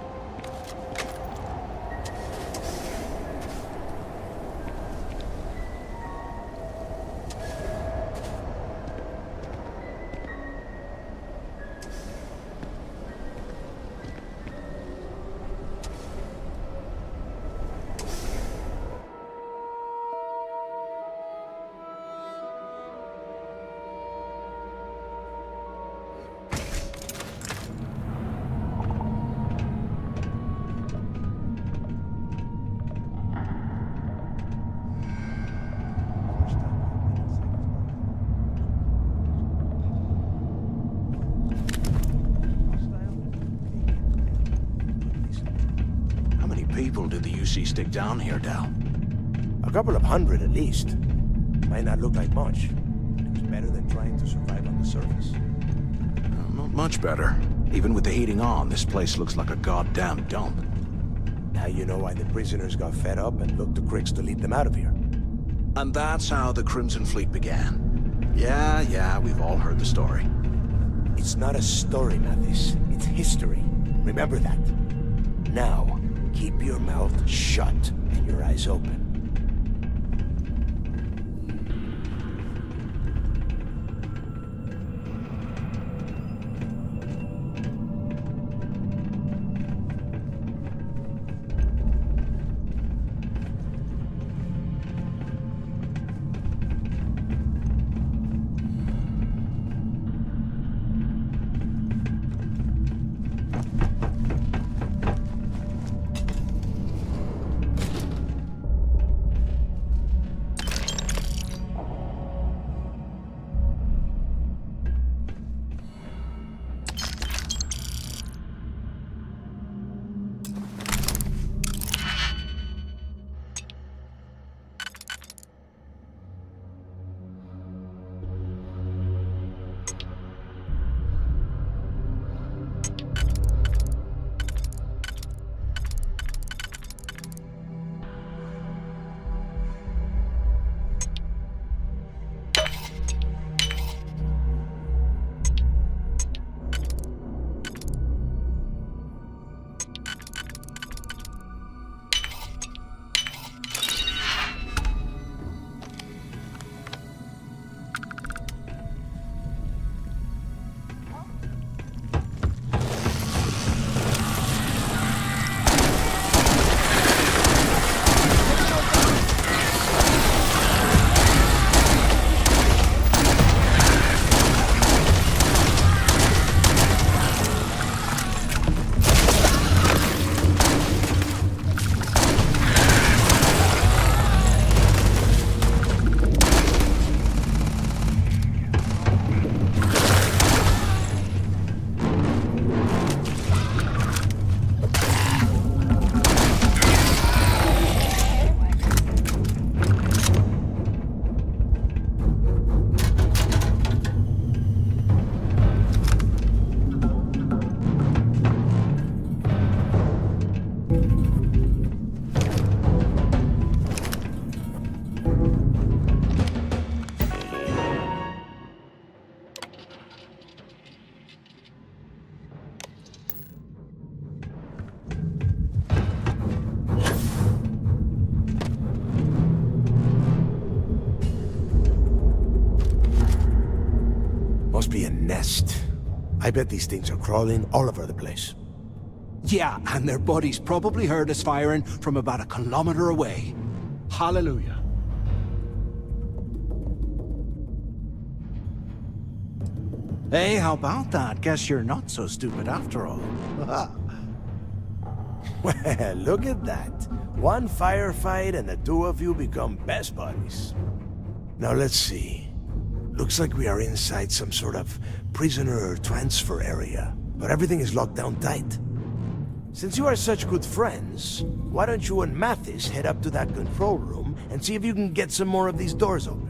People did the UC stick down here, Dal? A couple of hundred at least. Might not look like much. But it was better than trying to survive on the surface. Not much better. Even with the heating on, this place looks like a goddamn dump. Now you know why the prisoners got fed up and looked to Griggs to lead them out of here. And that's how the Crimson Fleet began. Yeah, we've all heard the story. It's not a story, Mathis. It's history. Remember that. Now, keep your mouth shut and your eyes open. Must be a nest. I bet these things are crawling all over the place. Yeah, and their buddies probably heard us firing from about 1 kilometer away. Hallelujah. Hey, how about that? Guess you're not so stupid after all. Well, look at that. One firefight and the two of you become best buddies. Now let's see. Looks like we are inside some sort of prisoner transfer area, but everything is locked down tight. Since you are such good friends, why don't you and Mathis head up to that control room and see if you can get some more of these doors open?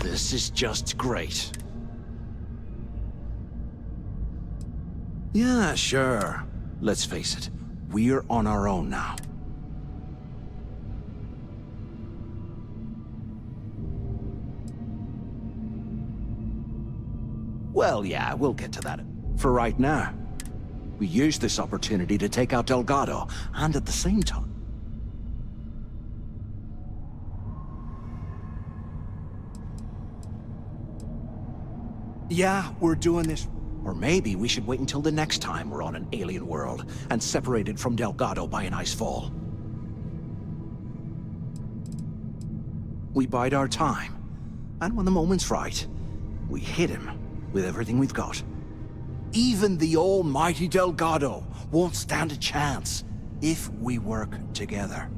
This is just great. Yeah, sure. Let's face it, we're on our own now. Well, yeah, we'll get to that. For right now, we use this opportunity to take out Delgado, and at the same time... Yeah, we're doing this. Or maybe we should wait until the next time we're on an alien world and separated from Delgado by an ice fall. We bide our time, and when the moment's right, we hit him with everything we've got. Even the almighty Delgado won't stand a chance if we work together.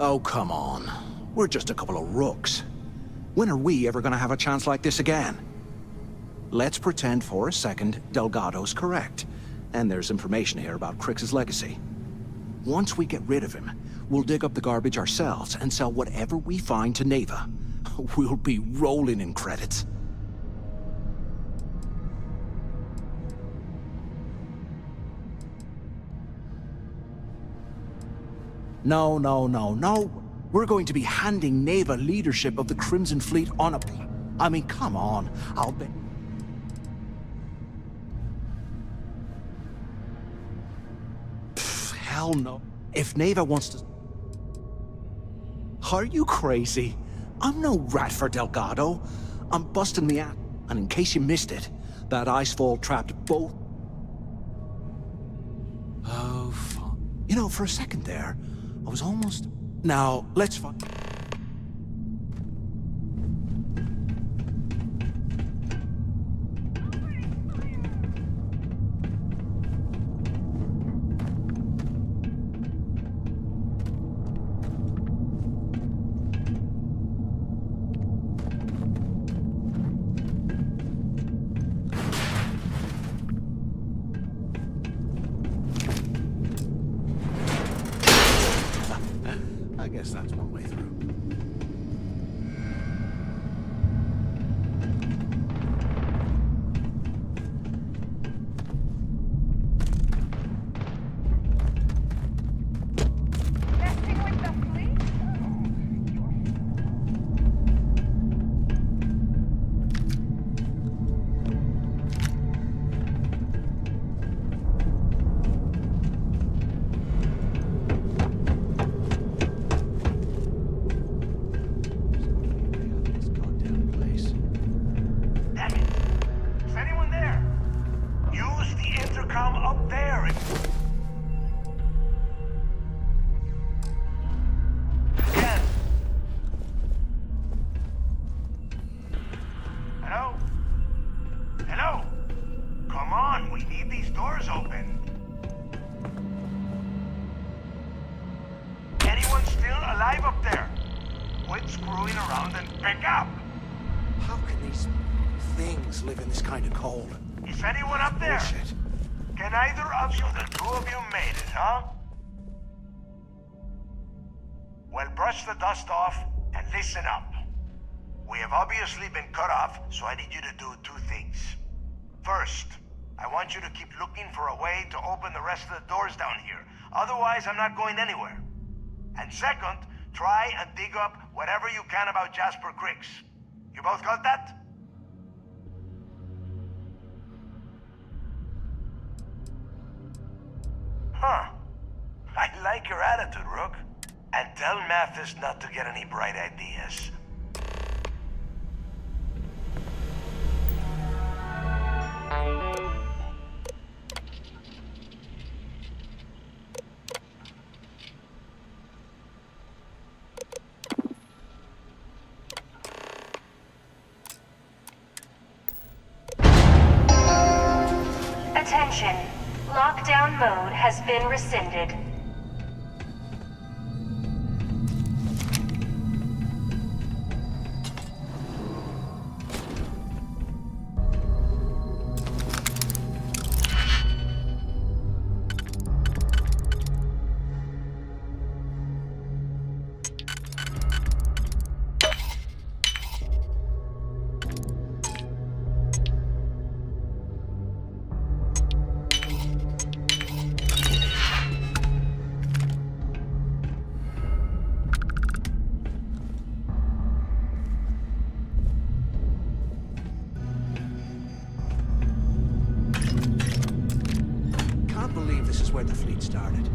Oh, come on. We're just a couple of rooks. When are we ever gonna have a chance like this again? Let's pretend for a second Delgado's correct, and there's information here about Crix's legacy. Once we get rid of him, we'll dig up the garbage ourselves and sell whatever we find to Neva. We'll be rolling in credits. No, no, no, no. We're going to be handing Neva leadership of the Crimson Fleet on a... I mean, come on. I'll bet... Hell no. If Neva wants to... Are you crazy? I'm no rat for Delgado. I'm busting the ass. And in case you missed it, that icefall trapped both... Oh, fuck. You know, for a second there, I was almost... Now, let's find... I guess that's one way through. Live in this kind of cold. Is anyone up there? Bullshit. Can either of you, the two of you, made it, huh? Well, brush the dust off and listen up. We have obviously been cut off, so I need you to do two things. First, I want you to keep looking for a way to open the rest of the doors down here. Otherwise, I'm not going anywhere. And second, try and dig up whatever you can about Jasper Cricks. You both got that? Huh. I like your attitude, Rook. And tell Mathis not to get any bright ideas. Attention. Lockdown mode has been rescinded. Where the fleet started.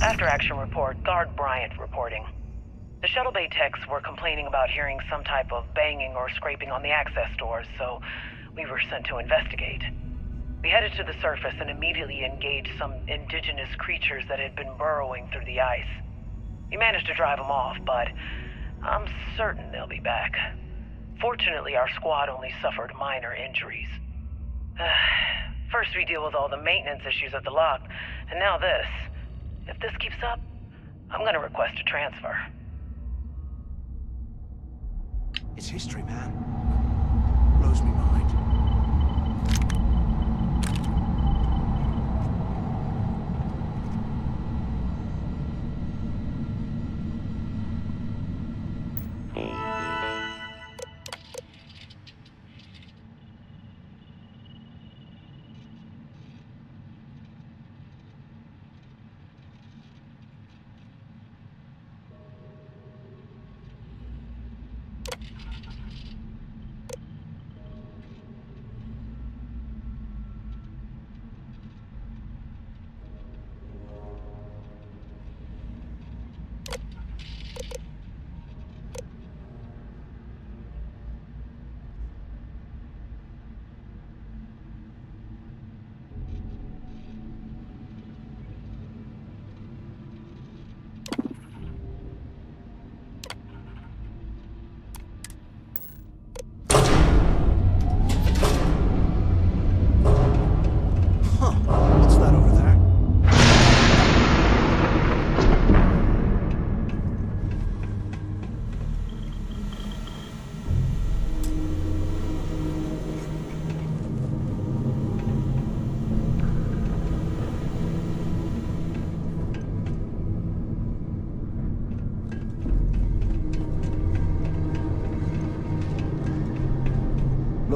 After action report, Guard Bryant reporting. The shuttle bay techs were complaining about hearing some type of banging or scraping on the access doors, so we were sent to investigate. We headed to the surface and immediately engaged some indigenous creatures that had been burrowing through the ice. We managed to drive them off, but I'm certain they'll be back. Fortunately, our squad only suffered minor injuries. First we deal with all the maintenance issues at the lock, and now this. If this keeps up, I'm gonna request a transfer. It's history, man. Blows me mind.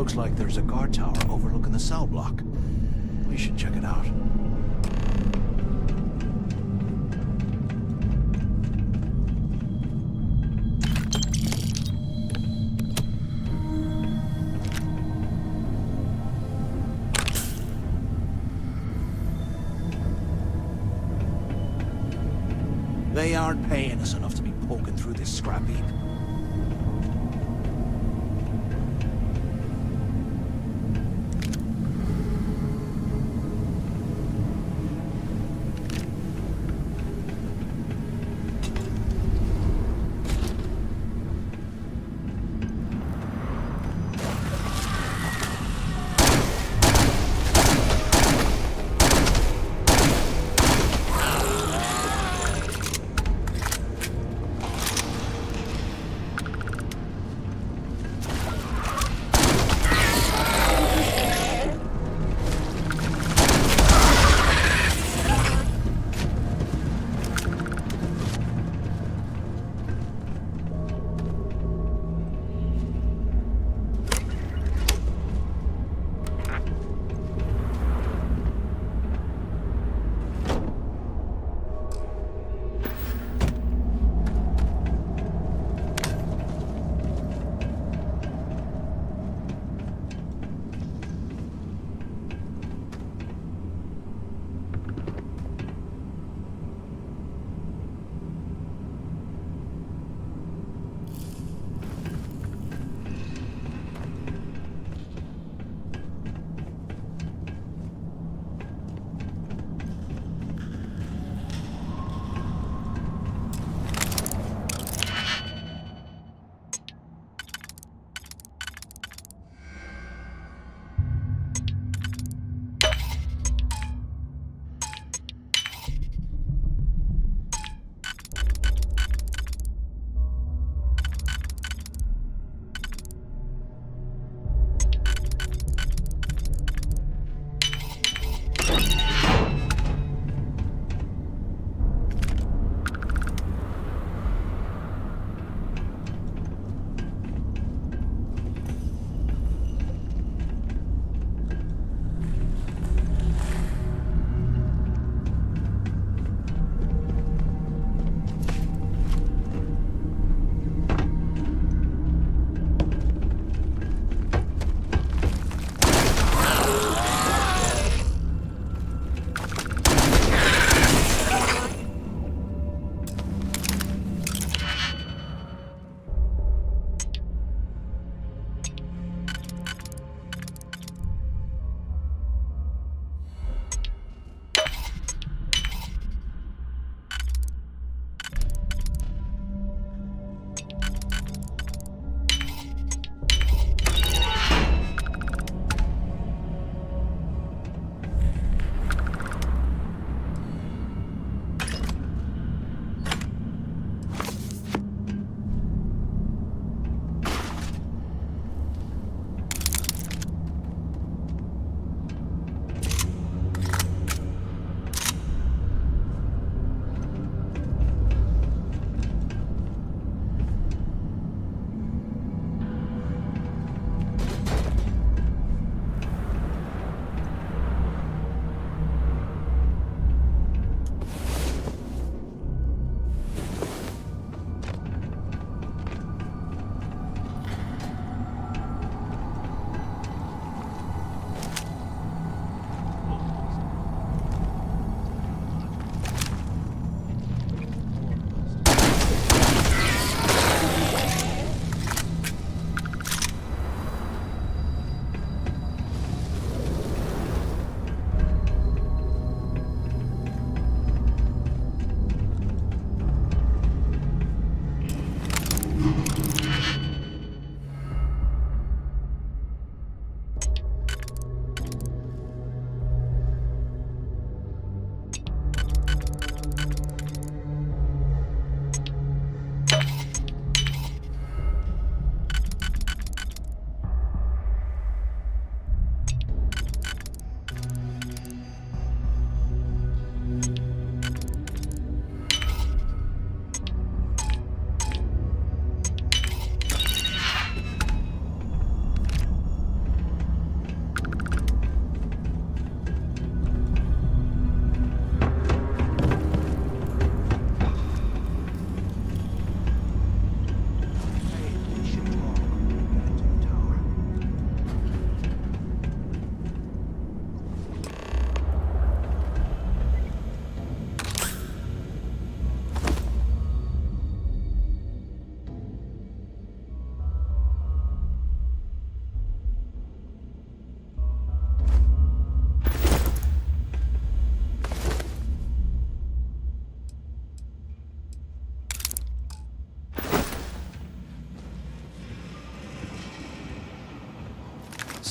Looks like there's a guard tower overlooking the cell block. We should check it out. They aren't paying us enough to be poking through this scrap heap.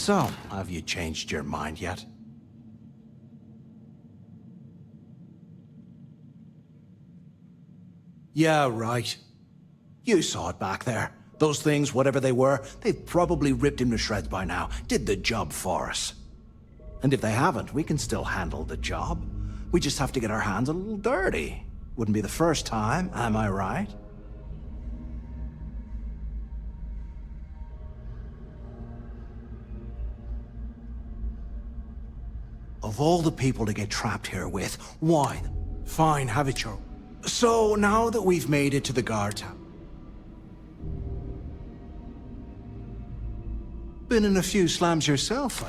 So, have you changed your mind yet? Yeah, right. You saw it back there. Those things, whatever they were, they've probably ripped him to shreds by now. Did the job for us. And if they haven't, we can still handle the job. We just have to get our hands a little dirty. Wouldn't be the first time, am I right? Of all the people to get trapped here with, why? Fine, have it your... So, now that we've made it to the guard tower... Been in a few slams yourself,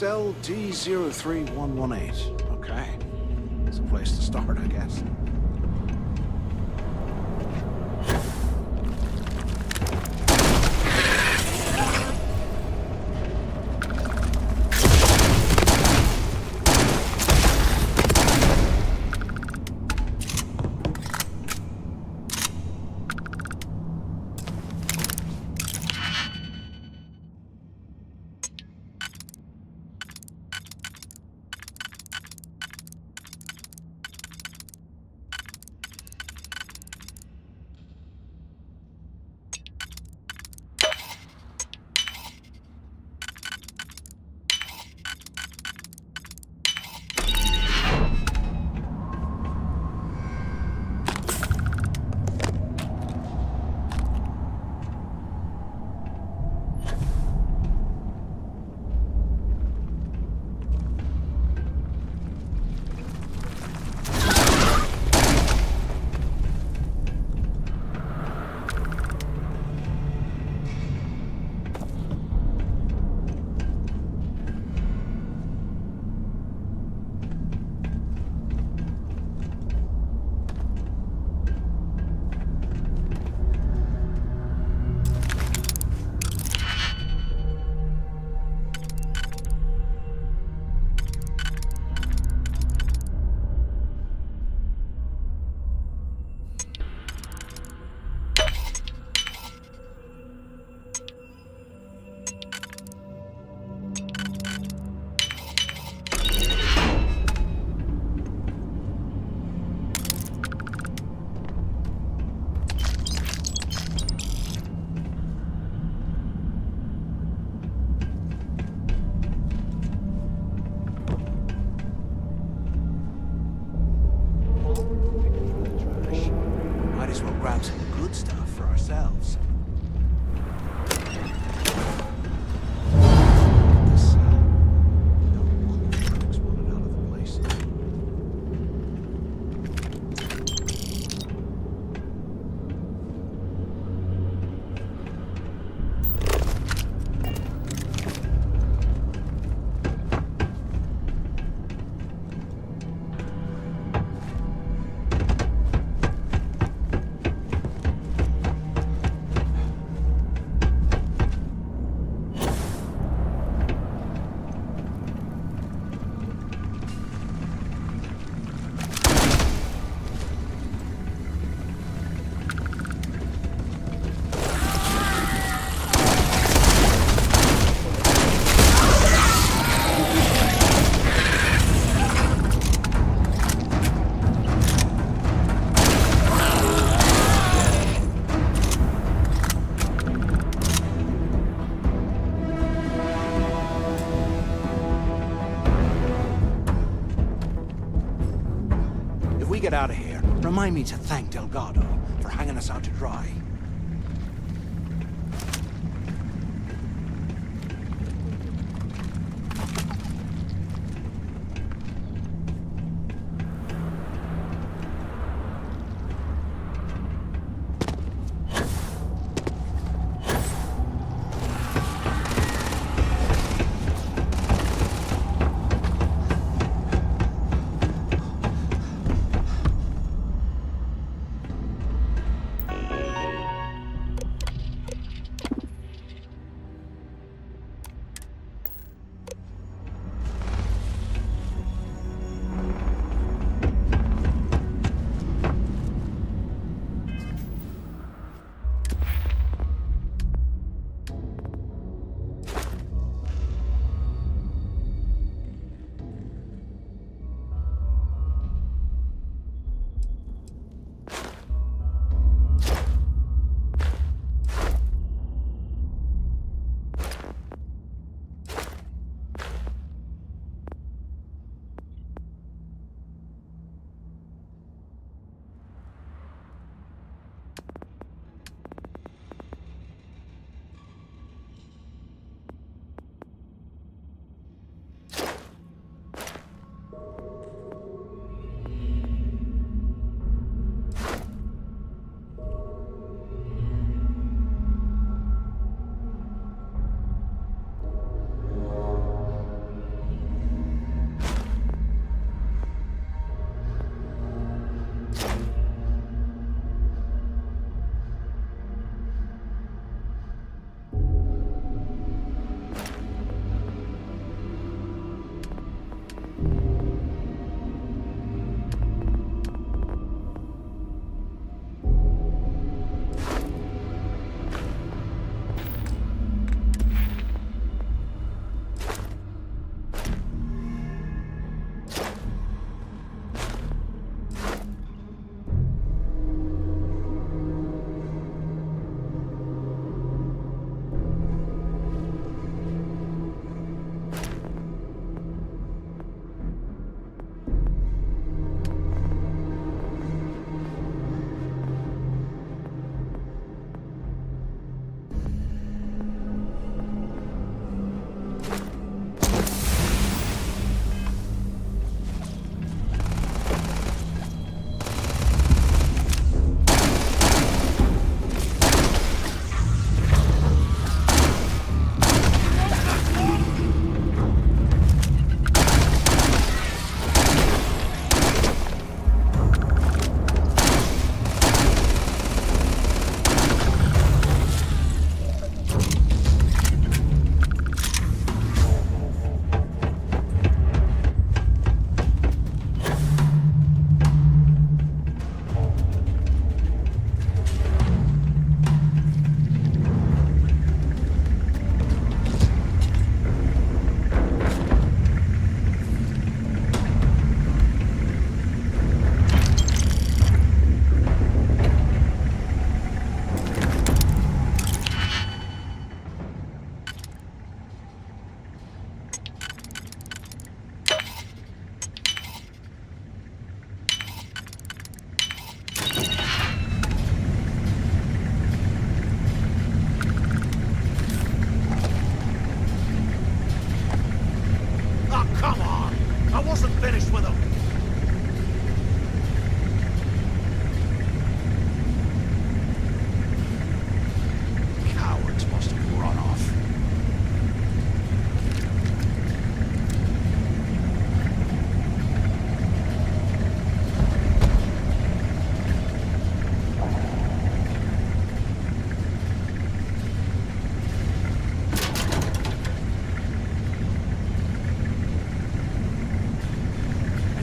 Cell D03118. Okay. It's a place to start, I guess. we get out of here, remind me to thank Delgado for hanging us out to dry.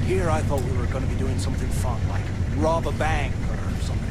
Here I thought we were going to be doing something fun, like rob a bank or something.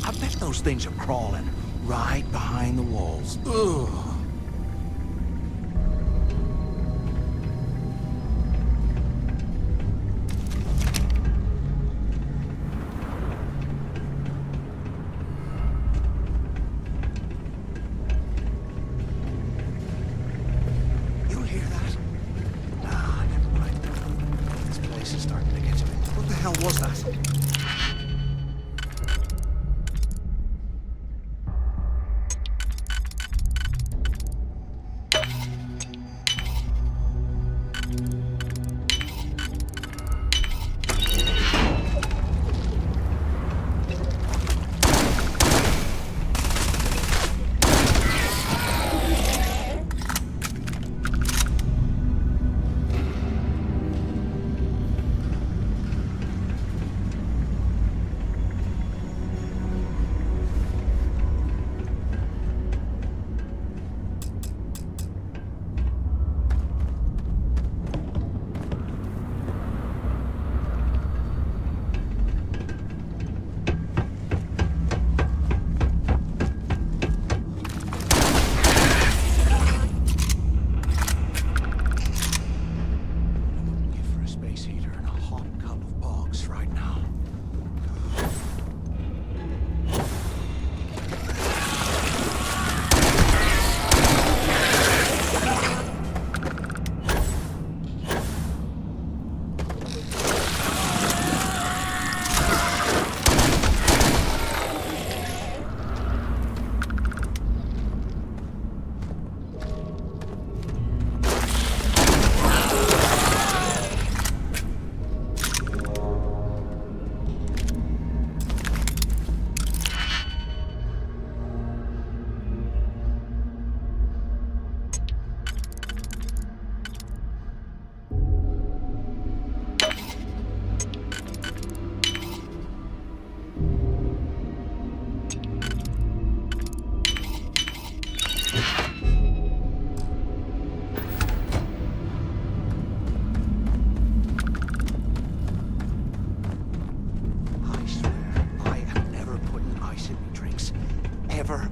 I bet those things are crawling right behind the walls. Ugh. You hear that? Nah, never mind. This place is starting to get to me. What the hell was that?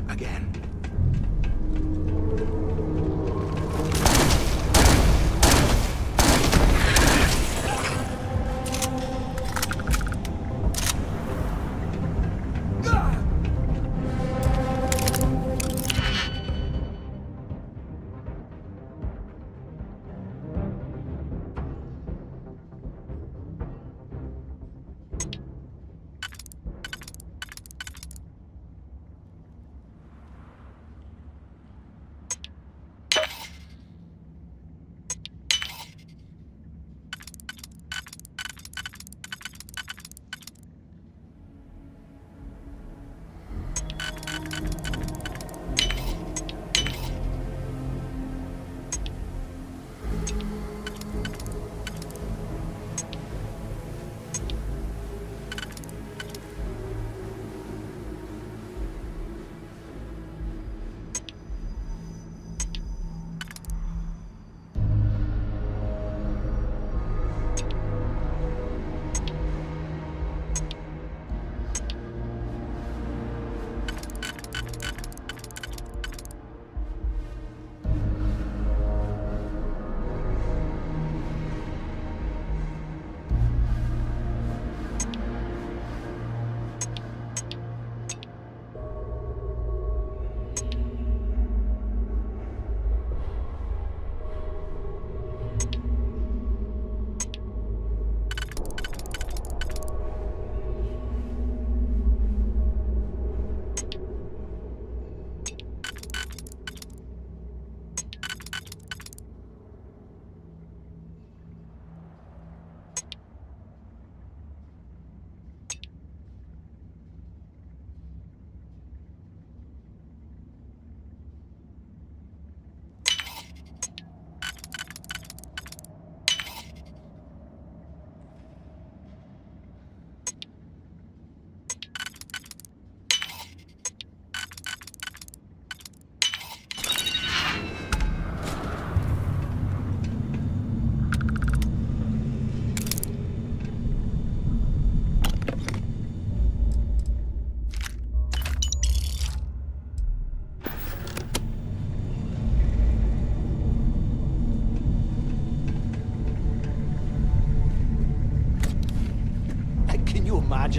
Again.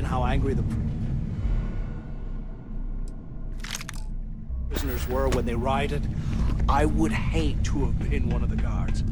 how angry the prisoners were when they rioted, I would hate to have been one of the guards.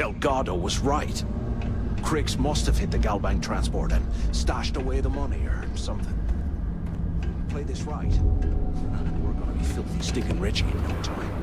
Delgado was right. Cricks must have hit the Galbank transport and stashed away the money or something. Play this right, and we're gonna be filthy stinking rich in no time.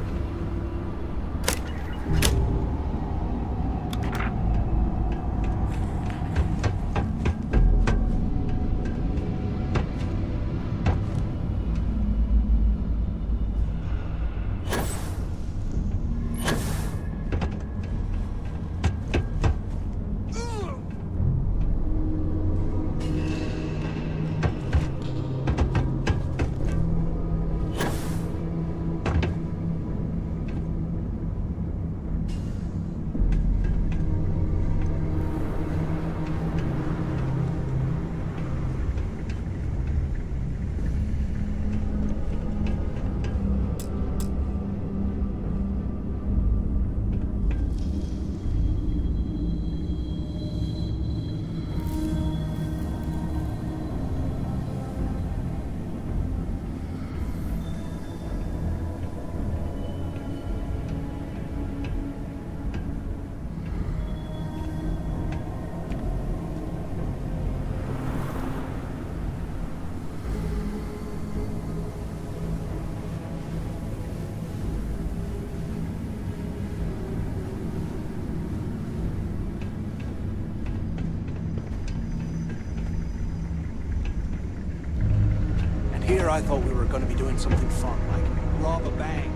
I thought we were gonna be doing something fun, like rob a bank.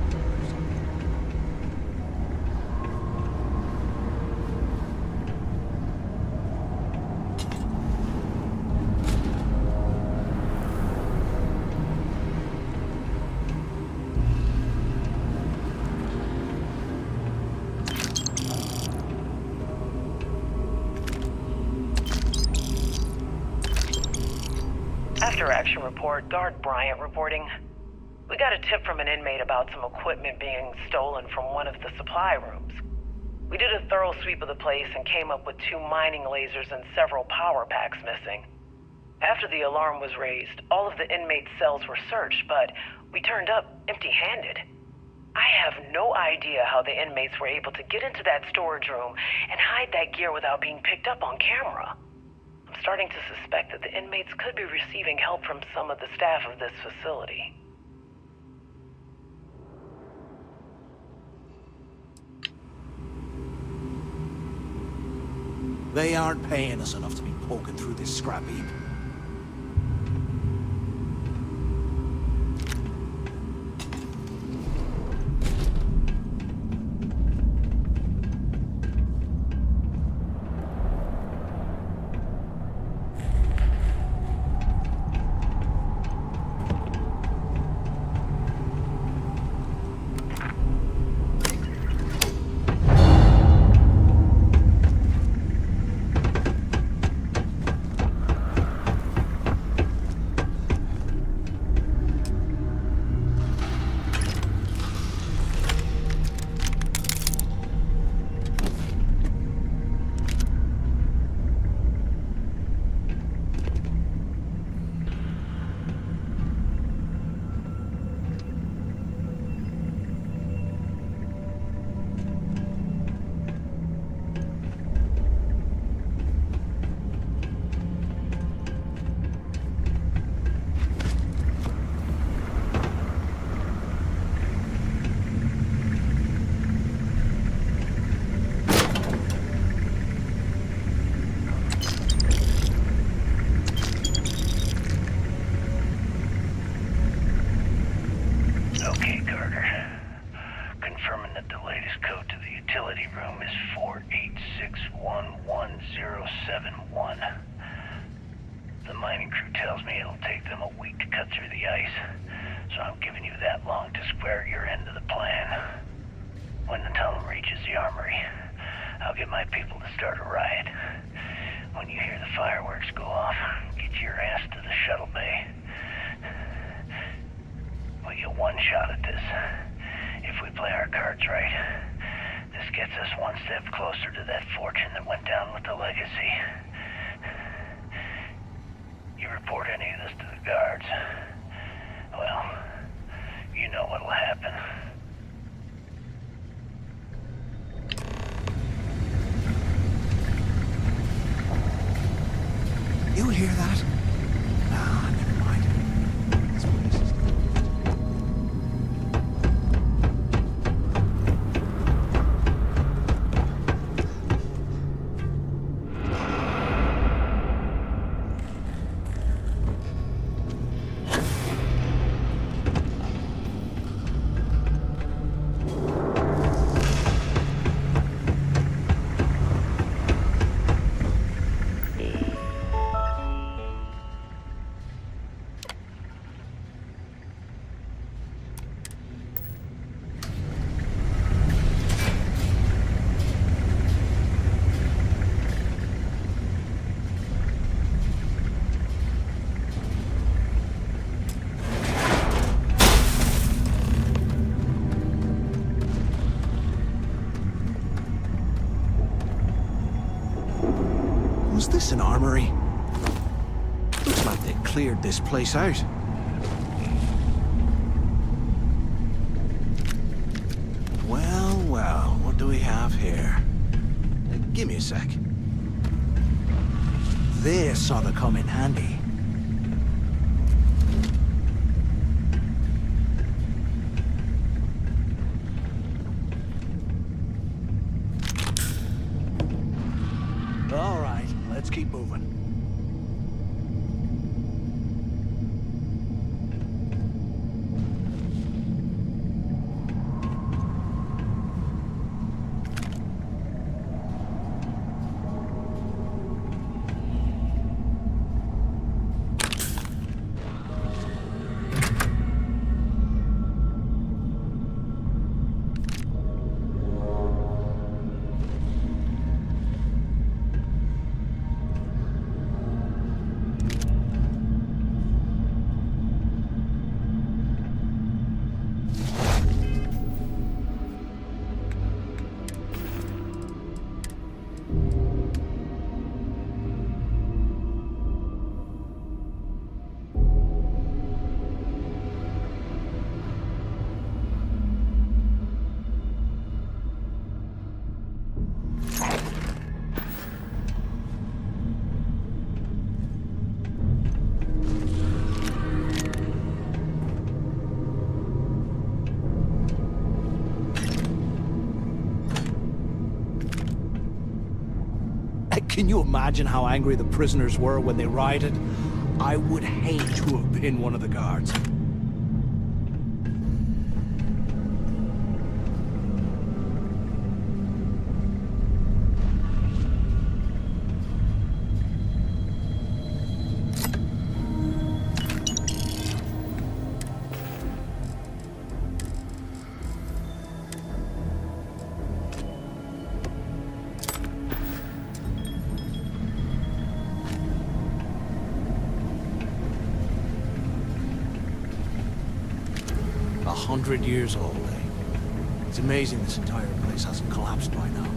After action report, Guard Bryant reporting. We got a tip from an inmate about some equipment being stolen from one of the supply rooms. We did a thorough sweep of the place and came up with 2 mining lasers and several power packs missing. After the alarm was raised, all of the inmates' cells were searched, but we turned up empty-handed. I have no idea how the inmates were able to get into that storage room and hide that gear without being picked up on camera. I'm starting to suspect that the inmates could be receiving help from some of the staff of this facility. They aren't paying us enough to be poking through this scrap heap. You hear that? Ah, never mind. This place is... Was this an armory? Looks like they cleared this place out. Well, well, what do we have here? Give me a sec. This ought to come in handy. All right, let's keep moving. Can you imagine how angry the prisoners were when they rioted? I would hate to have been one of the guards. Years old, eh? It's amazing this entire place hasn't collapsed by now.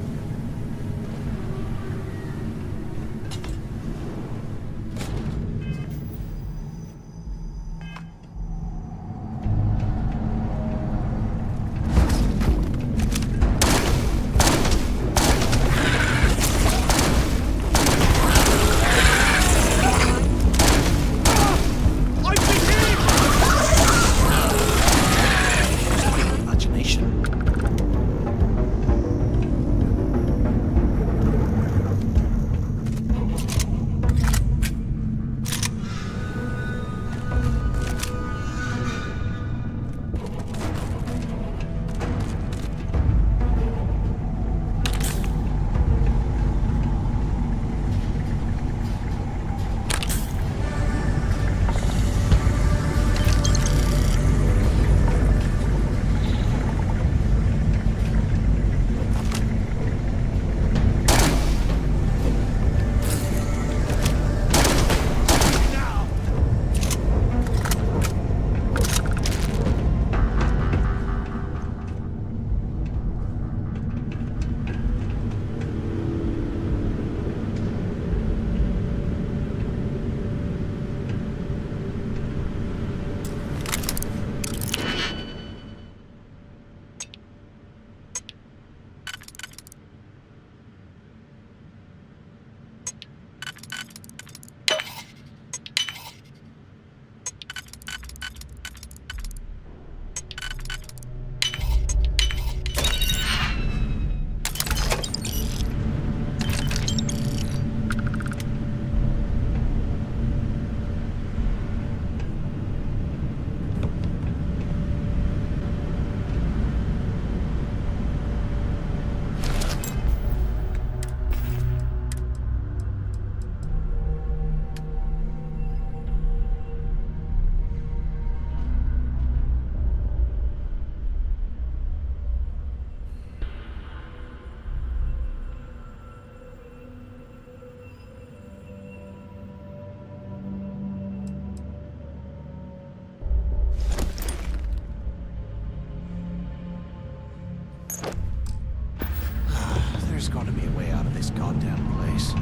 There's gotta be a way out of this goddamn place.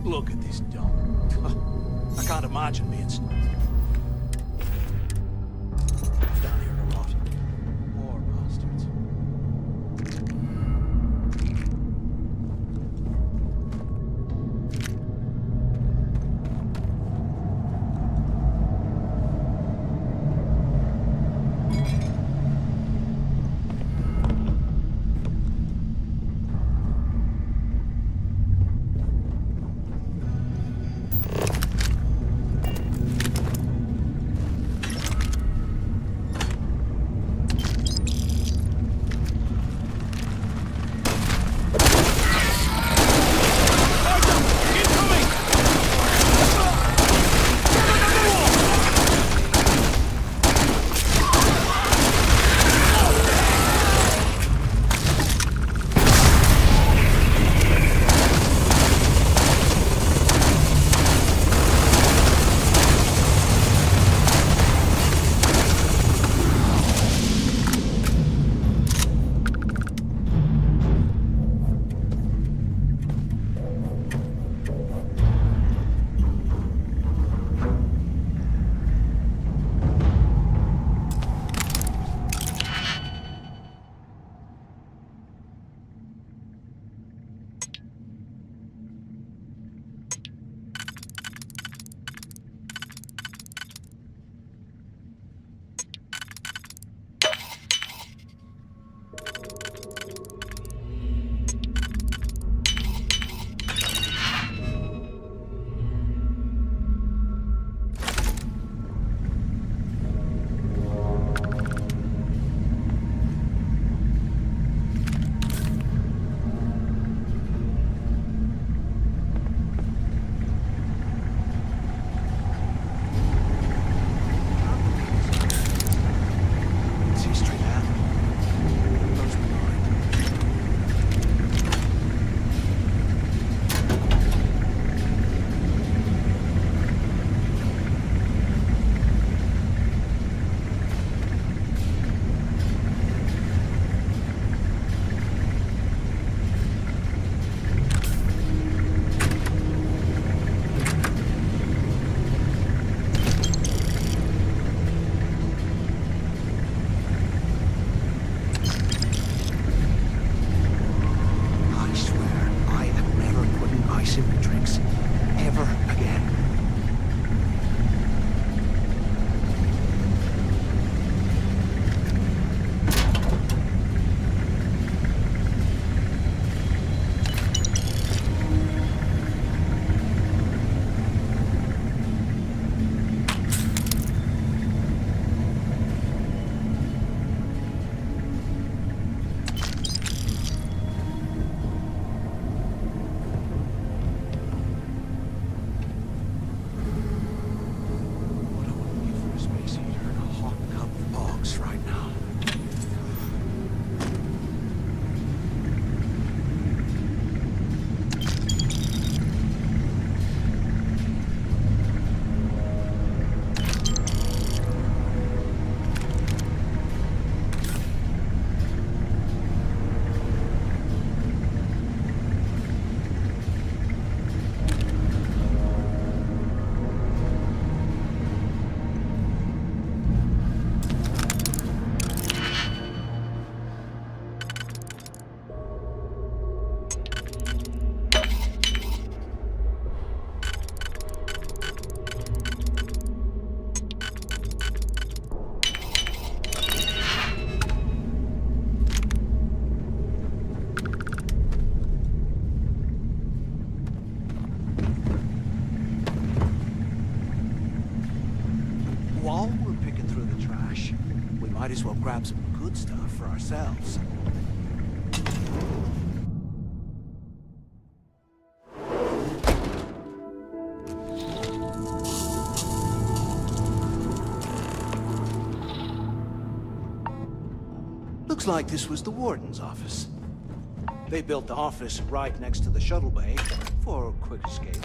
Look at this dump. I can't imagine being down here a lot. Poor bastards. simple tricks ever again. While we're picking through the trash, we might as well grab some good stuff for ourselves. Looks like this was the warden's office. They built the office right next to the shuttle bay for a quick escape.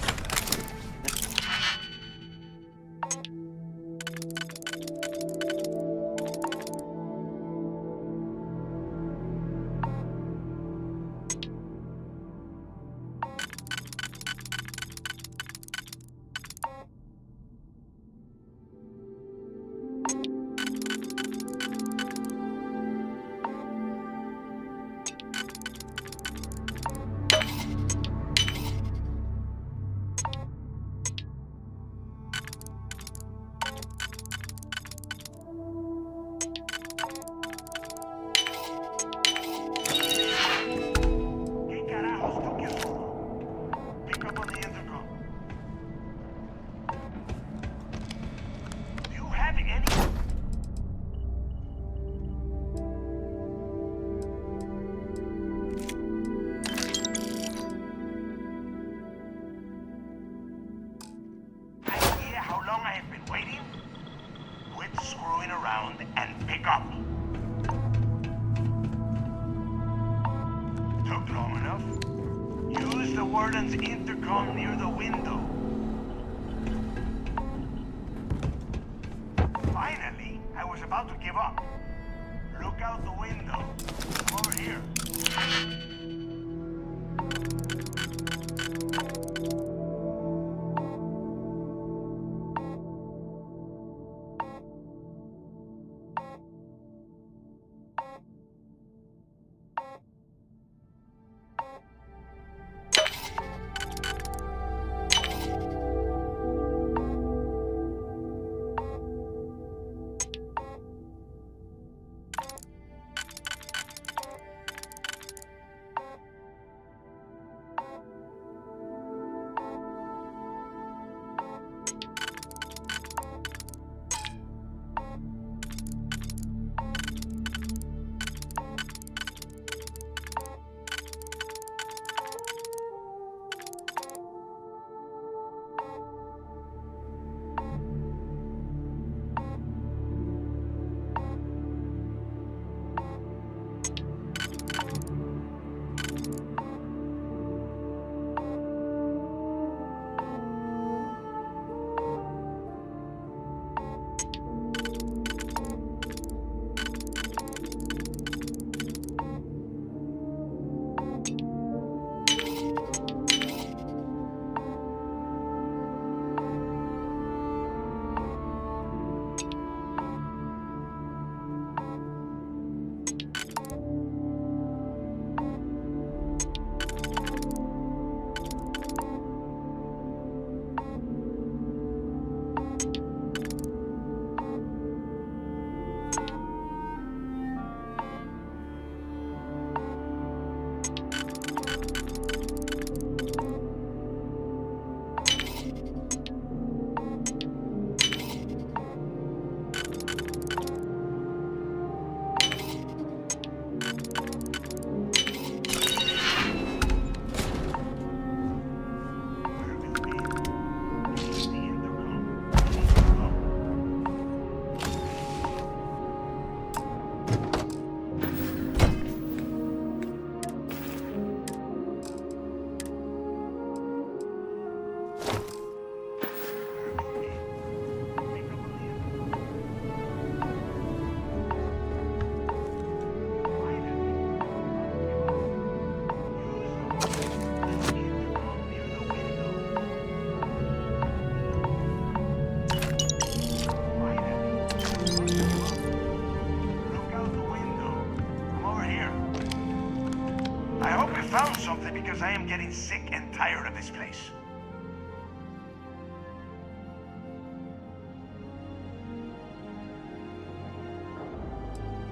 because I am getting sick and tired of this place.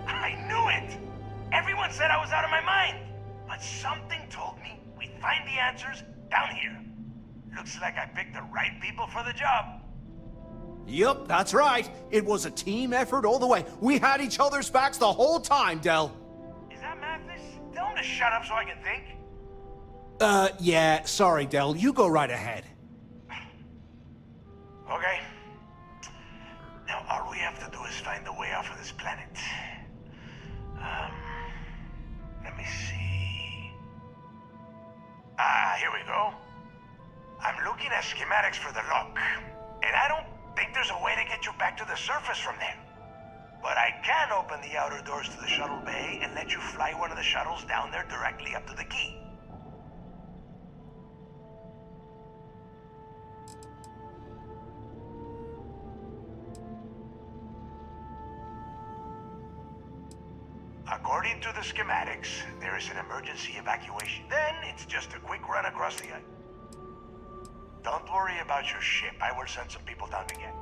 I knew it! Everyone said I was out of my mind! But something told me we'd find the answers down here. Looks like I picked the right people for the job. Yup, that's right. It was a team effort all the way. We had each other's backs the whole time, Del. Is that madness? Tell him to shut up so I can think. Yeah, sorry, Del. You go right ahead. Okay. Now all we have to do is find a way off of this planet. Let me see. Here we go. I'm looking at schematics for the lock, and I don't think there's a way to get you back to the surface from there. But I can open the outer doors to the shuttle bay and let you fly one of the shuttles down there directly up to the key. According to the schematics, there is an emergency evacuation. Then it's just a quick run across the ice. Don't worry about your ship. I will send some people down to get it.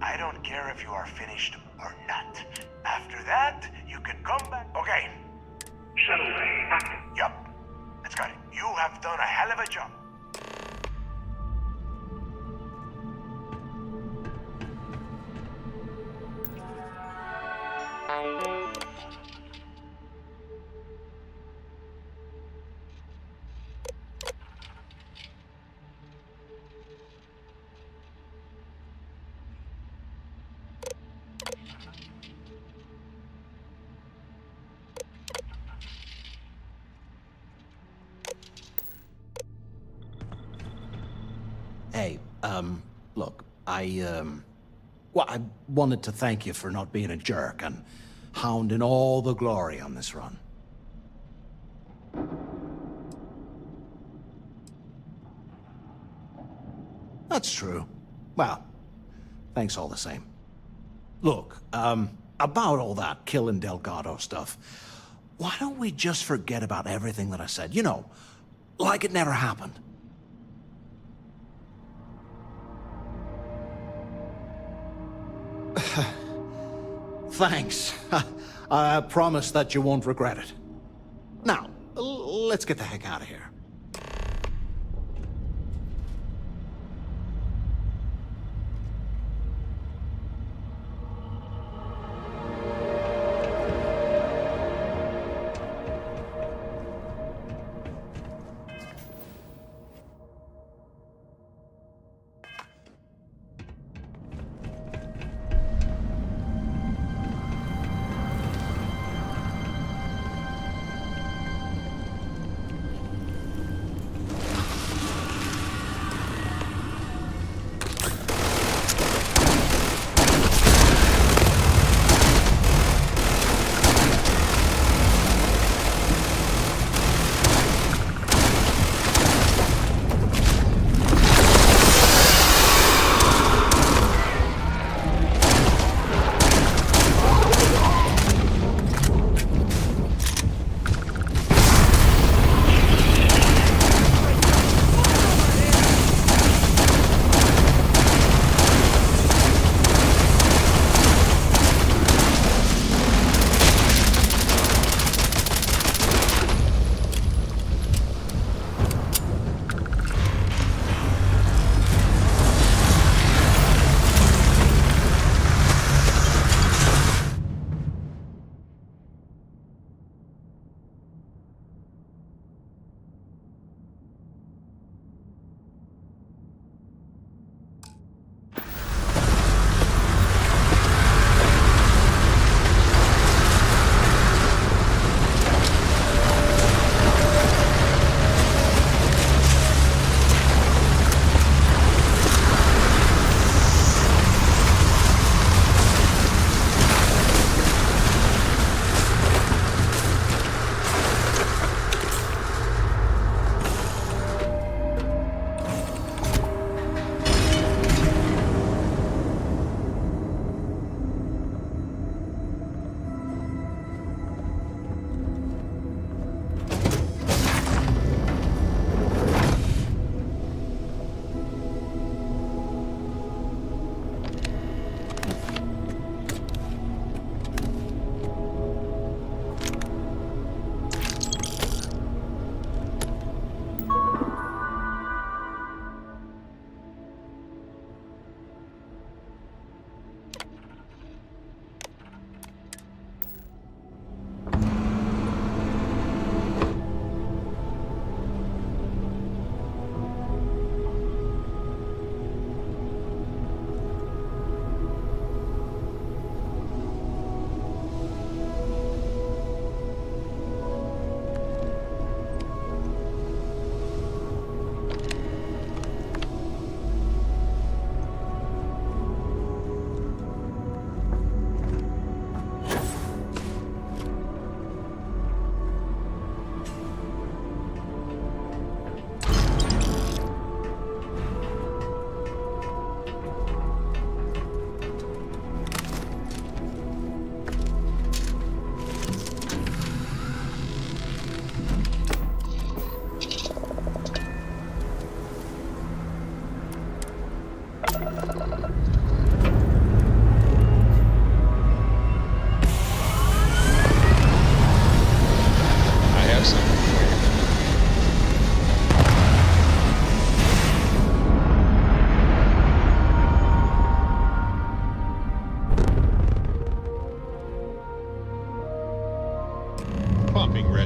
I don't care if you are finished or not. After that, you can come back. Okay. Shuttle bay active. Yup. That's got it. You have done a hell of a job. Hey, look, well, I wanted to thank you for not being a jerk and hounding all the glory on this run. That's true. Well, thanks all the same. Look, about all that killing Delgado stuff, why don't we just forget about everything that I said? You know, like it never happened. Thanks. I promise that you won't regret it. Now, let's get the heck out of here.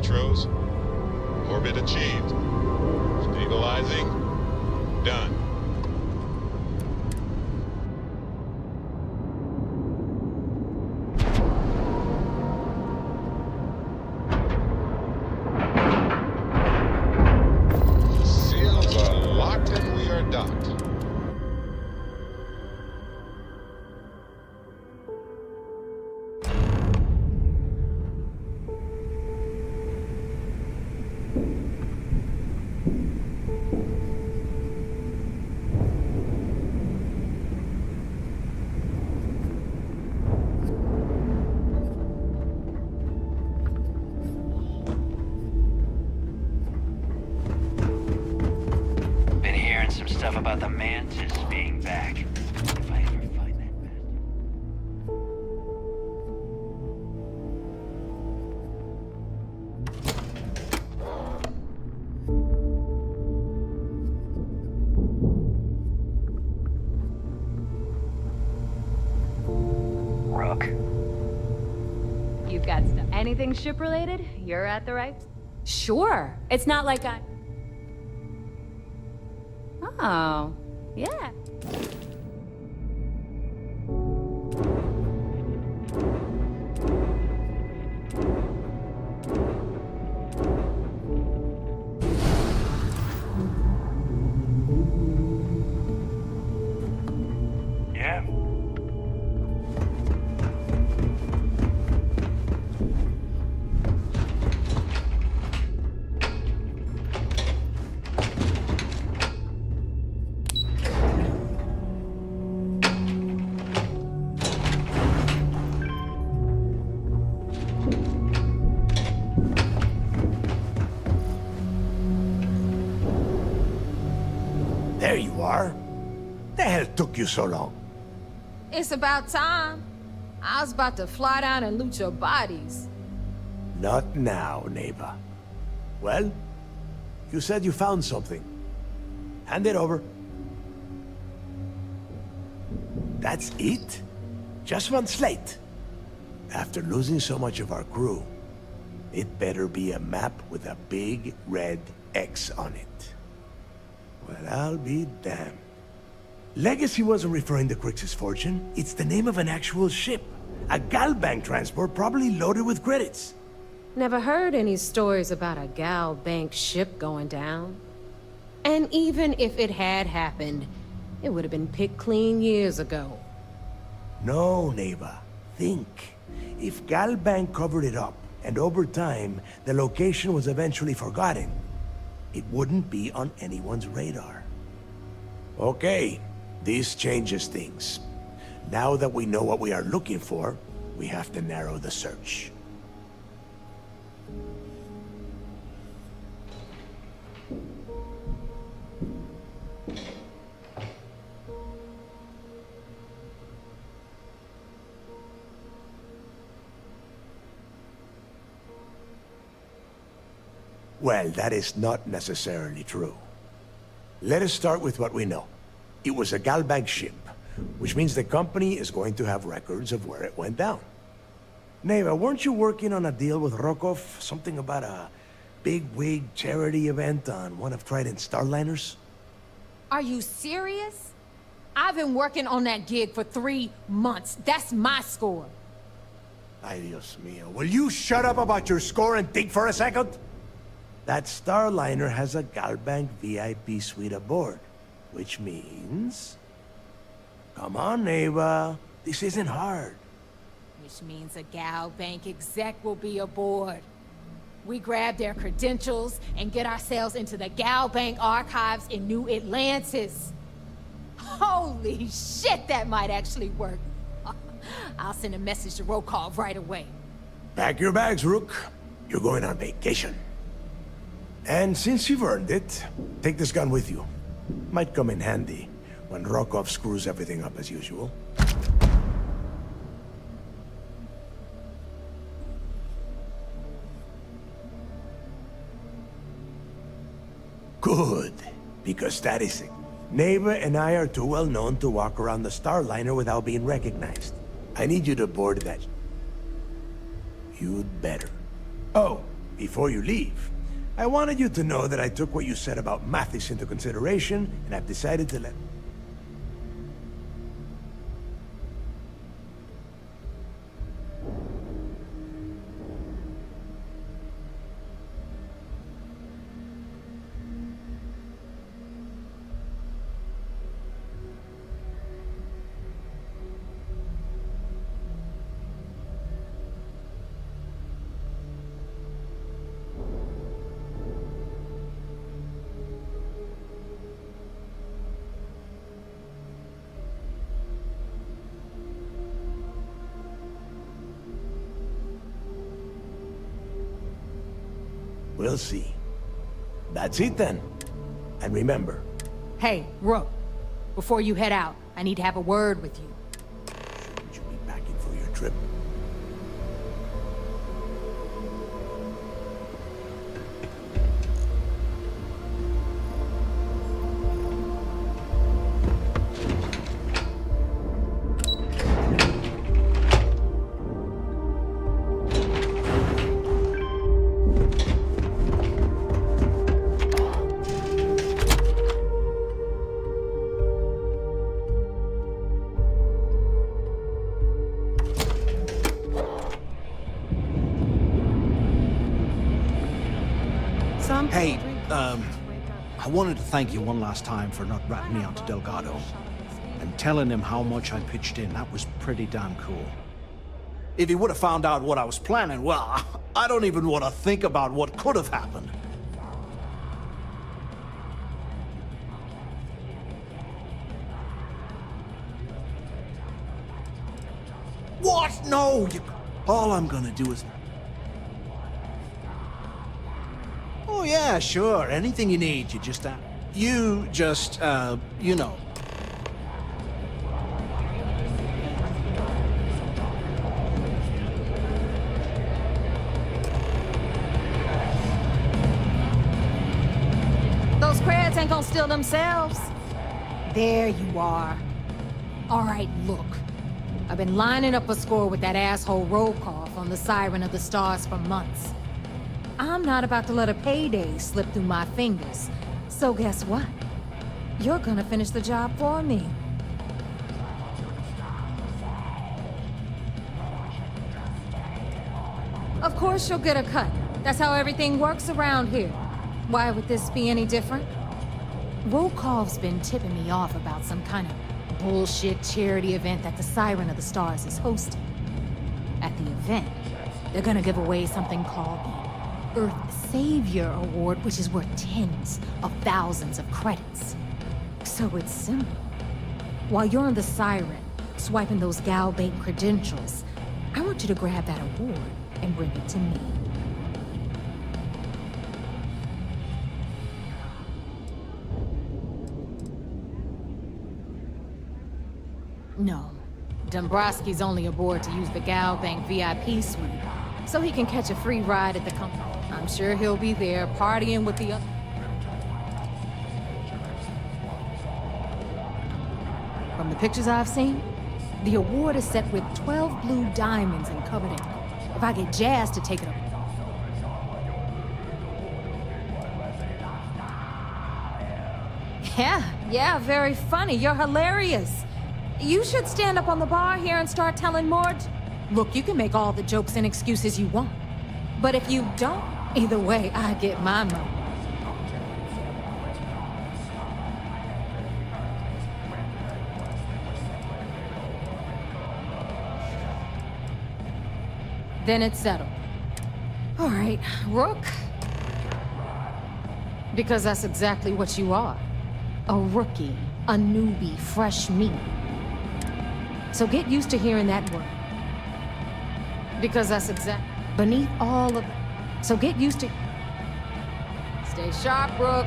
retros. Orbit achieved. Stabilizing. Done. Seals are locked and we are docked. Been hearing some stuff about the Mantis being back. If I ever find that bastard. Rook. You've got stuff. Anything ship-related? You're at the right... Sure. It's not like I... Oh, yeah. Yeah. There you are. The hell took you so long? It's about time. I was about to fly down and loot your bodies. Not now, neighbor. Well, you said you found something. Hand it over. That's it? Just one slate? After losing so much of our crew, it better be a map with a big red X on it. Well, I'll be damned. Legacy wasn't referring to Crix's fortune. It's the name of an actual ship. A Galbank transport probably loaded with credits. Never heard any stories about a Gal Bank ship going down. And even if it had happened, it would have been picked clean years ago. No, neighbor. Think. If Galbank covered it up, and over time, the location was eventually forgotten, it wouldn't be on anyone's radar. Okay, this changes things. Now that we know what we are looking for, we have to narrow the search. Well, that is not necessarily true. Let us start with what we know. It was a Galbank ship, which means the company is going to have records of where it went down. Neva, weren't you working on a deal with Rokov? Something about a big-wig charity event on one of Trident's Starliners? Are you serious? I've been working on that gig for 3 months. That's my score. Ay, Dios mío. Will you shut up about your score and think for a second? That Starliner has a Galbank VIP suite aboard, which means... Come on, Neva. This isn't hard. Which means a Gal Bank exec will be aboard. We grab their credentials and get ourselves into the Gal Bank archives in New Atlantis. Holy shit, that might actually work. I'll send a message to Rokov right away. Pack your bags, Rook. You're going on vacation. And since you've earned it, take this gun with you. Might come in handy when Rokov screws everything up as usual. Good, because that is it. Neva and I are too well known to walk around the Starliner without being recognized. I need you to board that. You'd better. Oh, Before you leave, I wanted you to know that I took what you said about Mathis into consideration, and I've decided to let... We'll see. That's it then. And remember... Hey, Rook. Before you head out, I need to have a word with you. Shouldn't you be packing for your trip? Hey, I wanted to thank you one last time for not ratting me onto Delgado. And telling him how much I pitched in. That was pretty damn cool. If he would have found out what I was planning, well, I don't even want to think about what could have happened. What? No! All I'm gonna do is... Oh, yeah, sure. Anything you need, you just... you know. Those creds ain't gonna steal themselves. There you are. All right, look. I've been lining up a score with that asshole Rokoff on the Siren of the Stars for months. I'm not about to let a payday slip through my fingers. So guess what? You're gonna finish the job for me. Of course you'll get a cut. That's how everything works around here. Why would this be any different? Rokoff's been tipping me off about some kind of bullshit charity event that the Siren of the Stars is hosting. At the event, they're gonna give away something called the Earth Savior Award, which is worth tens of thousands of credits. So it's simple. While you're on the Siren, swiping those Galbait credentials, I want you to grab that award and bring it to me. No. Dombrowski's only aboard to use the Galbank VIP suite, so he can catch a free ride at the company. I'm sure he'll be there, partying with the other... From the pictures I've seen, the award is set with 12 blue diamonds and covered in. If I get Jazz to take it up... Yeah, very funny. You're hilarious. You should stand up on the bar here and start telling more... Look, you can make all the jokes and excuses you want. But if you don't, either way, I get my money. Then it's settled. All right, Rook. Because that's exactly what you are. A rookie, a newbie, fresh meat. So get used to hearing that word. Because that's exact... Beneath all of... So get used to... Stay sharp, Rook.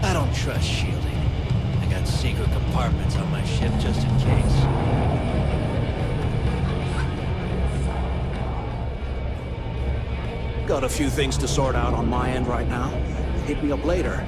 I don't trust shielding. I got secret compartments on my ship just in case. Got a few things to sort out on my end right now. Hit me up later.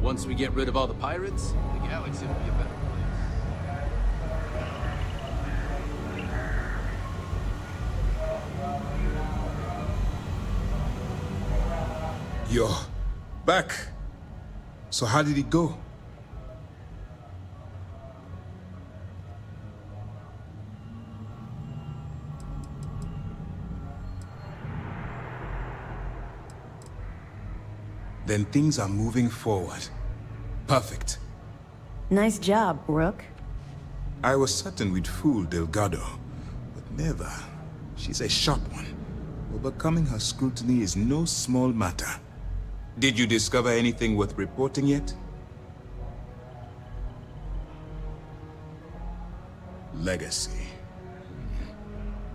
Once we get rid of all the pirates, the galaxy will be a better place. You're back. So how did it go? Then things are moving forward. Perfect. Nice job, Rook. I was certain we'd fool Delgado, but never. She's a sharp one. Overcoming her scrutiny is no small matter. Did you discover anything worth reporting yet? Legacy.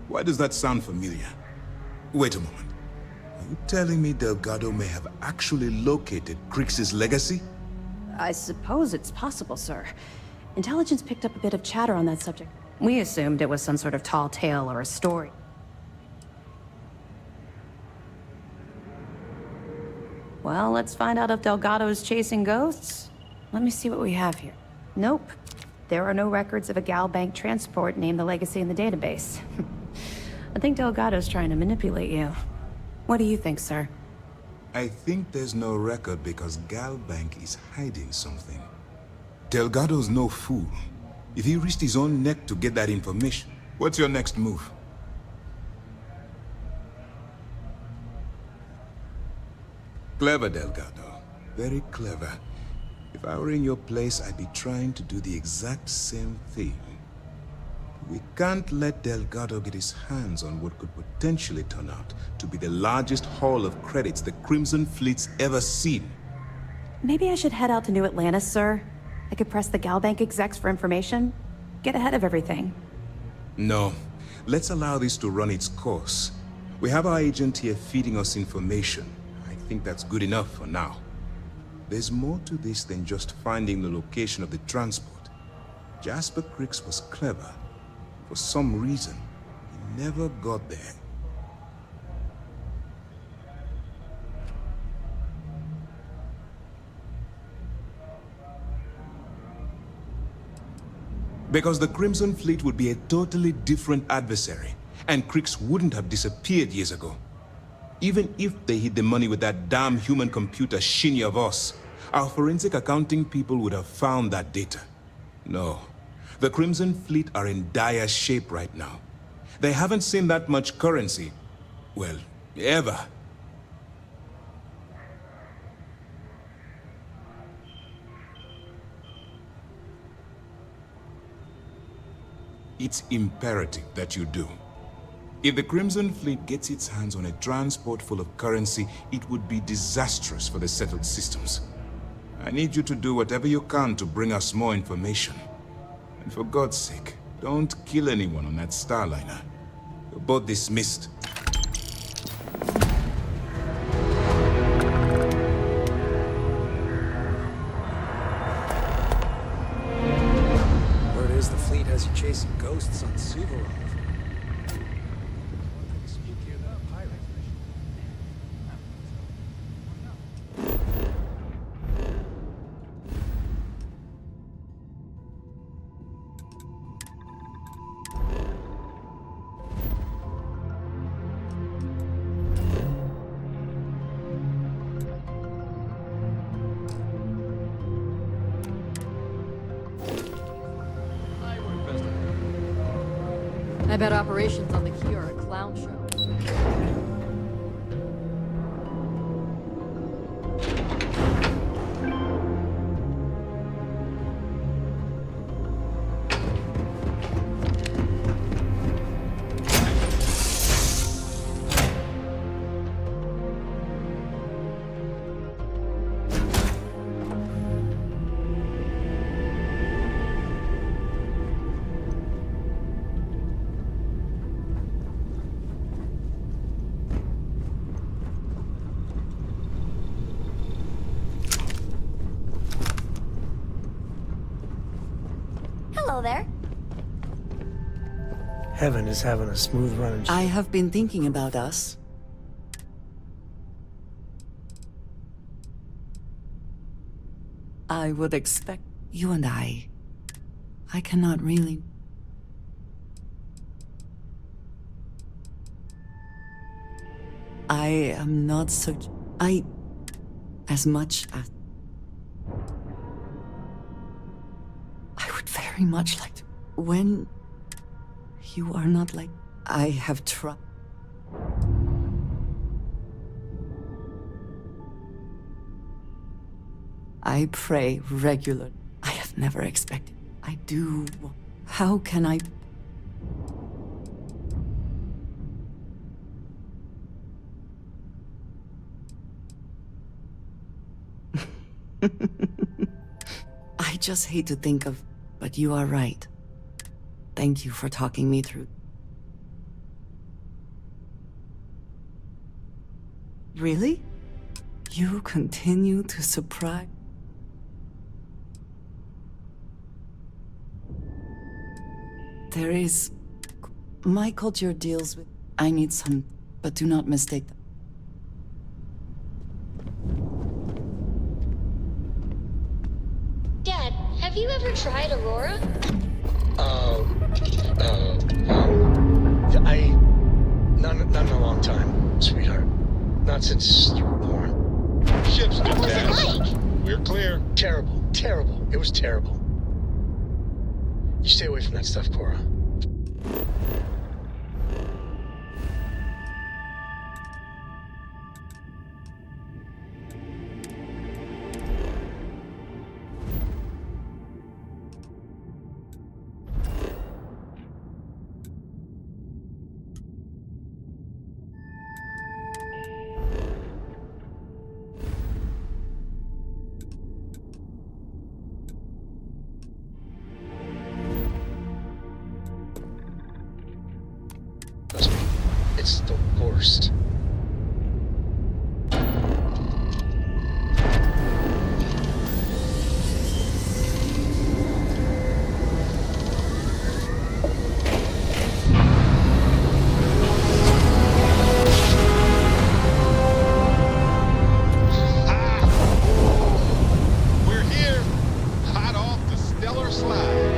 Why does that sound familiar? Wait a moment. Are you telling me Delgado may have actually located Crix's legacy? I suppose it's possible, sir. Intelligence picked up a bit of chatter on that subject. We assumed it was some sort of tall tale or a story. Well, let's find out if Delgado is chasing ghosts. Let me see what we have here. Nope. There are no records of a Gal Bank transport named the Legacy in the database. I think Delgado's trying to manipulate you. What do you think, sir? I think there's no record because Gal Bank is hiding something. Delgado's no fool. If he risked his own neck to get that information, what's your next move? Clever, Delgado. Very clever. If I were in your place, I'd be trying to do the exact same thing. We can't let Delgado get his hands on what could potentially turn out to be the largest haul of credits the Crimson Fleet's ever seen. Maybe I should head out to New Atlantis, sir. I could press the Gal Bank execs for information. Get ahead of everything. No. Let's allow this to run its course. We have our agent here feeding us information. I think that's good enough for now. There's more to this than just finding the location of the transport. Jasper Crix was clever. For some reason, he never got there. Because the Crimson Fleet would be a totally different adversary, and Crix wouldn't have disappeared years ago. Even if they hid the money with that damn human computer Shinya Voss, our forensic accounting people would have found that data. No. The Crimson Fleet are in dire shape right now. They haven't seen that much currency. Well, ever. It's imperative that you do. If the Crimson Fleet gets its hands on a transport full of currency, it would be disastrous for the settled systems. I need you to do whatever you can to bring us more information. And for God's sake, don't kill anyone on that Starliner. You're both dismissed. Word is the fleet has you chasing ghosts on Suvorov. I bet operations on the key are a clown show. Hello there. Heaven is having a smooth run. I have been thinking about us. I would expect you and I cannot really... I am not so... as much as... I would very much like to... When you are not like... I have tried... I pray regularly. I have never expected. I do... How can I... I just hate to think of... But you are right. Thank you for talking me through. Really? You continue to surprise... There is... My culture deals with... I need some... But do not mistake them. Dad, have you ever tried Aurora? Not in a long time, sweetheart. Not since you were born. Ship's What was it detached. like? We're clear. Terrible. It was terrible. You stay away from that stuff, Cora. Trust me, it's the worst. We're here. Hot off the stellar slide.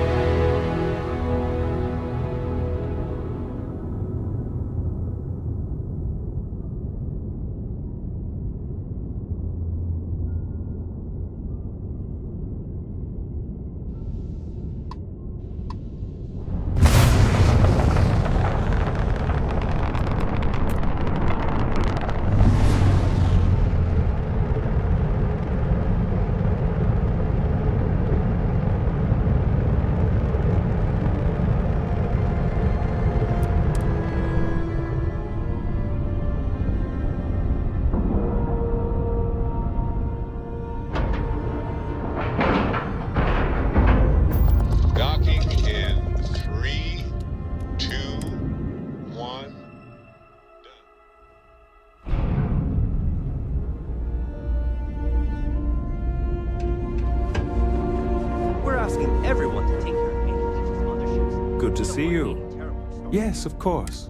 Docking in 3, 2, 1. We're asking everyone to take care of any pieces of other ships. Good to We don't see want you. any terrible stories. Yes, of course.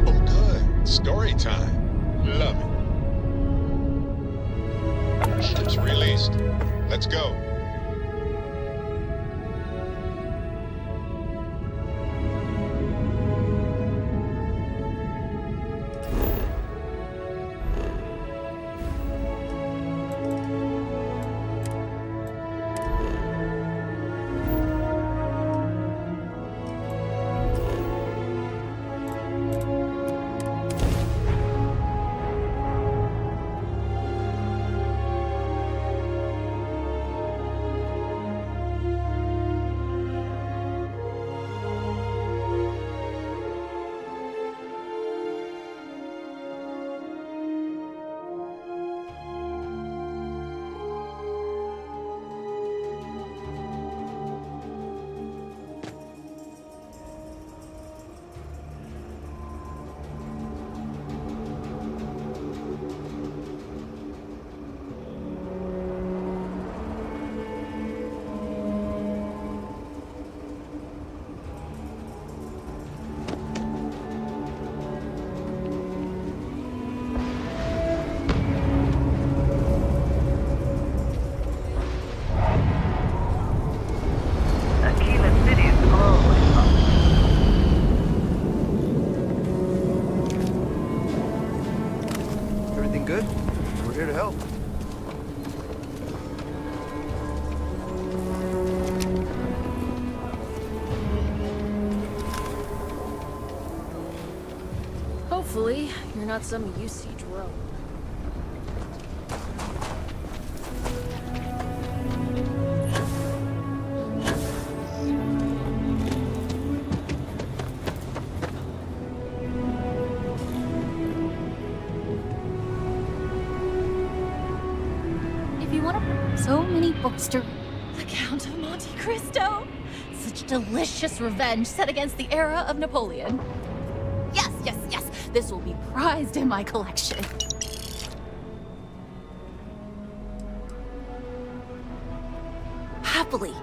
Oh, good. Story time. Love it. Ship's released. Let's go. Everything good? We're here to help. Hopefully, you're not some UC drone. If you want to... So many books to... The Count of Monte Cristo! Such delicious revenge set against the era of Napoleon. Yes, yes, yes! This will be prized in my collection. Happily.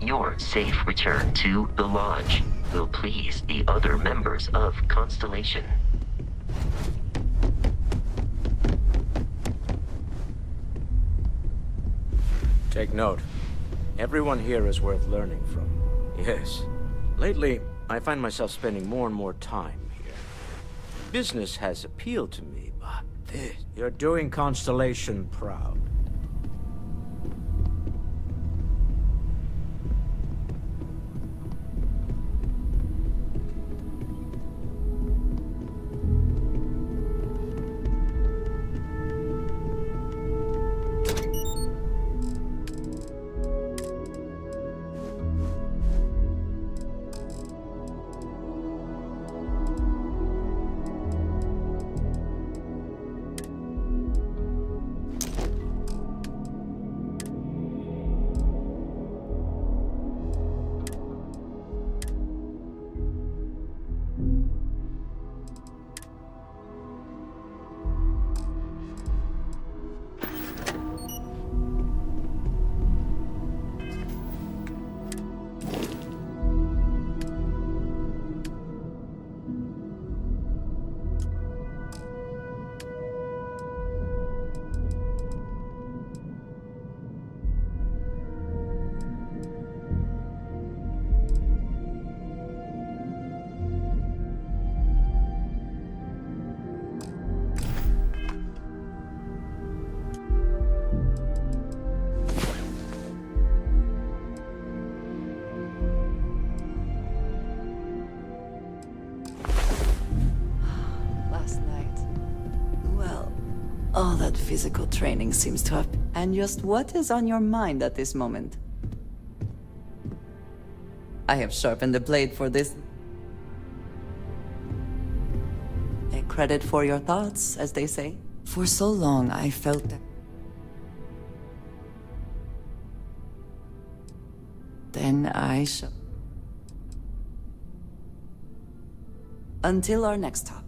Your safe return to the lodge will please the other members of Constellation. Take note. Everyone here is worth learning from. Yes. Lately, I find myself spending more and more time here. Business has appealed to me, but this... You're doing Constellation proud. All that physical training seems to have... And just what is on your mind at this moment? I have sharpened the blade for this. A credit for your thoughts, as they say. For so long, I felt that... Then I shall... Until our next talk.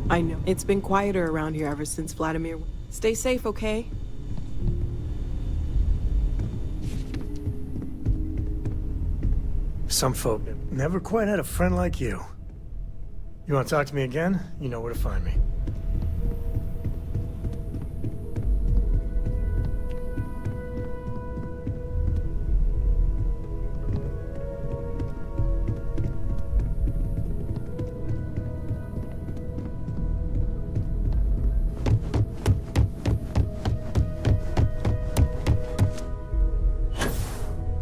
I know. It's been quieter around here ever since Vladimir... Stay safe, okay? Some folk never quite had a friend like you. You want to talk to me again? You know where to find me.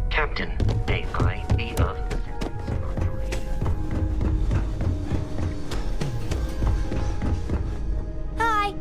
Captain, may I be of assistance in operation? Hi!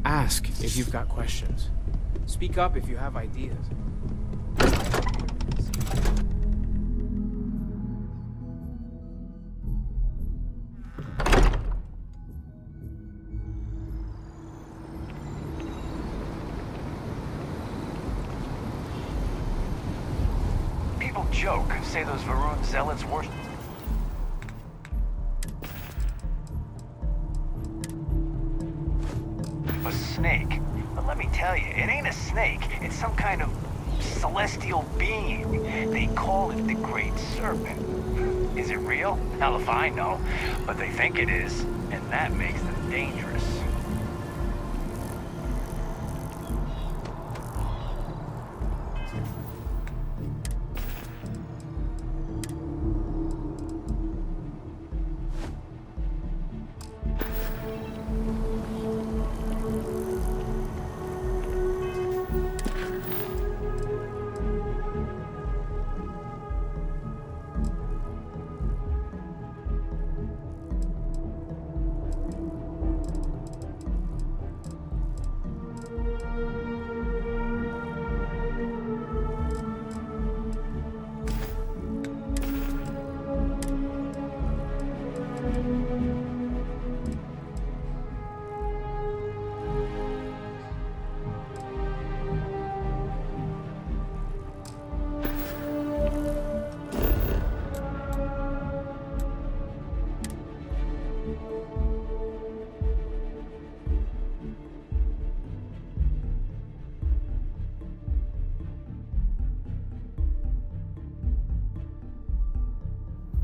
Ask if you've got questions. Speak up if you have ideas. People joke, say those Varun zealots worship. A snake. But let me tell you, it ain't a snake. It's some kind of celestial being. They call it the Great Serpent. Is it real? Hell if I know. But they think it is, and that makes them dangerous.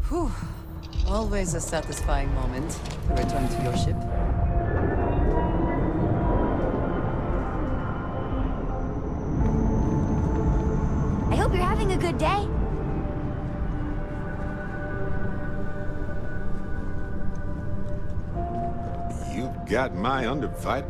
Whew. Always a satisfying moment to return to your ship. I hope you're having a good day. You got my underfight.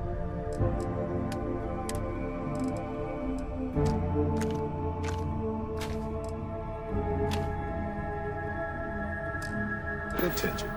Attention.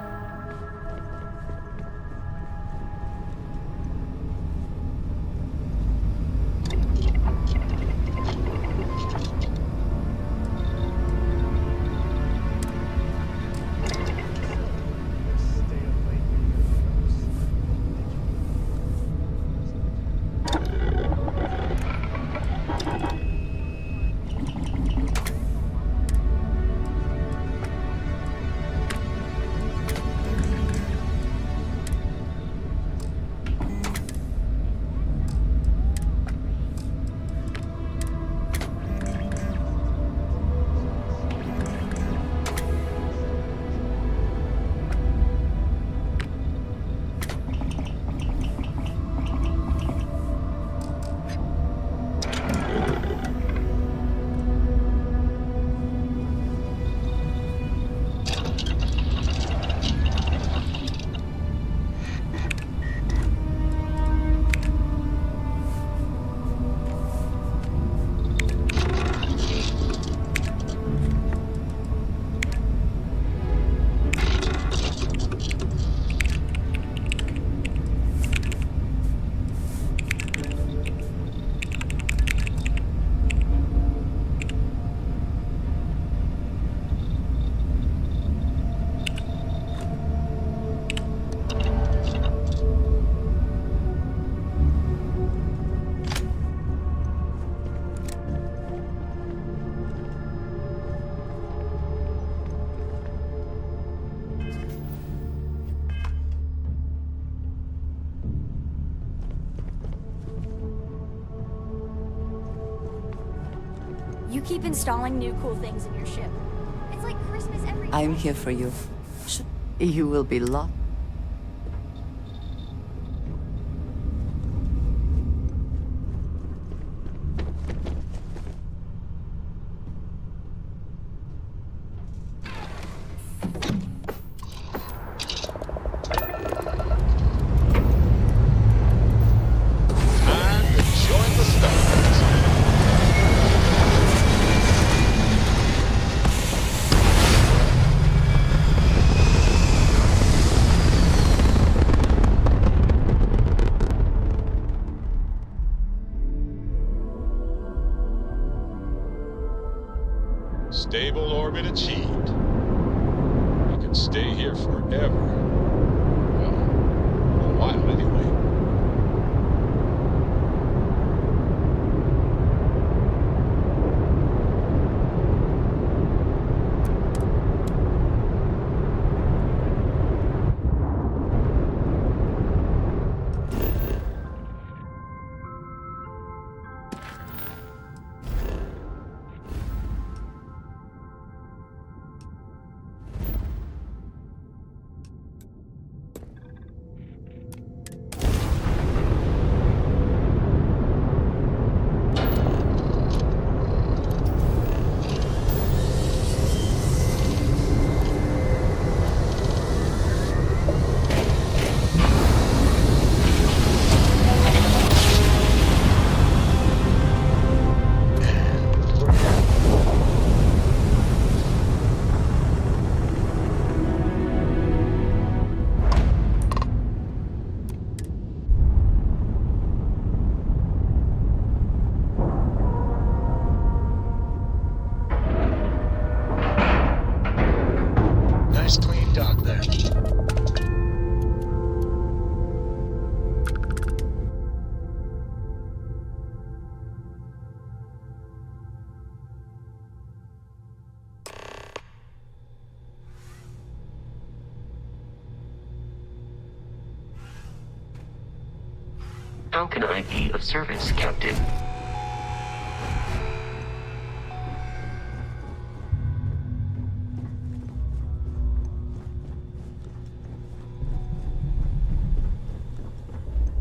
You keep installing new cool things in your ship. It's like Christmas every year. I'm here for you. You will be lost. Stable orbit achieved. We could stay here forever. Well, for a while anyway. Nice clean dock there. How can I be of service, Captain?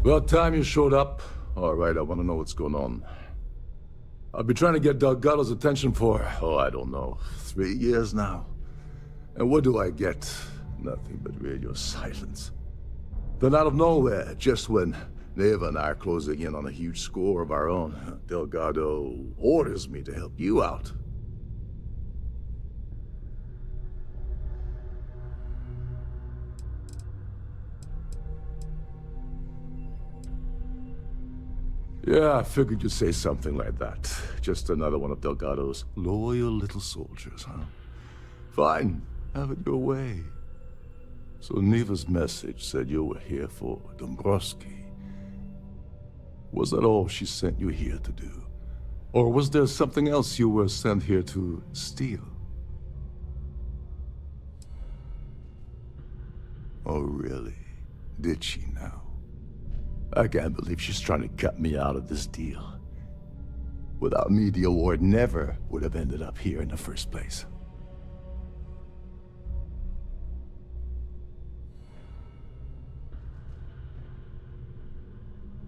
About time you showed up. All right, I want to know what's going on. I've been trying to get Delgado's attention for, I don't know, 3 years now. And what do I get? Nothing but radio silence. Then out of nowhere, just when Neva and I are closing in on a huge score of our own, Delgado orders me to help you out. Yeah, I figured you'd say something like that. Just another one of Delgado's loyal little soldiers, huh? Fine, have it your way. So Neva's message said you were here for Dombrowski. Was that all she sent you here to do? Or was there something else you were sent here to steal? Oh, really? Did she now? I can't believe she's trying to cut me out of this deal. Without me, the award never would have ended up here in the first place.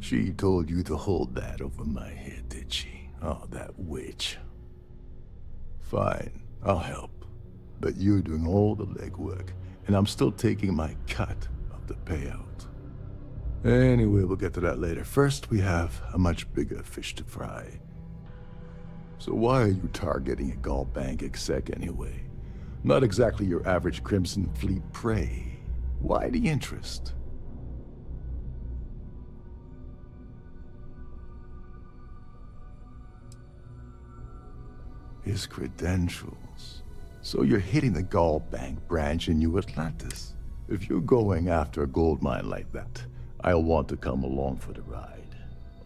She told you to hold that over my head, did she? Oh, that witch. Fine, I'll help. But you're doing all the legwork, and I'm still taking my cut of the payout. Anyway, we'll get to that later. First, we have a much bigger fish to fry. So why are you targeting a Gaul bank exec anyway? Not exactly your average Crimson Fleet prey. Why the interest? His credentials. So you're hitting the Gaul bank branch in New Atlantis. If you're going after a gold mine like that, I'll want to come along for the ride,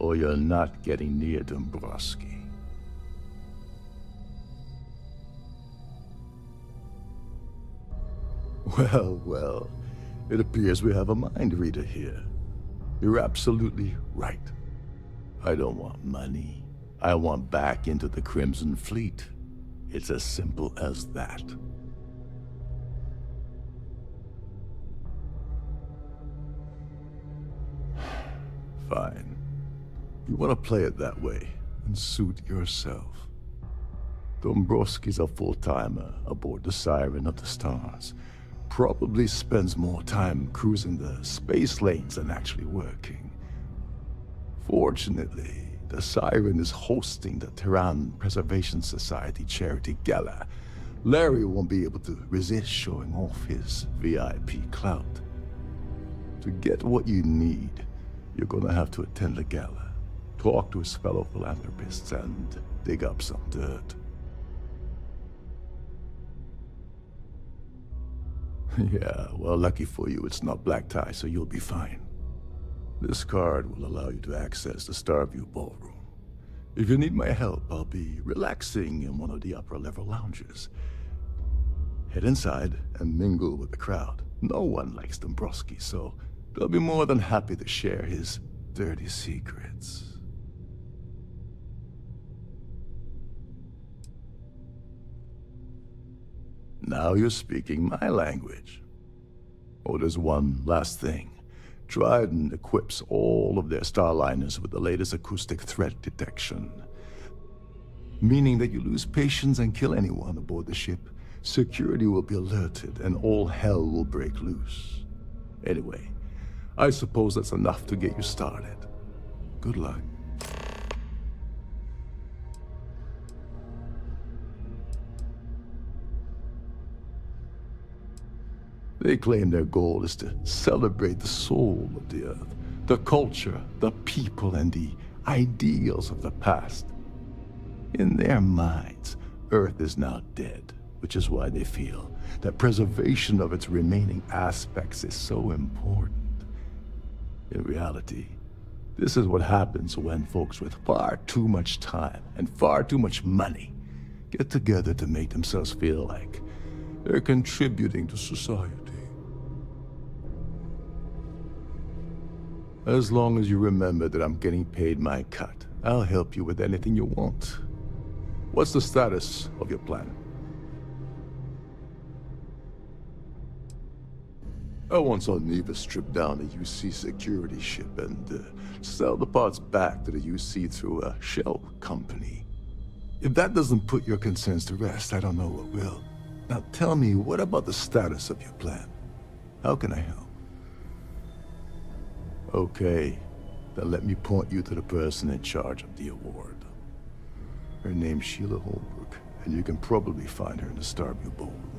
or you're not getting near Dombrowski. Well, well, it appears we have a mind reader here. You're absolutely right. I don't want money. I want back into the Crimson Fleet. It's as simple as that. Fine. You want to play it that way, and suit yourself. Dombrowski's a full-timer aboard the Siren of the Stars. Probably spends more time cruising the space lanes than actually working. Fortunately, the Siren is hosting the Tehran Preservation Society charity gala. Larry won't be able to resist showing off his VIP clout. To get what you need, you're gonna have to attend the gala, talk to his fellow philanthropists, and dig up some dirt. Yeah, well, lucky for you, it's not black tie, so you'll be fine. This card will allow you to access the Starfield ballroom. If you need my help, I'll be relaxing in one of the upper-level lounges. Head inside and mingle with the crowd. No one likes Dombrowski, so they'll be more than happy to share his dirty secrets. Now you're speaking my language. Oh, there's one last thing. Trident equips all of their starliners with the latest acoustic threat detection. Meaning that you lose patience and kill anyone aboard the ship, security will be alerted and all hell will break loose. Anyway, I suppose that's enough to get you started. Good luck. They claim their goal is to celebrate the soul of the Earth, the culture, the people, and the ideals of the past. In their minds, Earth is now dead, which is why they feel that preservation of its remaining aspects is so important. In reality, this is what happens when folks with far too much time and far too much money get together to make themselves feel like they're contributing to society. As long as you remember that I'm getting paid my cut, I'll help you with anything you want. What's the status of your plan? I once saw Neva strip down a UC security ship and sell the parts back to the UC through a shell company. If that doesn't put your concerns to rest, I don't know what will. Now tell me, what about the status of your plan? How can I help? Okay, then let me point you to the person in charge of the award. Her name's Sheila Holbrook, and you can probably find her in the Starfield ballroom.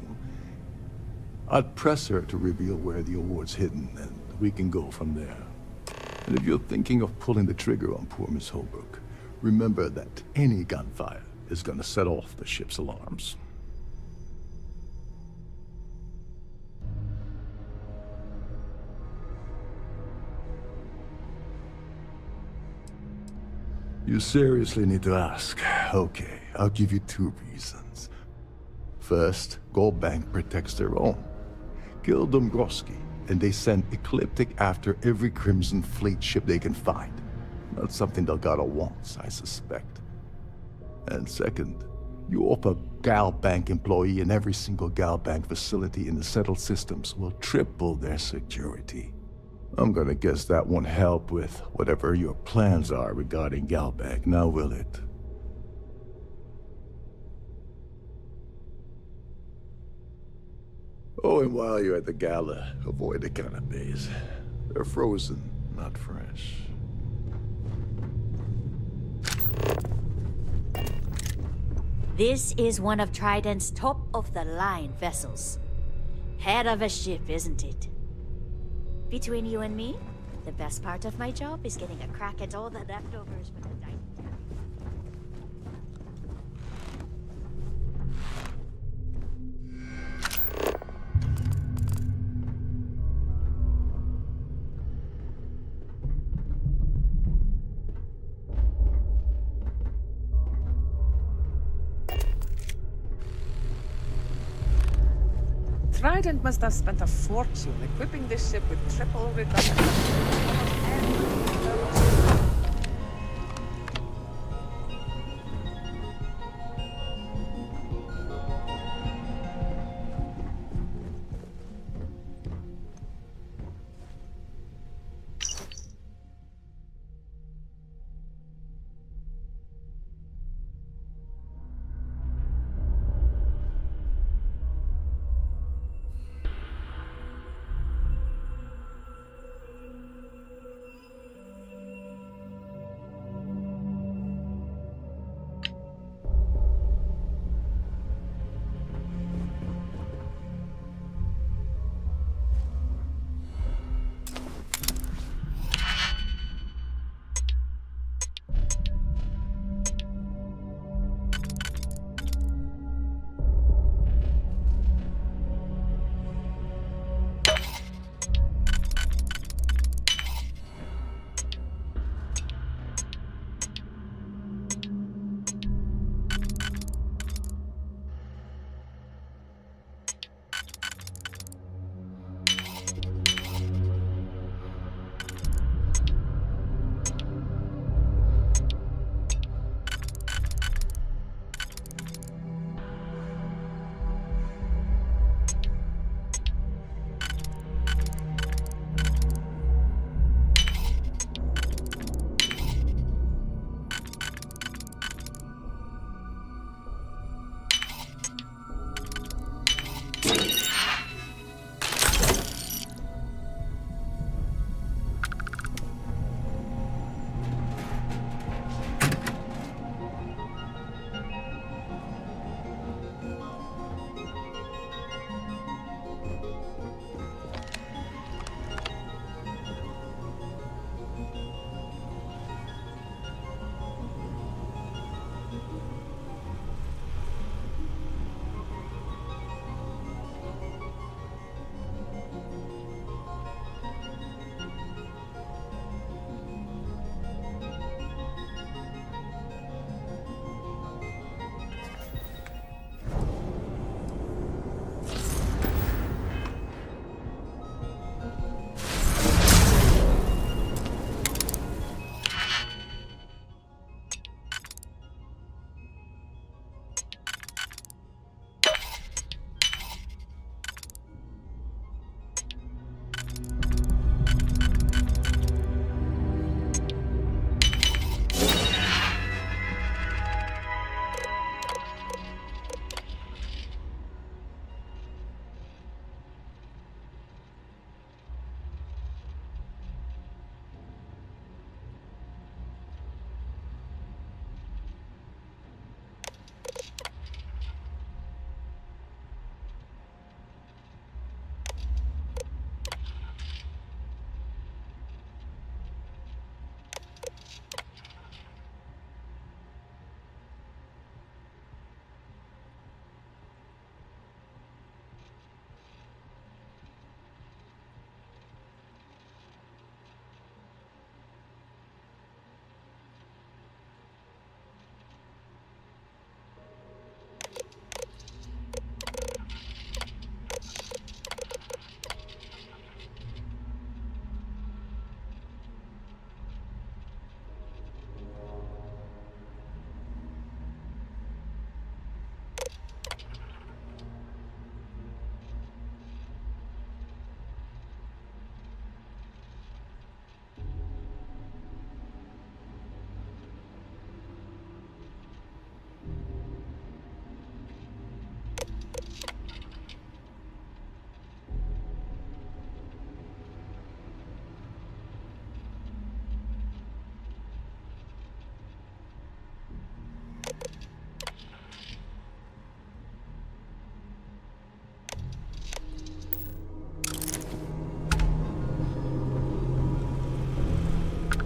I'd press her to reveal where the award's hidden, and we can go from there. And if you're thinking of pulling the trigger on poor Miss Holbrook, remember that any gunfire is gonna set off the ship's alarms. You seriously need to ask. Okay, I'll give you 2 reasons. First, Gold Bank protects their own. Kill Dombrowski, and they send Ecliptic after every Crimson Fleet ship they can find. Not something Delgado wants, I suspect. And second, you offer Gal Bank employee in every single Gal Bank facility in the settled systems will triple their security. I'm gonna guess that won't help with whatever your plans are regarding Gal Bank, now will it? Oh, and while you're at the gala, avoid the canapes. They're frozen, not fresh. This is one of Trident's top-of-the-line vessels. Head of a ship, isn't it? Between you and me, the best part of my job is getting a crack at all the leftovers from the dining table. Trident must have spent a fortune equipping this ship with triple redundant.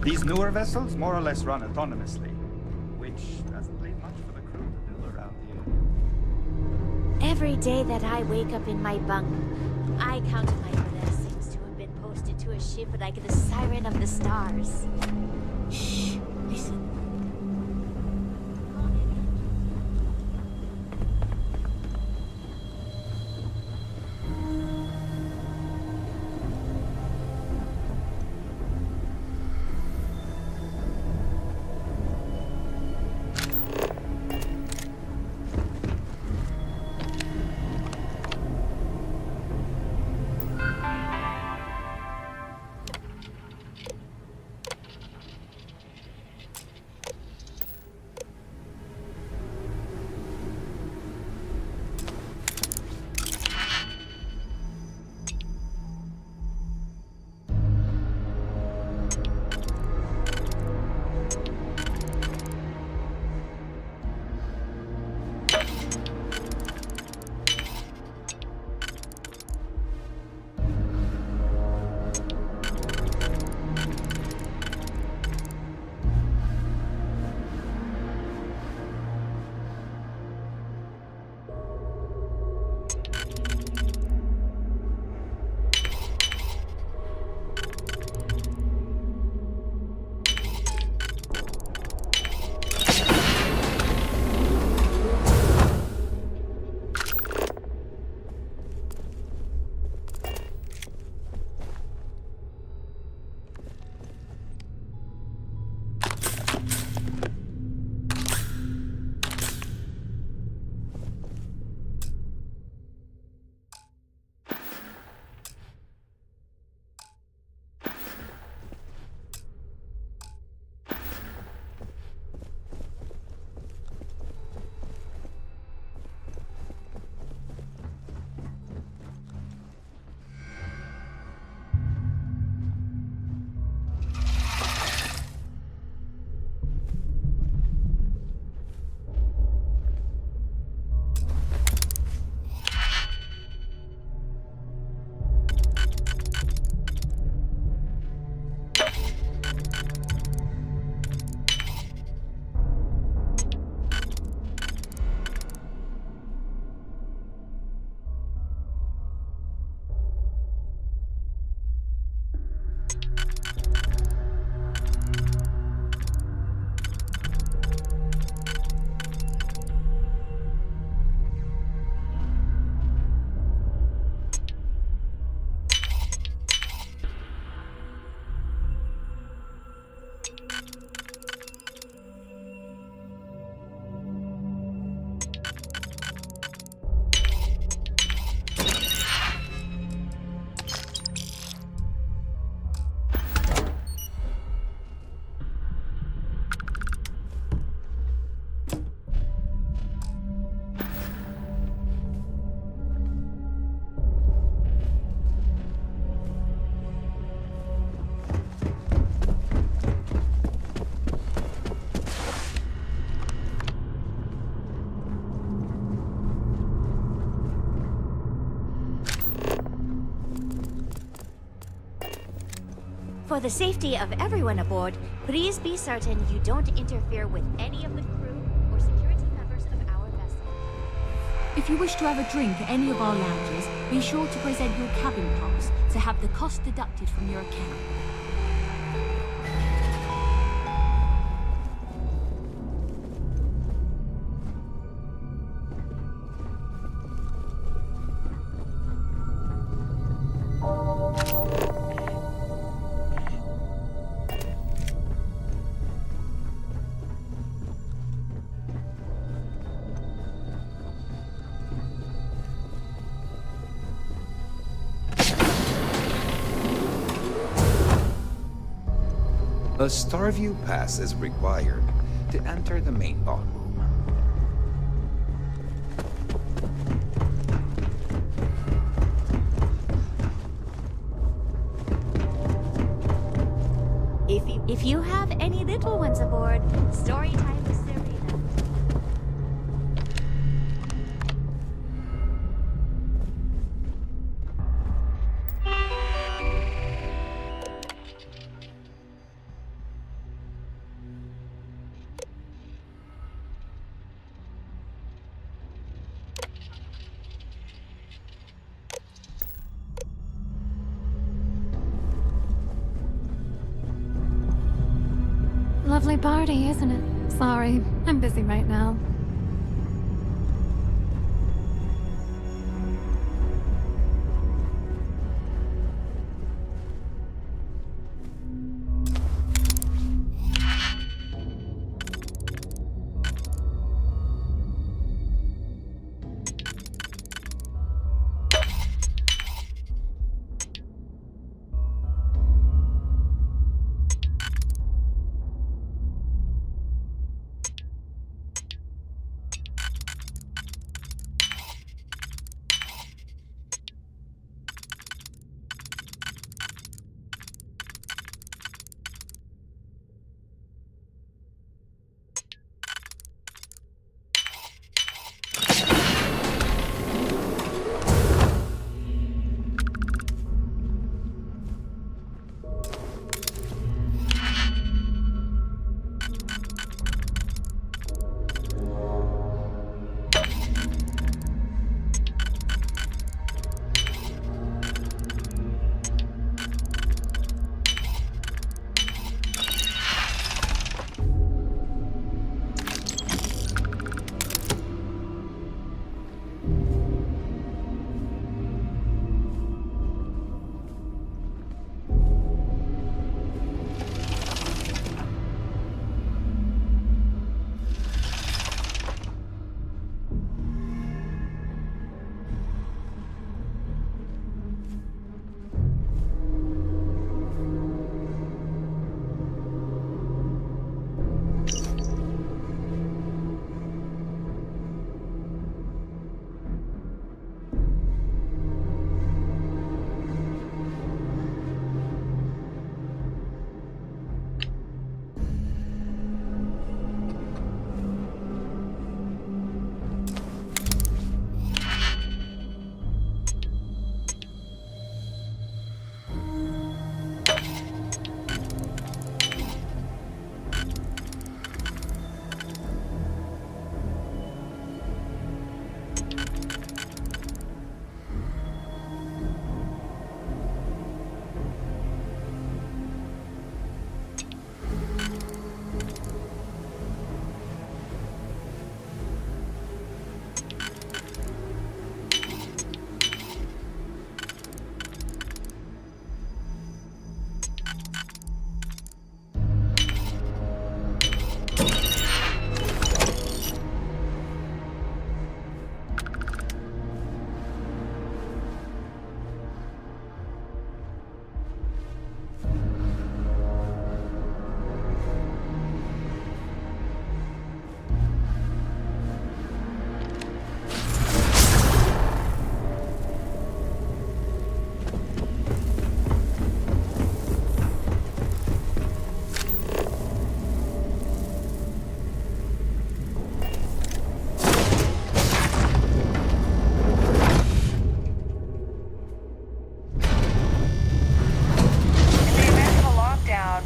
These newer vessels more or less run autonomously, which doesn't leave much for the crew to do around here. Every day that I wake up in my bunk, I count my blessings to have been posted to a ship like the Siren of the Stars. Shh, listen. For the safety of everyone aboard, please be certain you don't interfere with any of the crew or security members of our vessel. If you wish to have a drink at any of our lounges, be sure to present your cabin pass to have the cost deducted from your account. A Starview pass is required to enter the main ballroom. If you have any little ones aboard, story time is Serena. lovely party, isn't it? Sorry, I'm busy right now.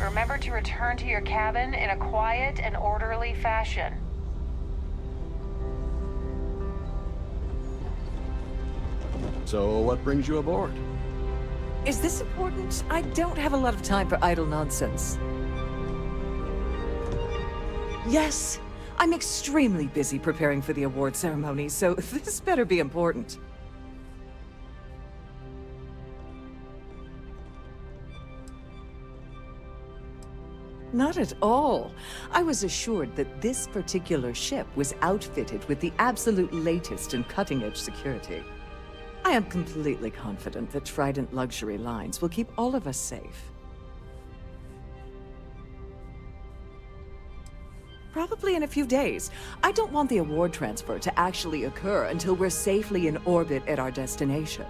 Remember to return to your cabin in a quiet and orderly fashion. So, what brings you aboard? Is this important? I don't have a lot of time for idle nonsense. Yes, I'm extremely busy preparing for the award ceremony, so this better be important. Not at all. I was assured that this particular ship was outfitted with the absolute latest in cutting-edge security. I am completely confident that Trident Luxury Lines will keep all of us safe. Probably in a few days. I don't want the award transfer to actually occur until we're safely in orbit at our destination.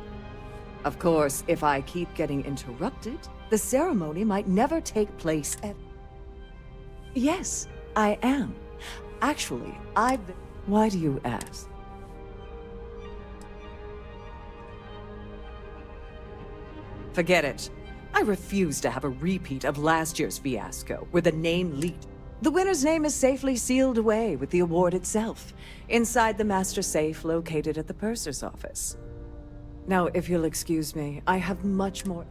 Of course, if I keep getting interrupted, the ceremony might never take place at... Yes, I am. Actually, I've been... Why do you ask? Forget it. I refuse to have a repeat of last year's fiasco, where the name leaked. The winner's name is safely sealed away with the award itself, inside the master safe located at the purser's office. Now, if you'll excuse me, I have much more...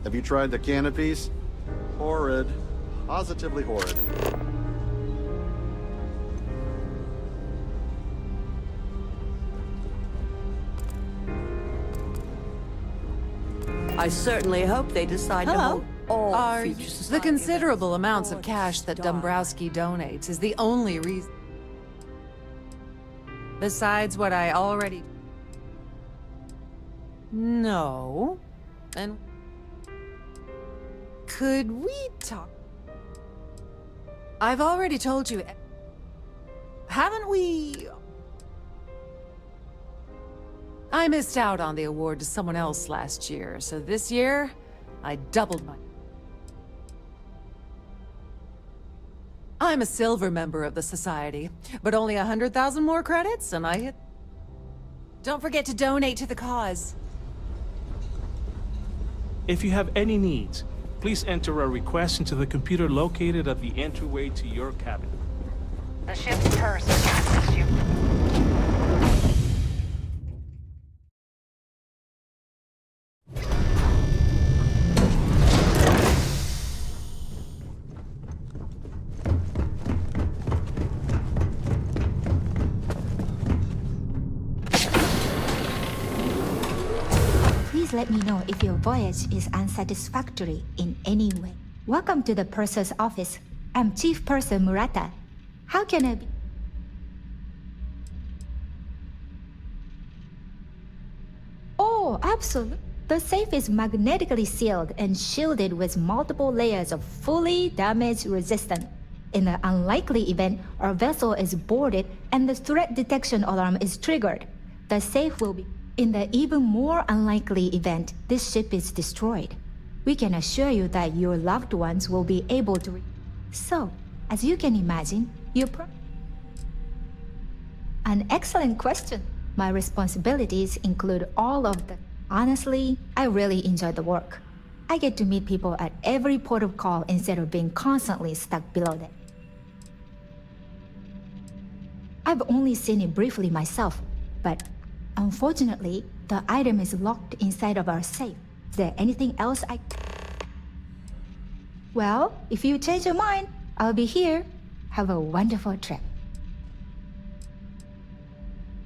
Have you tried the canopies? Horrid. Positively horrid. I certainly hope they decide to hold all Are future the society considerable events amounts of before cash that Starlight. Dombrowski donates is the only reason. Besides what I already... No. And... Could we talk? I've already told you... Haven't we... I missed out on the award to someone else last year, so this year, I doubled my... I'm a silver member of the Society, but only 100,000 more credits, and I hit... Don't forget to donate to the cause. If you have any needs, please enter a request into the computer located at the entryway to your cabin. The ship's curse against you. Please let me know if your voyage is unsatisfactory in any way. Welcome to the Purser's office. I'm Chief Purser Murata. How can I be? Oh, absolutely. The safe is magnetically sealed and shielded with multiple layers of fully damage resistant. In the unlikely event our vessel is boarded and the threat detection alarm is triggered, the safe will be... In the even more unlikely event this ship is destroyed, we can assure you that your loved ones will be able to... So, as you can imagine, An excellent question. My responsibilities include all of the... Honestly, I really enjoy the work. I get to meet people at every port of call instead of being constantly stuck below them. I've only seen it briefly myself, but unfortunately, the item is locked inside of our safe. Is there anything else I... Well, if you change your mind, I'll be here. Have a wonderful trip.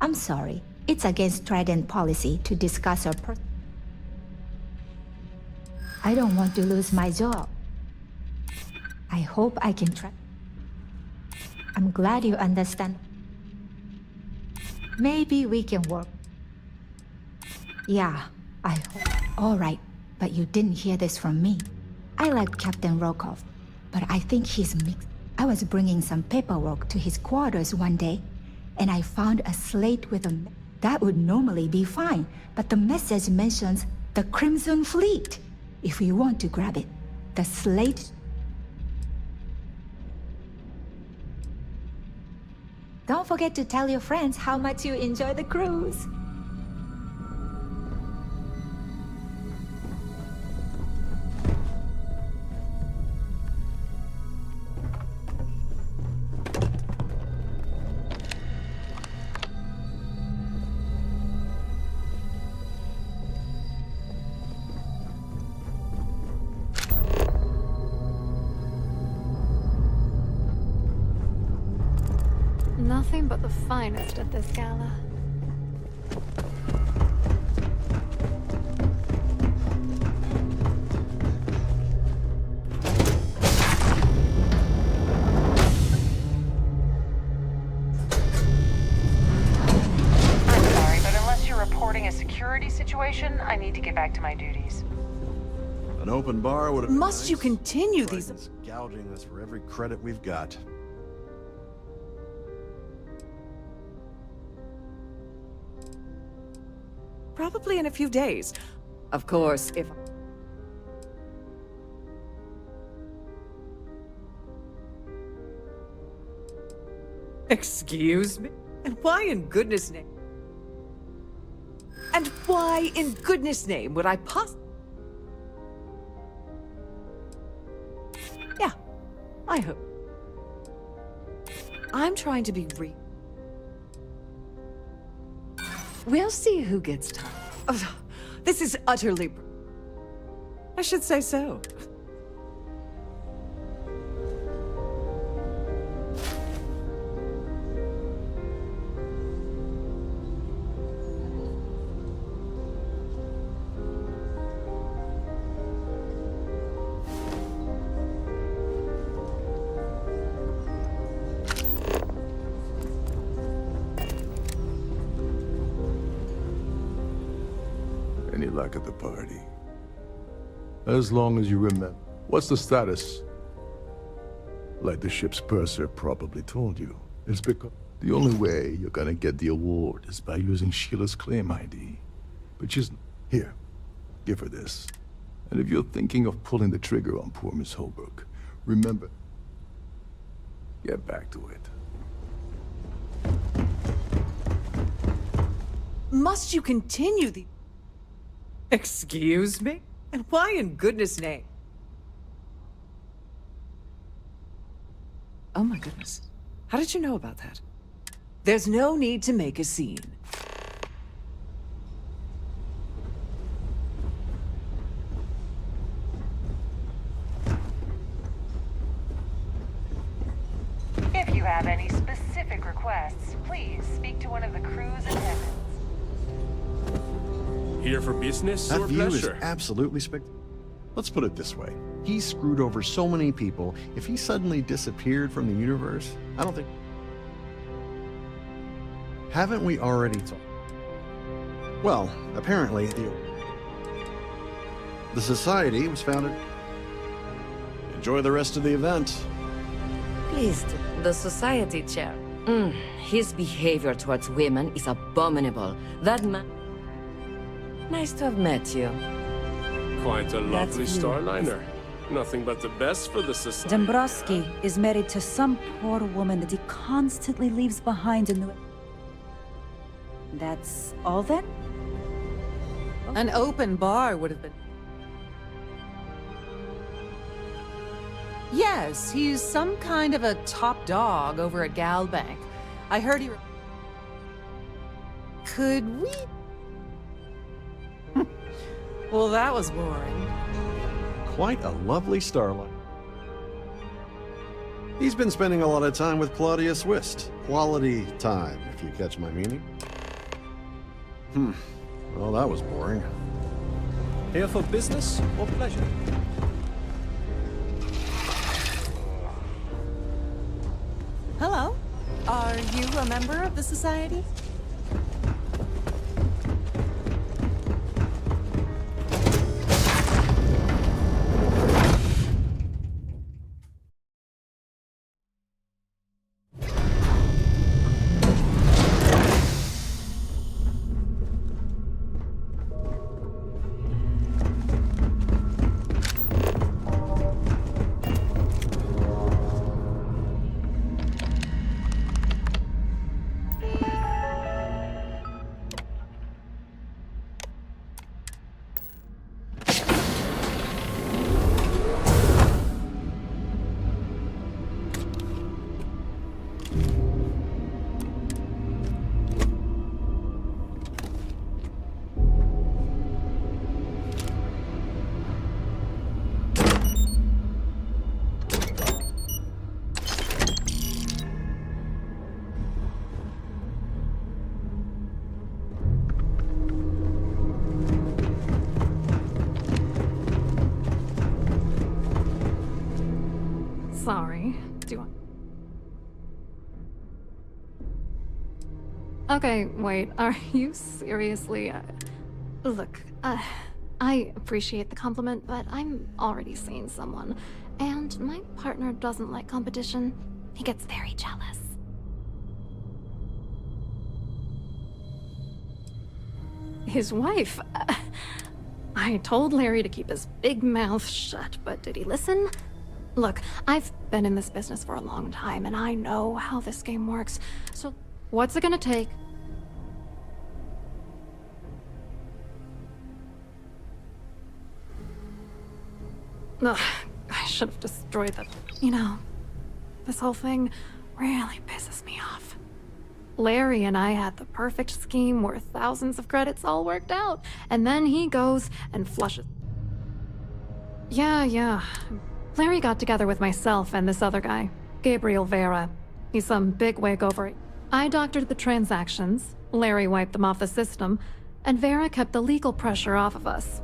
I'm sorry. It's against Trident policy to discuss our I don't want to lose my job. I hope I can try. I'm glad you understand. Maybe we can work. Yeah, I hope. All right, but you didn't hear this from me. I like Captain Rokov, but I think he's mixed. I was bringing some paperwork to his quarters one day, and I found a slate with a... That would normally be fine, but the message mentions the Crimson Fleet. If you want to grab it, the slate... Don't forget to tell your friends how much you enjoy the cruise. Nothing but the finest at this gala. I'm sorry, but unless you're reporting a security situation, I need to get back to my duties. An open bar would have been Must you nice. continue these... Trident's gouging us for every credit we've got. Probably in a few days. Of course, if... Excuse me? And why in goodness name? And why in goodness name would I Yeah, I hope. I'm trying to be We'll see who gets time. Oh, this is utterly... I should say so. luck at the party. As long as you remember. What's the status? Like the ship's purser probably told you. It's because the only way you're gonna get the award is by using Sheila's claim ID. But she's... Here, give her this. And if you're thinking of pulling the trigger on poor Miss Holbrook, remember, get back to it. Must you continue the... Excuse me? And why in goodness' name? Oh my goodness. How did you know about that? There's no need to make a scene. If you have any specific requests, please speak to one of the crew's attendants. Here for business That or view is pleasure? absolutely Let's put it this way. He screwed over so many people. If he suddenly disappeared from the universe, I don't think... Haven't we already talked? Well, apparently the Society was founded... Enjoy the rest of the event. Pleased, the Society Chair. His behavior towards women is abominable. That man... Nice to have met you. Quite a lovely That's you. Starliner. Nothing but the best for the society. Dombrowski is married to some poor woman that he constantly leaves behind in the... That's all then? An open bar would have been... Yes, he's some kind of a top dog over at Galbank. I heard he... Could we... Well, that was boring. Quite a lovely starlight. He's been spending a lot of time with Claudia Swist. Quality time, if you catch my meaning. Well, that was boring. Here for business or pleasure? Hello. Are you a member of the Society? Sorry. Do you want... Okay, wait. Are you seriously... Look, I appreciate the compliment, but I'm already seeing someone. And my partner doesn't like competition. He gets very jealous. His wife... I told Larry to keep his big mouth shut, but did he listen? Look, I've been in this business for a long time, and I know how this game works. So, what's it gonna take? Ugh, I should have destroyed that. You know, this whole thing really pisses me off. Larry and I had the perfect scheme where thousands of credits all worked out, and then he goes and flushes. Yeah. Larry got together with myself and this other guy, Gabriel Vera. He's some bigwig over it. I doctored the transactions, Larry wiped them off the system, and Vera kept the legal pressure off of us.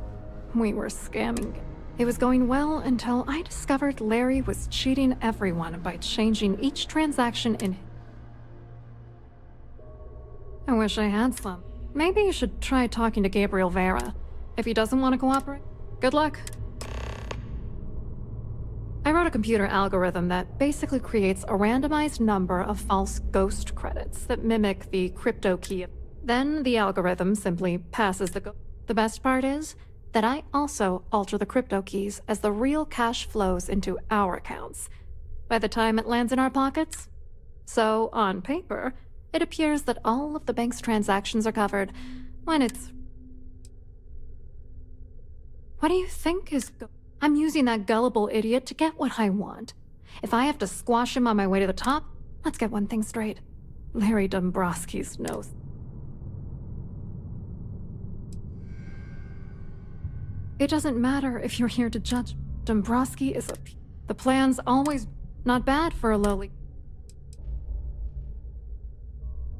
We were scamming. It was going well until I discovered Larry was cheating everyone by changing each transaction in... I wish I had some. Maybe you should try talking to Gabriel Vera. If he doesn't want to cooperate, good luck. I wrote a computer algorithm that basically creates a randomized number of false ghost credits that mimic the crypto key. Then the algorithm simply passes the The best part is that I also alter the crypto keys as the real cash flows into our accounts by the time it lands in our pockets. So, on paper, it appears that all of the bank's transactions are covered when it's... What do you think is I'm using that gullible idiot to get what I want. If I have to squash him on my way to the top, let's get one thing straight. Larry Dombrowski's nose. It doesn't matter if you're here to judge. Dombrowski is a... The plan's always not bad for a lowly...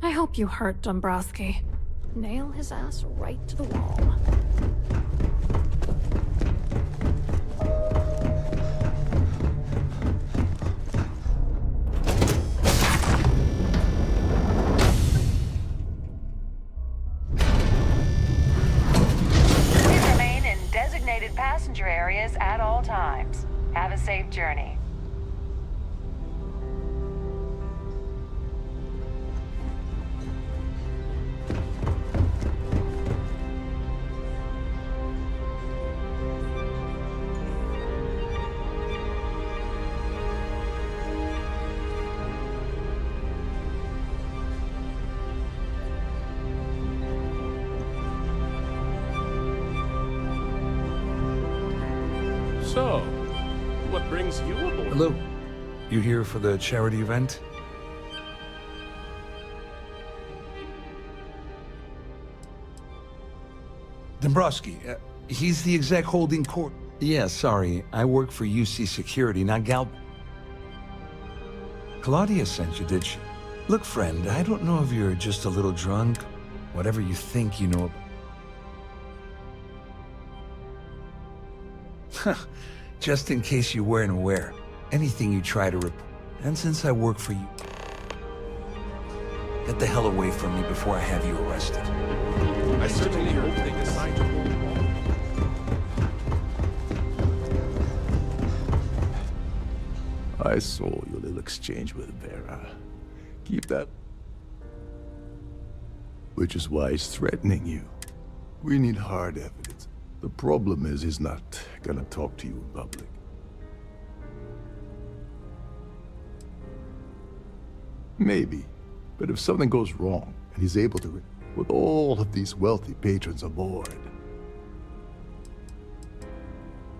I hope you hurt Dombrowski. Nail his ass right to the wall. Passenger areas at all times. Have a safe journey. So, what brings you aboard? Hello. You here for the charity event? Dombrowski, he's the exec holding court. Yeah, sorry. I work for UC Security, not Gal... Claudia sent you, did she? Look, friend, I don't know if you're just a little drunk. Whatever you think you know... Just in case you weren't aware, anything you try to report, and since I work for you, get the hell away from me before I have you arrested. I certainly hope they decide to hold on. I saw your little exchange with Vera. Keep that. Which is why he's threatening you. We need hard evidence. The problem is he's not gonna talk to you in public. Maybe, but if something goes wrong and he's able to, with all of these wealthy patrons aboard.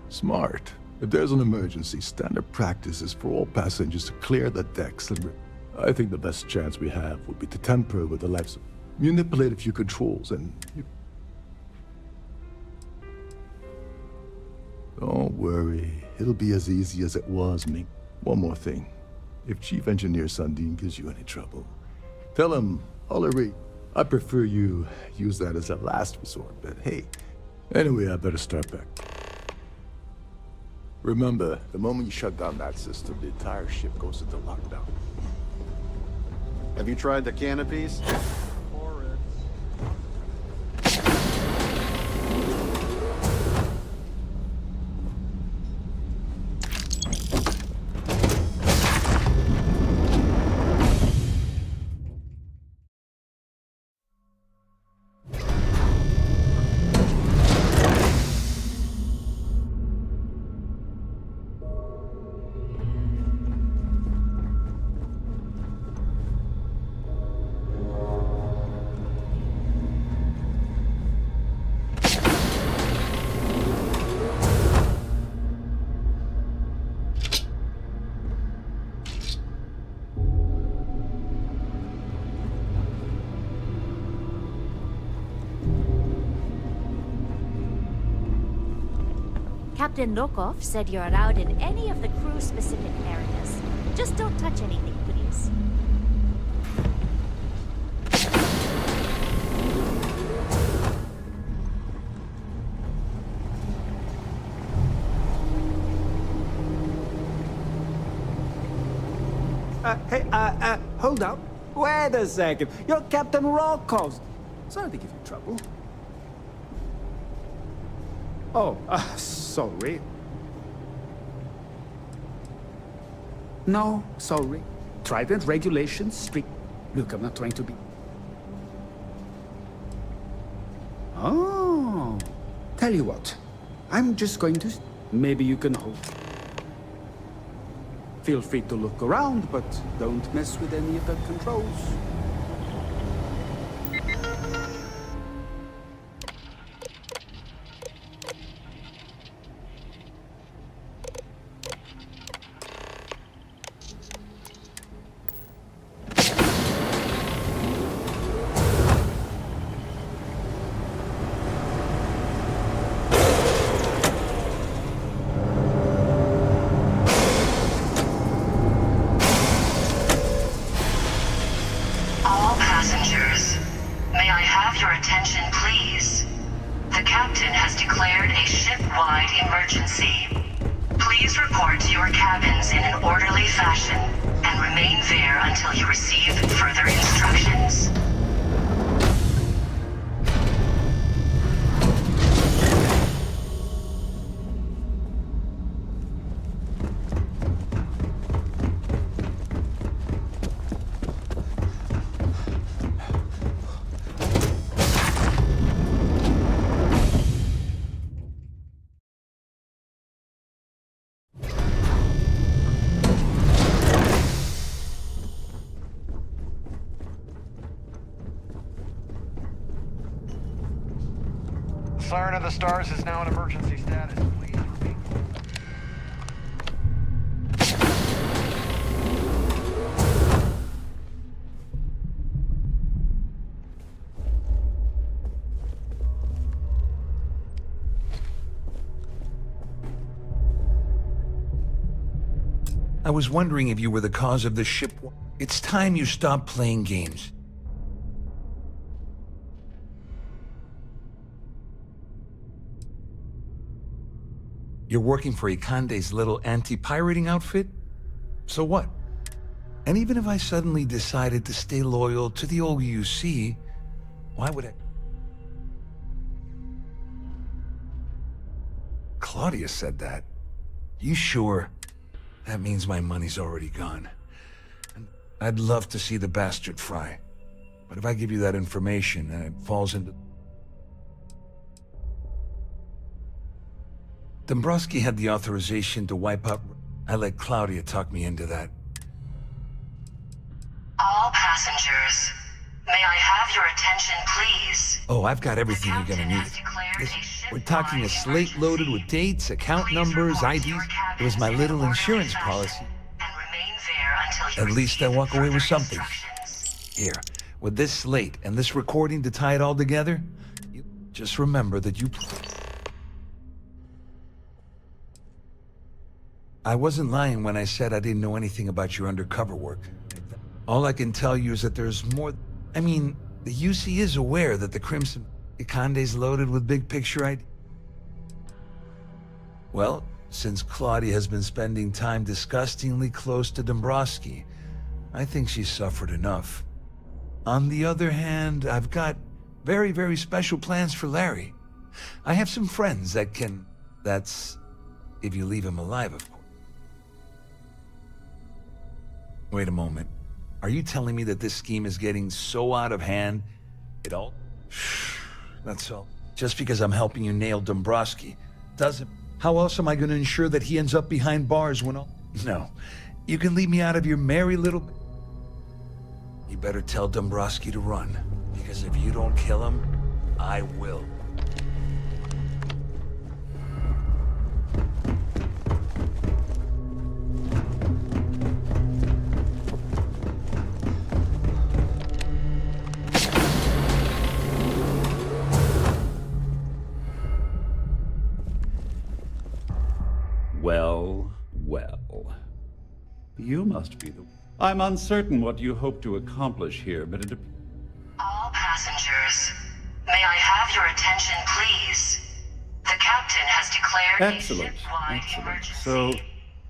Smart. If there's an emergency, standard practice is for all passengers to clear the decks and... I think the best chance we have would be to tamper with the lives, manipulate a few controls, and... Don't worry, it'll be as easy as it was, Ming. One more thing. If Chief Engineer Sundin gives you any trouble, tell him, Ollery, I prefer you use that as a last resort, but hey. Anyway, I better start back. Remember, the moment you shut down that system, the entire ship goes into lockdown. Have you tried the canopies? Captain Lokov said you're allowed in any of the crew-specific areas. Just don't touch anything, please. Hey, hold up. Wait a second. You're Captain Rokos. Sorry to give you trouble. Oh, sorry. No, sorry. Trident regulations strict. Look, I'm not trying to be... Oh. Tell you what. I'm just going to... Maybe you can hold. Feel free to look around, but don't mess with any of the controls. All passengers, may I have your attention, please? The captain has declared a ship-wide emergency. Please report to your cabins in an orderly fashion and remain there until you receive further instructions. Siren of the Stars is now in emergency status. Please remain. I was wondering if you were the cause of the ship. It's time you stopped playing games. You're working for Ikande's little anti-pirating outfit? So what? And even if I suddenly decided to stay loyal to the old UC, why would I? Claudia said that. You sure? That means my money's already gone. And I'd love to see the bastard fry. But if I give you that information and it falls into... Dombrowski had the authorization to wipe out... I let Claudia talk me into that. All passengers, may I have your attention, please? Oh, I've got everything you're gonna need. Listen, we're talking a slate loaded with dates, account numbers, IDs. It was my little insurance policy. At least I walk away with something. Here, with this slate and this recording to tie it all together, you just remember that you... I wasn't lying when I said I didn't know anything about your undercover work. All I can tell you is that there's more... I mean, the UC is aware that the Crimson Ikande's loaded with big picture ID. Well, since Claudia has been spending time disgustingly close to Dombrowski, I think she's suffered enough. On the other hand, I've got very, very special plans for Larry. I have some friends that can... That's... if you leave him alive, of course. Wait a moment. Are you telling me that this scheme is getting so out of hand, it all... That's all. Just because I'm helping you nail Dombrowski doesn't... How else am I going to ensure that he ends up behind bars when all... No. You can leave me out of your merry little... You better tell Dombrowski to run. Because if you don't kill him, I will. Well, well. You must be the... I'm uncertain what you hope to accomplish here, but it... All passengers, may I have your attention, please? The captain has declared Excellent, a ship-wide excellent. emergency. So,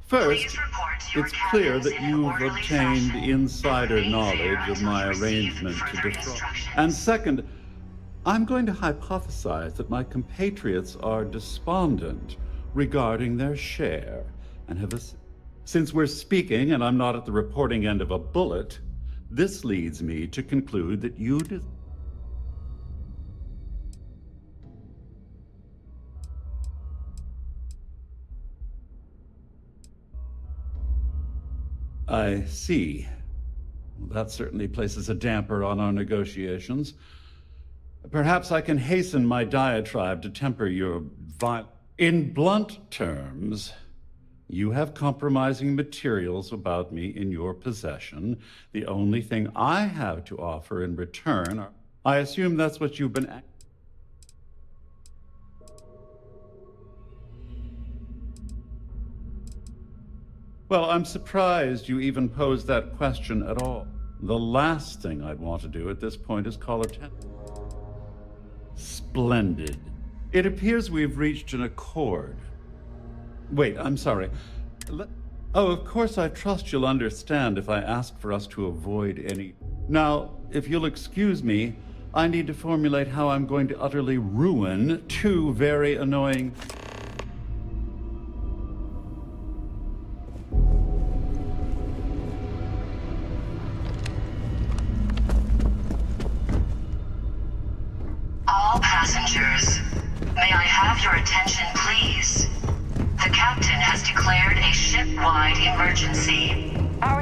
first, Please report to your it's clear cabins that in an you've orderly obtained fashion insider and remain knowledge there of until my you receive arrangement to further defraud. instructions. And second, I'm going to hypothesize that my compatriots are despondent regarding their share, and since we're speaking and I'm not at the reporting end of a bullet, this leads me to conclude that you I see. Well, that certainly places a damper on our negotiations. Perhaps I can hasten my diatribe to temper your In blunt terms, you have compromising materials about me in your possession. The only thing I have to offer in return are... I assume that's what you've been... Well, I'm surprised you even posed that question at all. The last thing I'd want to do at this point is call attention. Splendid. It appears we've reached an accord. Wait, I'm sorry. Oh, of course, I trust you'll understand if I ask for us to avoid any... Now, if you'll excuse me, I need to formulate how I'm going to utterly ruin two very annoying... All passengers, may I have your attention, please? The captain has declared a ship-wide emergency.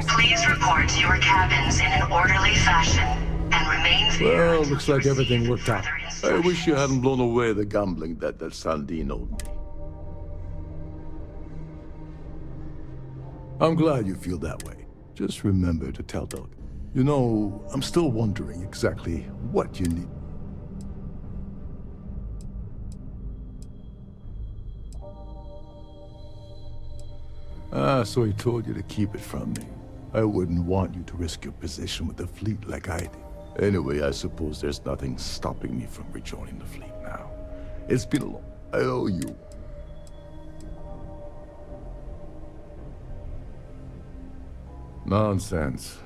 Please report to your cabins in an orderly fashion and remain there. Well, looks like everything worked out. I wish you hadn't blown away the gambling debt that Sandine owed me. I'm glad you feel that way. Just remember to tell Doug. You know, I'm still wondering exactly what you need. Ah, so he told you to keep it from me. I wouldn't want you to risk your position with the fleet like I did. Anyway, I suppose there's nothing stopping me from rejoining the fleet now. It's been a long... I owe you. Nonsense.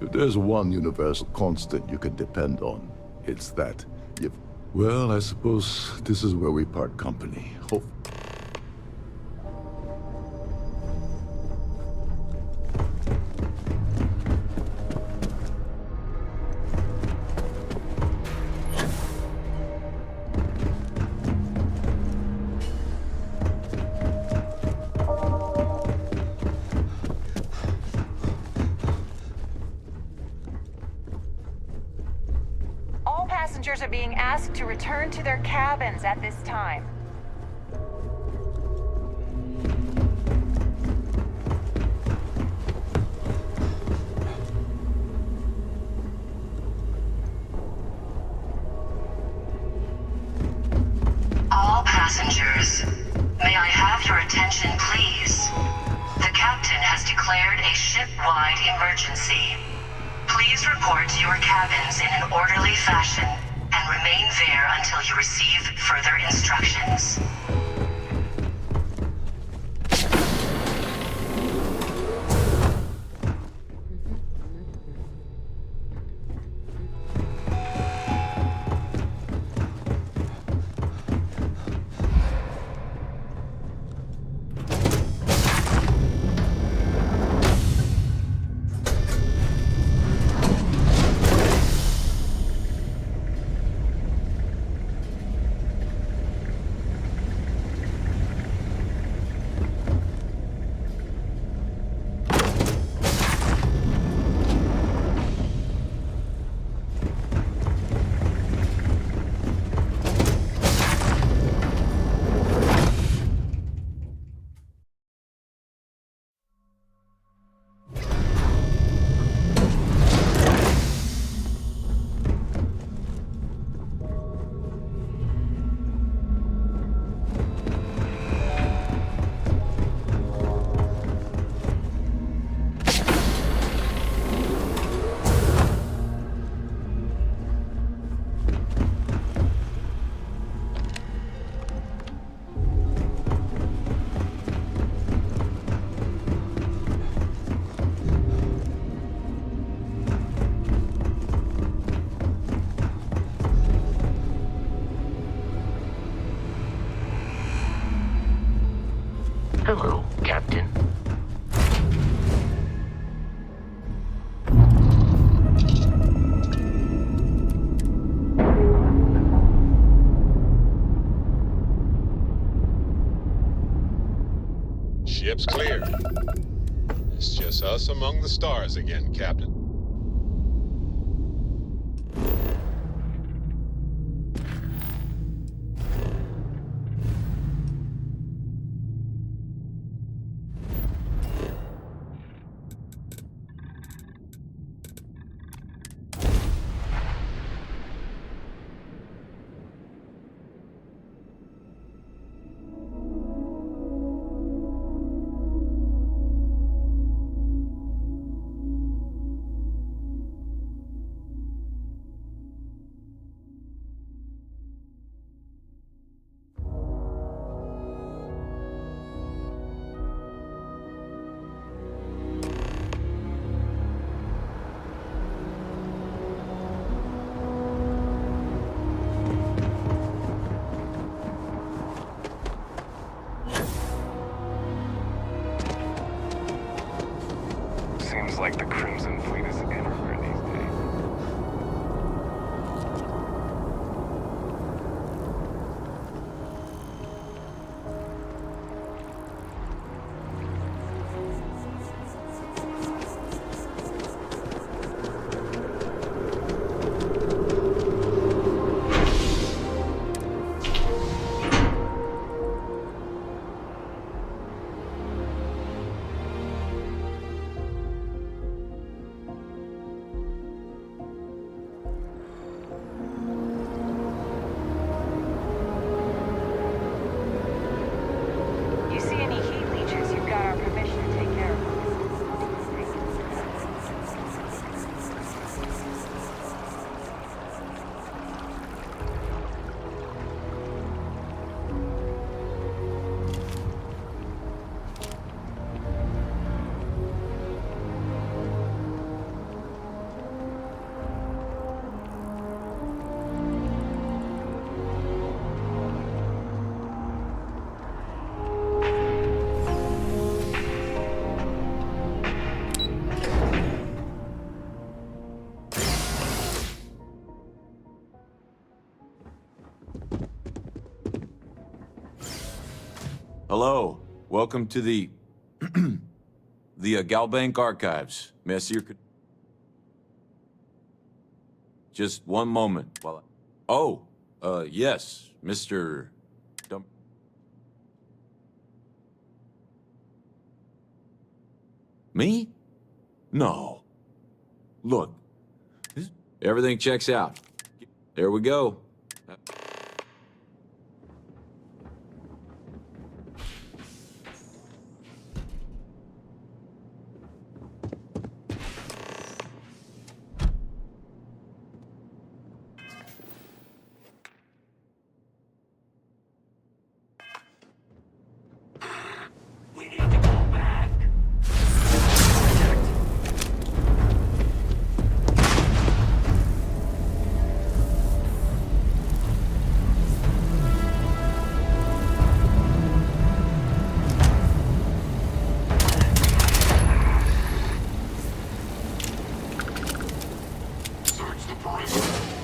If there's one universal constant you can depend on, it's that you've... Well, I suppose this is where we part company. Hope... Passengers are being asked to return to their cabins at this time. All passengers, may I have your attention, please? The captain has declared a ship-wide emergency. Please report to your cabins in an orderly fashion and remain there until you receive further instructions. Ship's clear. It's just us among the stars again, Captain. Seems like the Crimson Fleet is everywhere these days. You see any heat leeches, you've got our permission to take care of them. Hello. Welcome to the Galbank Archives. May I see your... Just one moment while I... Oh, yes, Mr. Me? No. Look. Everything checks out. There we go. Search the perimeter.